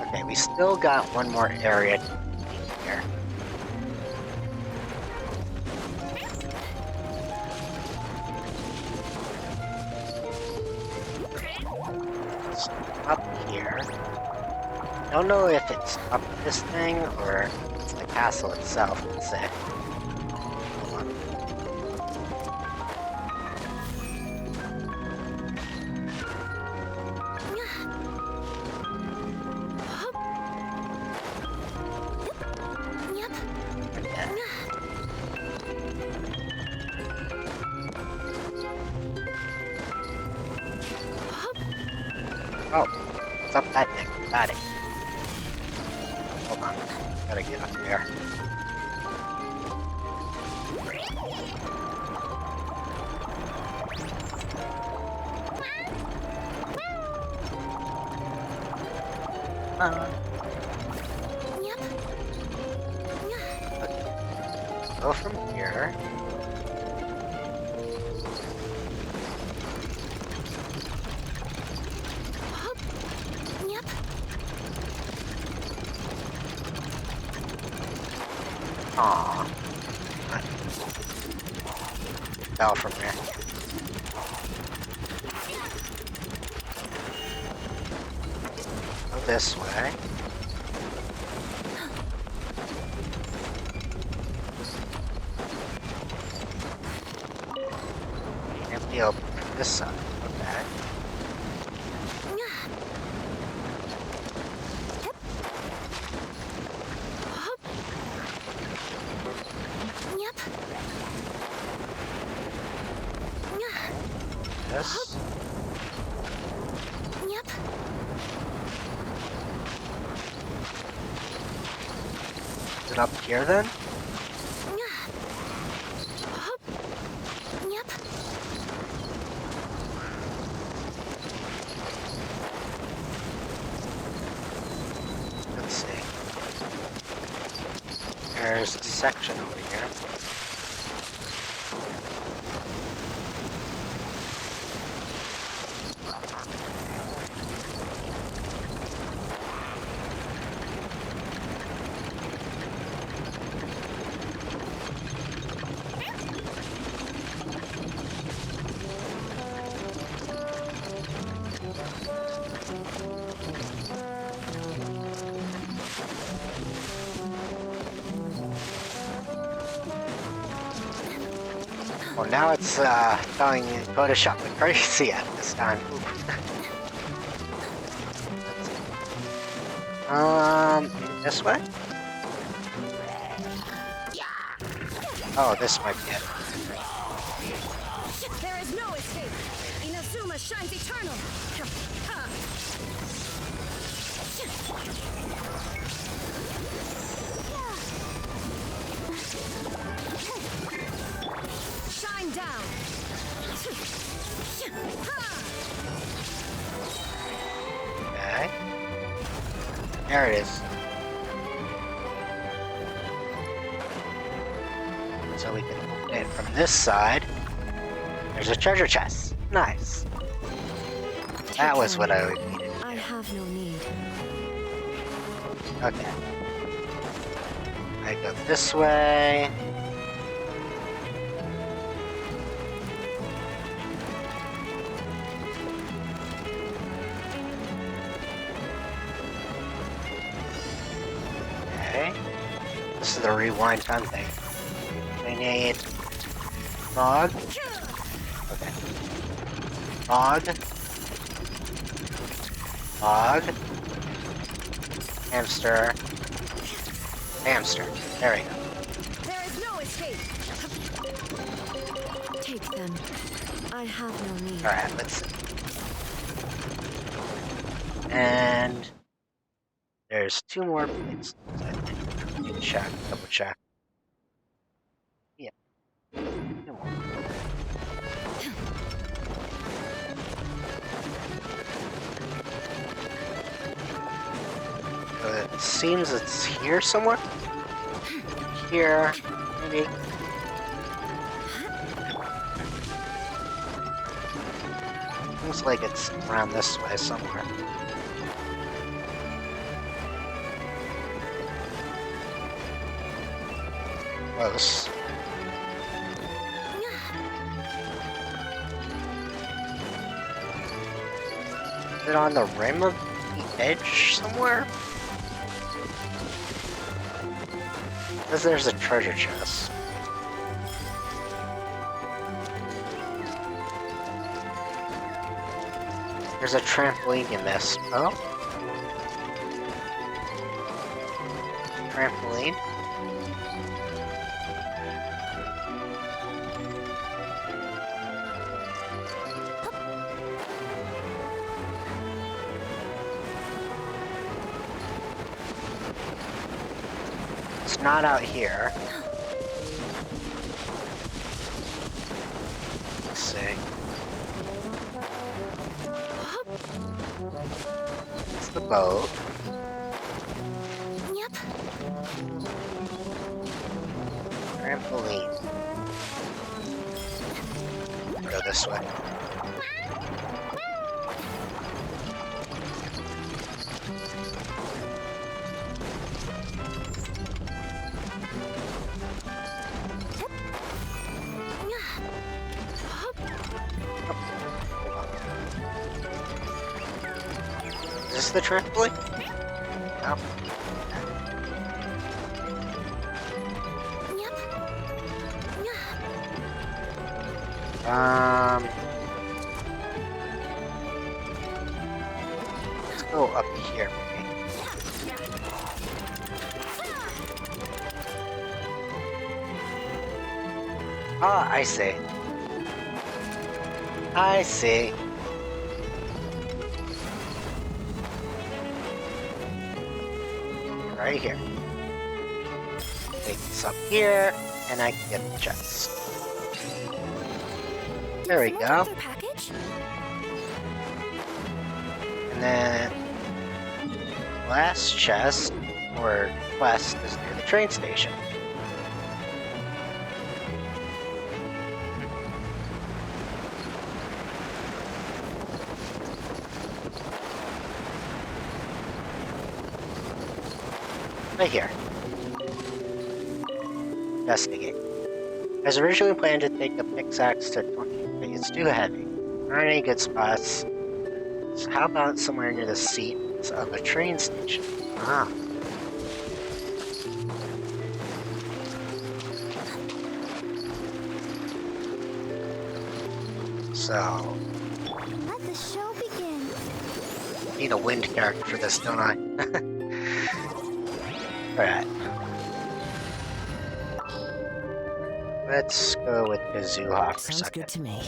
Okay, we still got one more area to complete here. It's up here. Don't know if it's up this thing or it's the castle itself, let's say. Hold on. Oh, it's up that thing. Got it. Hold on. Gotta get up there. Go from here. Aww. Fell from there. Go this way. Can't be open from this side. Okay. This. Is it up here then? there's a section over here. Well, now it's telling you Photoshop the crazy at this time. Maybe this way? Oh, this might be it. There is no escape. Inazuma shines eternal. Shine down. Okay. There it is. So we can open it from this side. There's a treasure chest. Nice. That was what I needed. I have no need. Okay. I go this way. Okay. This is the rewind time thing. I need log. Okay. Log. Log. Hamster. Hamster. There we go. There is no escape. Take them. I have no need. Alright, let's see. And there's 2 more places. I think. Need to check, double check. Yeah. 2 more. It seems it's here somewhere. Here, maybe. Looks like it's around this way somewhere. Close. Is it on the rim of the edge somewhere? Because there's a treasure chest. There's a trampoline you missed. Oh? Trampoline? It's not out here. Let's see. It's the boat. Yep. Trampoline. Go this way. Is this the trampoline? No. Let's go up here, maybe. Ah, I see. I see. Right here. Take this up here, and I can get the chest. There we go. Package? And then last chest or quest is near the train station. Right here. Investigate. I was originally planned to take a pickaxe to 20, but it's too heavy. There aren't any good spots. So how about somewhere near the seats of a train station? Ah. So, Let the show begin. I need a wind character for this, don't I? Alright. Let's go with Kazuha for a Sounds second. good to me.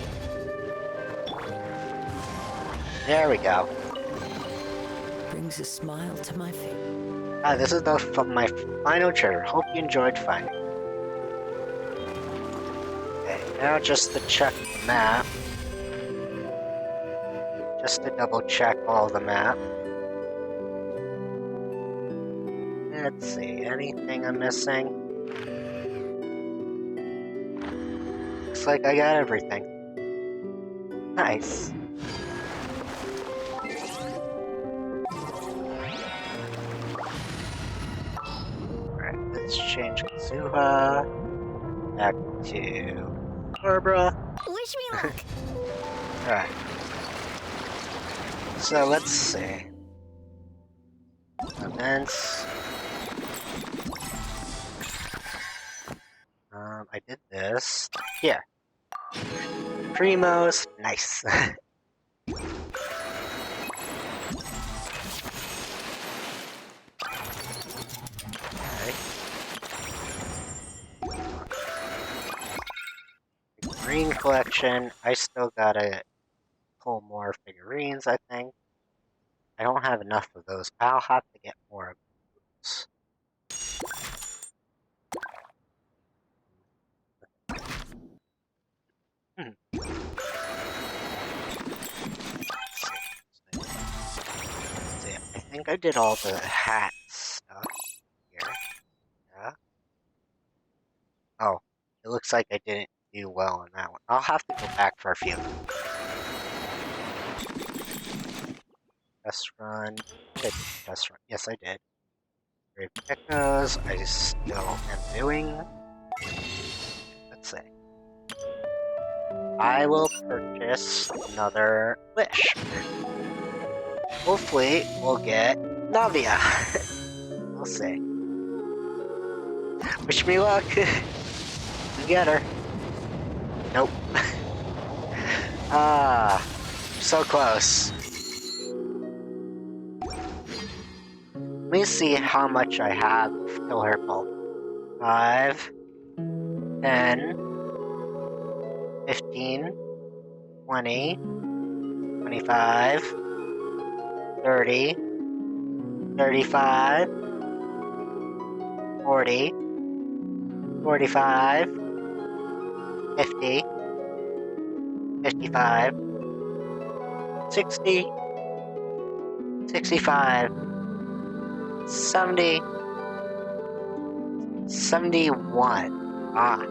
There we go. Brings a smile to my face. Ah, this is my final trigger. Hope you enjoyed finding. Okay, now just to check the map. Just to double check all the map. Let's see, anything I'm missing? Looks like I got everything. Nice. Alright, let's change Kazuha back to Barbara. Wish me luck. Alright. So let's see. Events. I did this. Here. Primos. Nice. Okay. Figurine collection. I still gotta pull more figurines, I think. I don't have enough of those. I'll have to get more of those. See, I think I did all the hat stuff here. Yeah. Oh, it looks like I didn't do well on that one. I'll have to go back for a few. Test run. Did test run. Yes, I did. Brave Echoes, I still am doing. Let's see. I will purchase another wish. Hopefully, we'll get Navia. We'll see. Wish me luck. You get her. Nope. Ah, so close. Let me see how much I have till her pull. 5, 10, 15, 20, 25, 30, 35, 40, 45, 50, 55, 60, 65, 70, 71. Ah.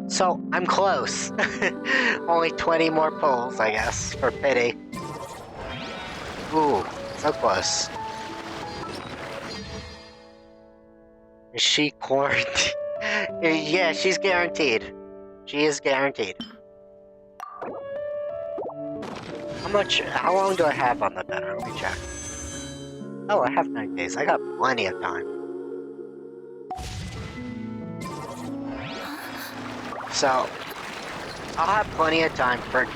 So, I'm close. Only 20 more pulls, I guess, for pity. Ooh, so close. Is she quarantined? Yeah, she's guaranteed. She is guaranteed. How long do I have on the banner? Let me check. Oh, I have 9 days. I got plenty of time. So, I'll have plenty of time for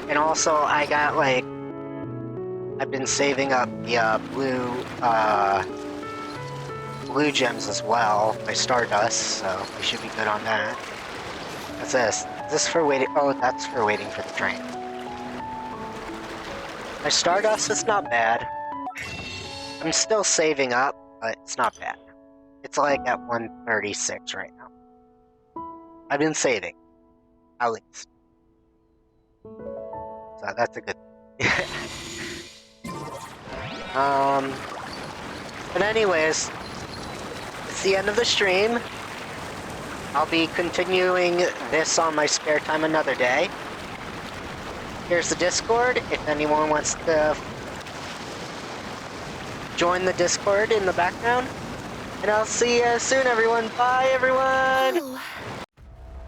and also I got like, I've been saving up the blue gems as well, my Stardust, so we should be good on that. What's this? Is this for waiting? Oh, that's for waiting for the train. My Stardust is not bad. I'm still saving up, but it's not bad. It's like at 136 right now. I've been saving, at least. So that's a good thing. But anyways, it's the end of the stream. I'll be continuing this on my spare time another day. Here's the Discord if anyone wants to join the Discord in the background. And I'll see you soon, everyone. Bye, everyone. Oh,